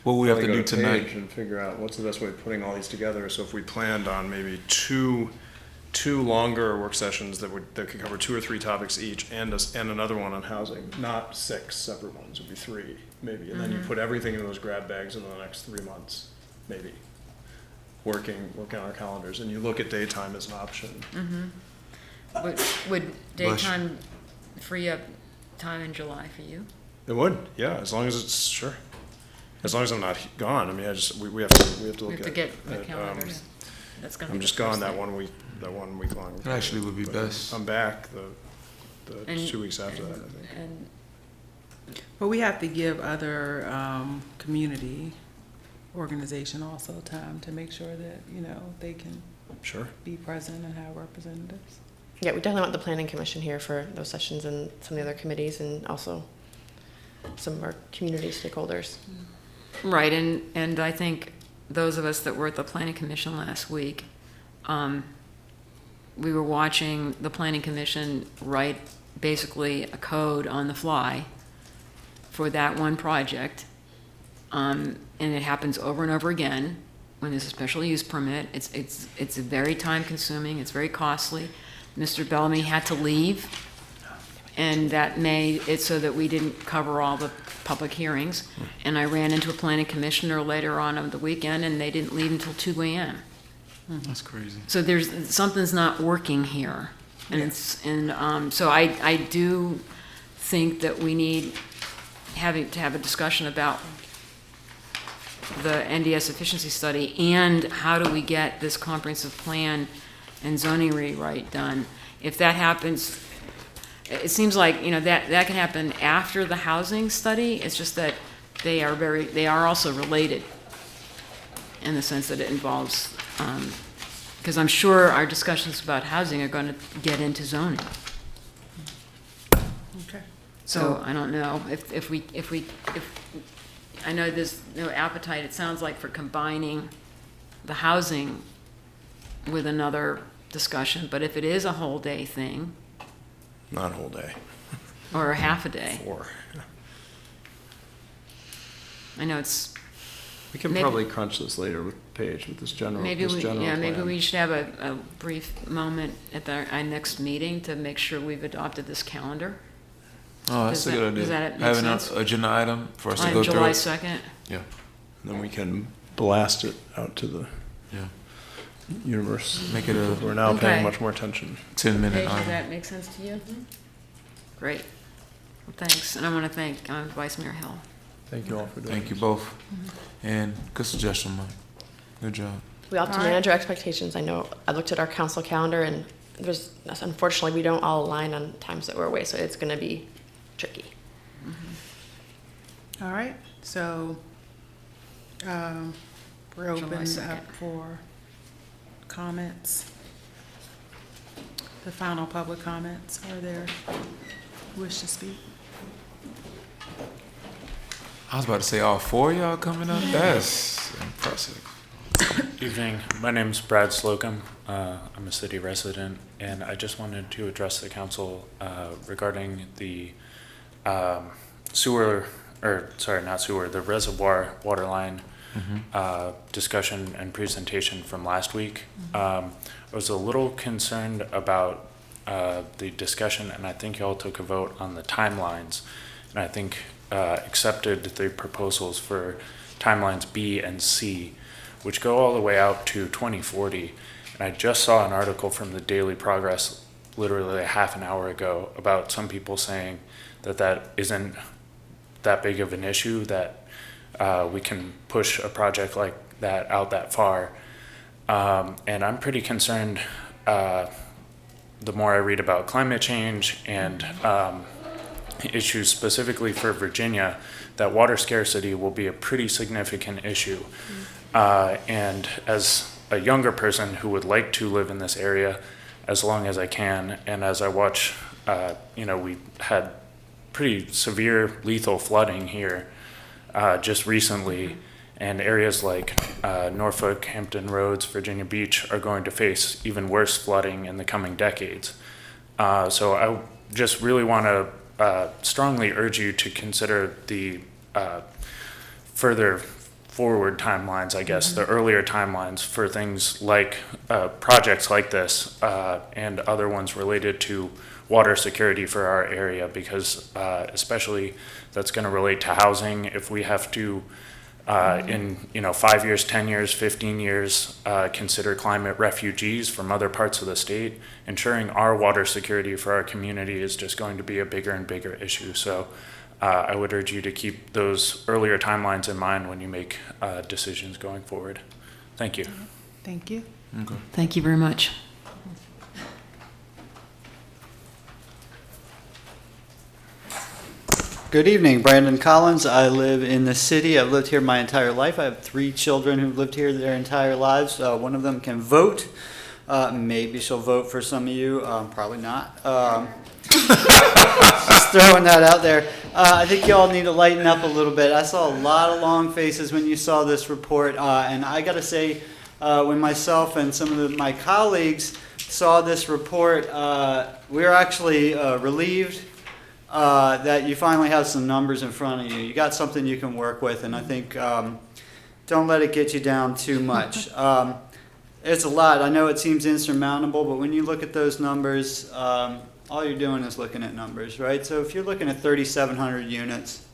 What we have to do tonight? And figure out what's the best way of putting all these together. So if we planned on maybe two longer work sessions that could cover 2 or 3 topics each, and another one on housing, not 6 separate ones, it would be 3 maybe, and then you put everything in those grab bags in the next 3 months, maybe. Working on our calendars, and you look at daytime as an option. Would daytime free up time in July for you? It would, yeah, as long as it's, sure. As long as I'm not gone. I mean, we have to look We have to at. get the calendar. That's gonna be I'm the just first gone that thing. 1 week, that 1 week long. It actually would be But best. I'm back the And- 2 weeks after that, I think. And But we have to give other community organization also time to make sure that, they can Sure. be present and have representatives. Yeah, we definitely want the planning commission here for those sessions and some of the other committees, and also some of our community stakeholders. Right, and I think those of us that were at the planning commission last week, we were watching the planning commission write basically a code on the fly for that one project. And it happens over and over again when there's a special use permit. It's very time consuming, it's very costly. Mr. Bellamy had to leave, and that made it so that we didn't cover all the public hearings. And I ran into a planning commissioner later on the weekend, and they didn't leave until 2 a.m. That's crazy. So something's not working here. And so I do think that we need to have a discussion about the NDS efficiency study, and how do we get this comprehensive plan and zoning rewrite done. If that happens, it seems like, that can happen after the housing study. It's just that they are also related in the sense that it involves, because I'm sure our discussions about housing are going to get into zoning. Okay. So I don't know if I know there's no appetite, it sounds like, for combining the housing with another discussion, but if it is a whole day thing, Not a whole day. or a half a day, 4. I know it's, We can Maybe- probably crunch this later with Paige, with this general, maybe we, plan. maybe we should have a brief moment at our next meeting to make sure we've adopted this calendar. Oh, that's Does a that- good idea. does that make Have sense? an agenda item for us to On go through. July it. 2nd? Yeah, Then we can blast it out to the yeah. universe. Make it a We're now Okay. paying much more attention. 10-minute Paige, does item. that make sense to you? Great. Well, thanks. And I want to thank Vice Mayor Hill. Thank you all for doing Thank you this. both. And good suggestion, Mike. Good job. We have to manage our expectations. I know I looked at our council calendar and unfortunately, we don't all align on times that we're away, so it's gonna be tricky. All right, so we're July open 2nd. up for comments. The final public comments, are there wish to speak? I was about to say all 4 of y'all coming up. That's impressive. Evening. My name's Brad Slocum. I'm a city resident, and I just wanted to address the council regarding the sewer, or sorry, not sewer, the reservoir water line discussion and presentation from last week. I was a little concerned about the discussion, and I think y'all took a vote on the timelines, and I think accepted the proposals for timelines B and C, which go all the way out to 2040. And I just saw an article from the Daily Progress literally a half an hour ago about some people saying that that isn't that big of an issue, that we can push a project like that out that far. And I'm pretty concerned the more I read about climate change and issues specifically for Virginia, that water scarcity will be a pretty significant issue. And as a younger person who would like to live in this area as long as I can, and as I watch, we had pretty severe lethal flooding here just recently, and areas like Norfolk, Hampton Roads, Virginia Beach are going to face even worse flooding in the coming decades. So I just really want to strongly urge you to consider the further forward timelines, I guess, the earlier timelines for things like projects like this and other ones related to water security for our area, because especially that's going to relate to housing. If we have to, in 5 years, 10 years, 15 years, consider climate refugees from other parts of the state, ensuring our water security for our community is just going to be a bigger and bigger issue. So I would urge you to keep those earlier timelines in mind when you make decisions going forward. Thank you. Thank you. Okay. Thank you very much. Good evening, Brandon Collins. I live in the city. I've lived here my entire life. I have 3 children who've lived here their entire lives. One of them can vote. Maybe she'll vote for some of you. Probably not. Just throwing that out there. I think y'all need to lighten up a little bit. I saw a lot of long faces when you saw this report, and I got to say, when myself and some of my colleagues saw this report, we were actually relieved that you finally have some numbers in front of you. You got something you can work with, and I think don't let it get you down too much. It's a lot. I know it seems insurmountable, but when you look at those numbers, all you're doing is looking at numbers, right? So if you're looking at 3,700 units,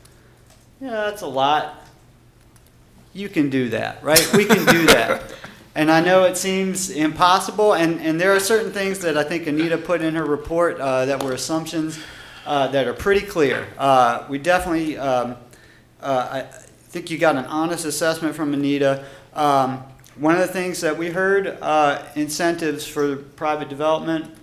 yeah, that's a lot. You can do that, right? We can do that. And I know it seems impossible, and there are certain things that I think Anita put in her report that were assumptions that are pretty clear. We definitely, I think you got an honest assessment from Anita. One of the things that we heard, incentives for private development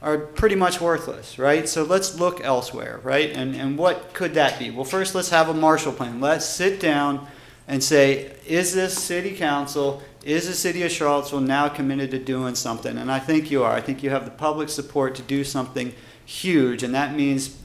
are pretty much worthless, right? So let's look elsewhere, right? And what could that be? Well, first let's have a Marshall Plan. Let's sit down and say, is this city council, is the city of Charlottesville now committed to doing something? And I think you are. I think you have the public support to do something huge, and that means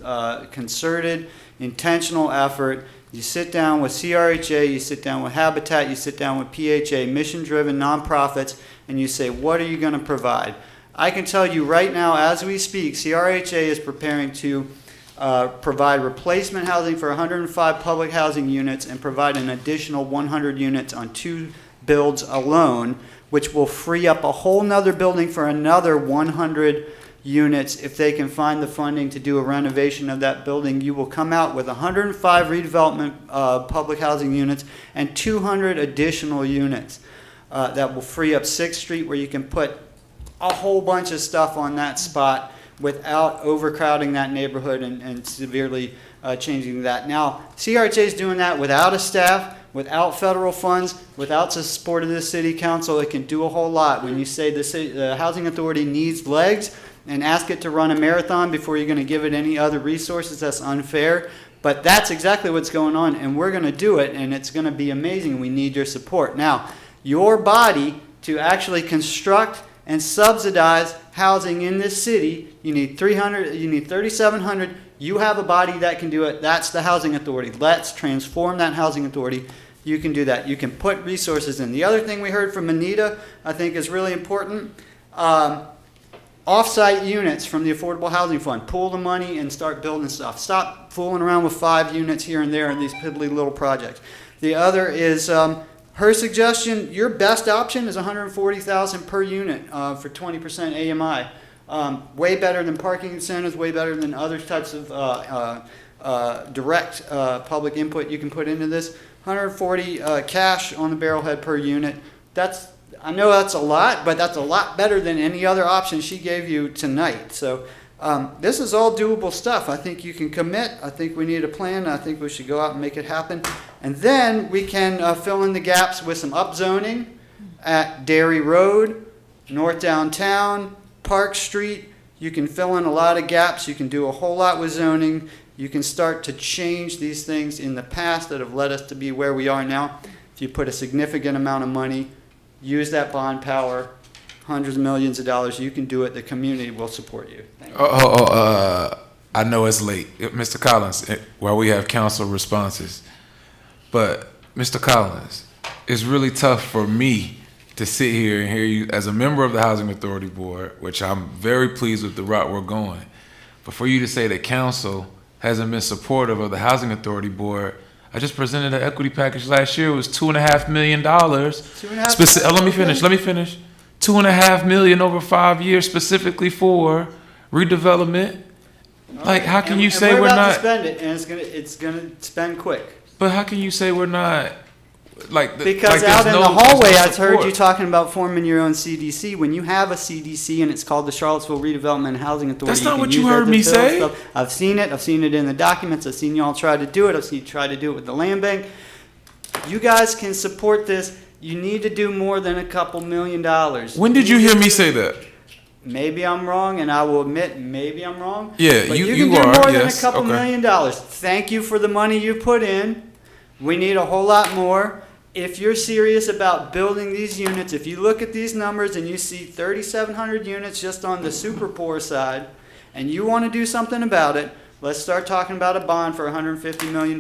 concerted, intentional effort. You sit down with CRHA, you sit down with Habitat, you sit down with PHA, mission-driven nonprofits, and you say, what are you going to provide? I can tell you right now, as we speak, CRHA is preparing to provide replacement housing for 105 public housing units and provide an additional 100 units on 2 builds alone, which will free up a whole nother building for another 100 units. If they can find the funding to do a renovation of that building, you will come out with 105 redevelopment public housing units and 200 additional units that will free up 6th Street, where you can put a whole bunch of stuff on that spot without overcrowding that neighborhood and severely changing that. Now, CRHA is doing that without a staff, without federal funds, without the support of the city council. It can do a whole lot. When you say the housing authority needs legs and ask it to run a marathon before you're going to give it any other resources, that's unfair. But that's exactly what's going on, and we're going to do it, and it's going to be amazing. We need your support. Now, your body to actually construct and subsidize housing in this city, you need 3,700. You have a body that can do it. That's the housing authority. Let's transform that housing authority. You can do that. You can put resources in. The other thing we heard from Anita, I think, is really important. Off-site units from the Affordable Housing Fund. Pool the money and start building stuff. Stop fooling around with 5 units here and there in these piddly little projects. The other is her suggestion. Your best option is $140,000 per unit for 20% AMI. Way better than parking incentives. Way better than other types of direct public input you can put into this. 140 cash on the barrelhead per unit. I know that's a lot, but that's a lot better than any other option she gave you tonight. So this is all doable stuff. I think you can commit. I think we need a plan. I think we should go out and make it happen. And then we can fill in the gaps with some upzoning at Dairy Road, North Downtown, Park Street. You can fill in a lot of gaps. You can do a whole lot with zoning. You can start to change these things in the past that have led us to be where we are now. If you put a significant amount of money, use that bond power, hundreds of millions of dollars, you can do it. The community will support you. Thank you. I know it's late. Mr. Collins, while we have council responses, but Mr. Collins, it's really tough for me to sit here and hear you as a member of the Housing Authority Board, which I'm very pleased with the route we're going, but for you to say that council hasn't been supportive of the Housing Authority Board. I just presented an equity package last year. It was $2.5 million. Let me finish. $2.5 million over 5 years specifically for redevelopment. Like, how can you say we're not? To spend it, and it's gonna spend quick. But how can you say we're not? Because out in the hallway, I heard you talking about forming your own CDC. When you have a CDC and it's called the Charlottesville Redevelopment and Housing Authority. That's not what you heard me say. Stuff. I've seen it. I've seen it in the documents. I've seen y'all try to do it. I've seen you try to do it with the land bank. You guys can support this. You need to do more than a couple $1 million. When did you hear me say that? Maybe I'm wrong, and I will admit maybe I'm wrong. Yeah, but you can do are, more yes. than a couple Okay. $1 million. Thank you for the money you put in. We need a whole lot more. If you're serious about building these units, if you look at these numbers and you see 3,700 units just on the super poor side, and you want to do something about it, let's start talking about a bond for $150 million.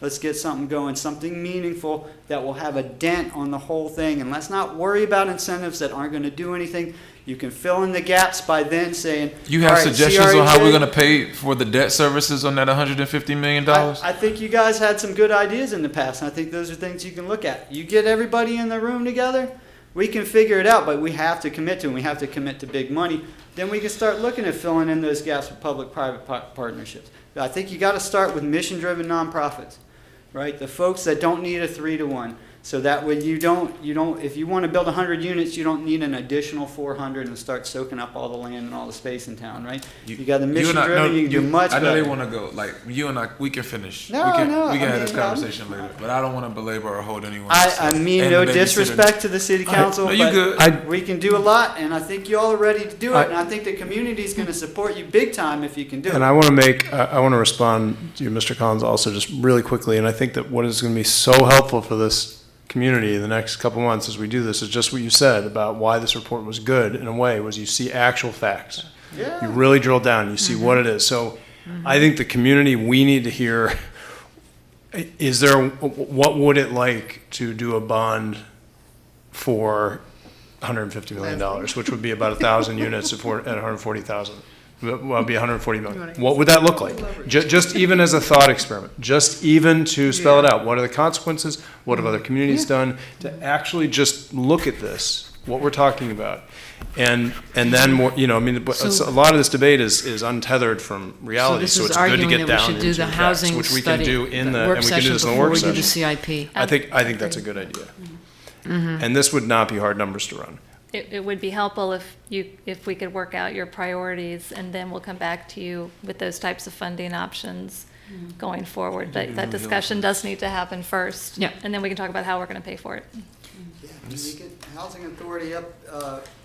Let's get something going, something meaningful that will have a dent on the whole thing. And let's not worry about incentives that aren't going to do anything. You can fill in the gaps by then saying, you have all right, suggestions CRHA, on how we're going to pay for the debt services on that $150 million? I think you guys had some good ideas in the past, and I think those are things you can look at. You get everybody in the room together, we can figure it out, but we have to commit to it, and we have to commit to big money. Then we can start looking at filling in those gaps with public-private partnerships. I think you got to start with mission-driven nonprofits, right? The folks that don't need a 3-to-1. So that way you don't, if you want to build 100 units, you don't need an additional 400 and start soaking up all the land and all the space in town, right? You got the mission driven, you can do much better. I know they want to go, like, you and I, we can finish. No, we can have this conversation later, but I don't want to belabor or hold anyone. I mean no disrespect to the city council, but we can do a lot, and I think you all are ready to do it, and I think the community is going to support you big time if you can do it. And I want to respond to you, Mr. Collins, also just really quickly, and I think that what is going to be so helpful for this community in the next couple months as we do this is just what you said about why this report was good in a way, was you see actual facts. Yeah. You really drill down, you see what it is. So I think the community, we need to hear Is there, what would it like to do a bond for $150 million, which would be about 1,000 units at 140,000? Well, it'd be 140 million. What would that look like? Just even as a thought experiment, just even to spell it out. What are the consequences? What have other communities done? To actually just look at this, what we're talking about. And then more, you know, I mean, a lot of this debate is untethered from reality, so it's good to get down into the facts, which we can do in the, and we can do this in the work session. CIP. I think that's a good idea. And this would not be hard numbers to run. It would be helpful if we could work out your priorities, and then we'll come back to you with those types of funding options going forward. But that discussion does need to happen first. Yeah. And then we can talk about how we're going to pay for it. When you get housing authority up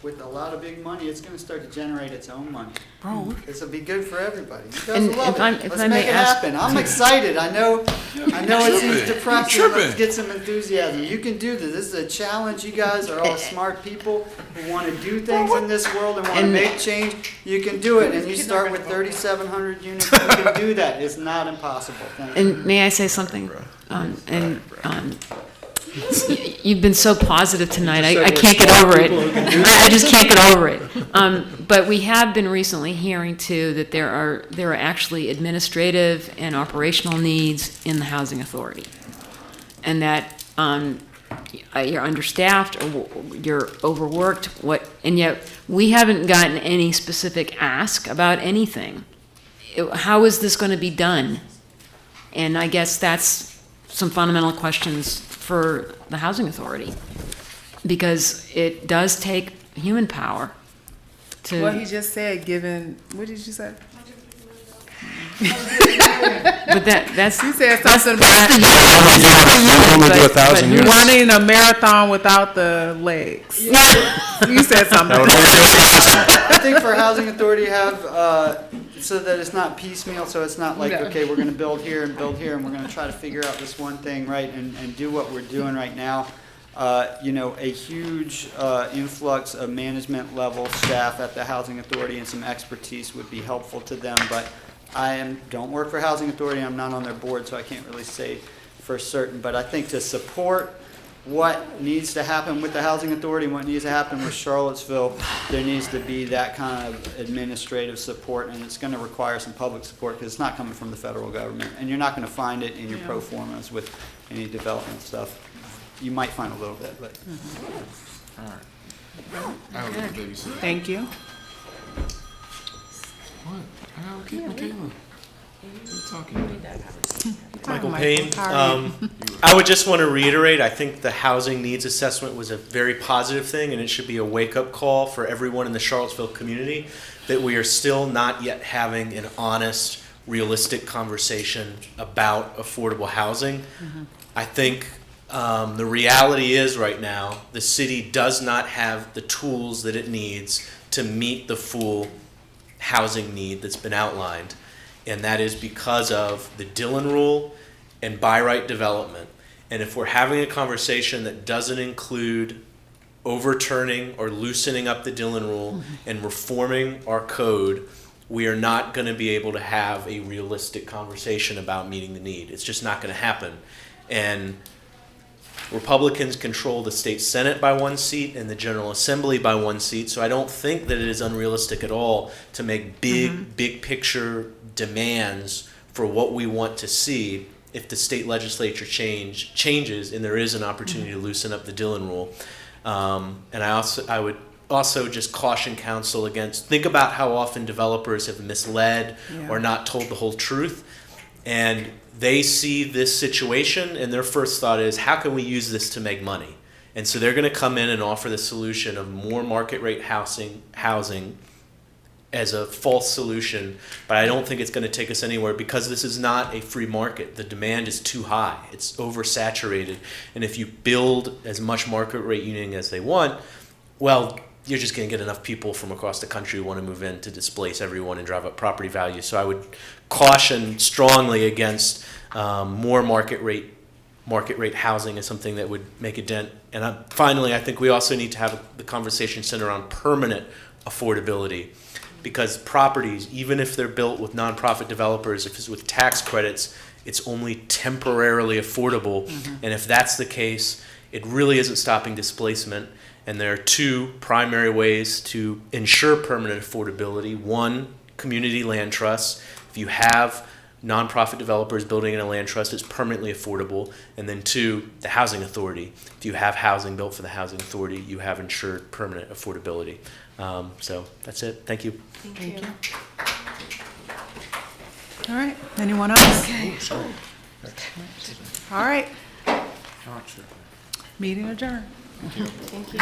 with a lot of big money, it's going to start to generate its own money. Bro. This will be good for everybody. You guys And will love it. if Let's I make may it ask- happen. I'm excited. I know it seems You're depressing. tripping. Let's get some enthusiasm. You can do this. This is a challenge. You guys are all smart people who want to do things in this world and want to And- make change. You can do it. And you start with 3,700 units. You can do that. It's not impossible. Thank you. And may I say something? You've been so positive tonight. I can't get over it. I just can't get over it. But we have been recently hearing too that there are actually administrative and operational needs in the housing authority, and that you're understaffed or you're overworked. And yet we haven't gotten any specific ask about anything. How is this going to be done? And I guess that's some fundamental questions for the housing authority, because it does take human power to. Well, he just said, given, what did you say? But that's. He said that's something Only do 1,000 units. running a marathon without the legs. You said something. I think for housing authority to have, so that it's not piecemeal, so it's not like, No. okay, we're gonna build here and we're gonna try to figure out this one thing, right, and do what we're doing right now. You know, a huge influx of management level staff at the housing authority and some expertise would be helpful to them, but don't work for housing authority, I'm not on their board, so I can't really say for certain, but I think to support what needs to happen with the housing authority, what needs to happen with Charlottesville, there needs to be that kind of administrative support, and it's going to require some public support because it's not coming from the federal government, and you're not going to find it in your pro formas with any development stuff. You might find a little bit, but. All right. I will babysit. Thank you. What? I'll keep Michaela. What are you talking about? Michael Payne. I would just want to reiterate, I think the housing needs assessment was a very positive thing, and it should be a wake-up call for everyone in the Charlottesville community that we are still not yet having an honest, realistic conversation about affordable housing. I think the reality is right now, the city does not have the tools that it needs to meet the full housing need that's been outlined. And that is because of the Dillon Rule and by right development. And if we're having a conversation that doesn't include overturning or loosening up the Dillon Rule and reforming our code, we are not going to be able to have a realistic conversation about meeting the need. It's just not going to happen. And Republicans control the state Senate by 1 seat and the General Assembly by 1 seat, so I don't think that it is unrealistic at all to make big picture demands for what we want to see if the state legislature changes and there is an opportunity to loosen up the Dillon Rule. And I would also just caution council against, think about how often developers have misled or not told the whole truth. And they see this situation and their first thought is, how can we use this to make money? And so they're going to come in and offer the solution of more market rate housing as a false solution, but I don't think it's going to take us anywhere because this is not a free market. The demand is too high. It's oversaturated. And if you build as much market rate unit as they want, well, you're just going to get enough people from across the country who want to move in to displace everyone and drive up property value. So I would caution strongly against more market rate housing as something that would make a dent. And finally, I think we also need to have the conversation centered around permanent affordability, because properties, even if they're built with nonprofit developers, if it's with tax credits, it's only temporarily affordable. And if that's the case, it really isn't stopping displacement. And there are two primary ways to ensure permanent affordability. One, community land trusts. If you have nonprofit developers building in a land trust, it's permanently affordable. And then two, the housing authority. If you have housing built for the housing authority, you have ensured permanent affordability. So that's it. Thank you. Thank you. All right, anyone else? Okay. All right. Meeting adjourned. Thank you.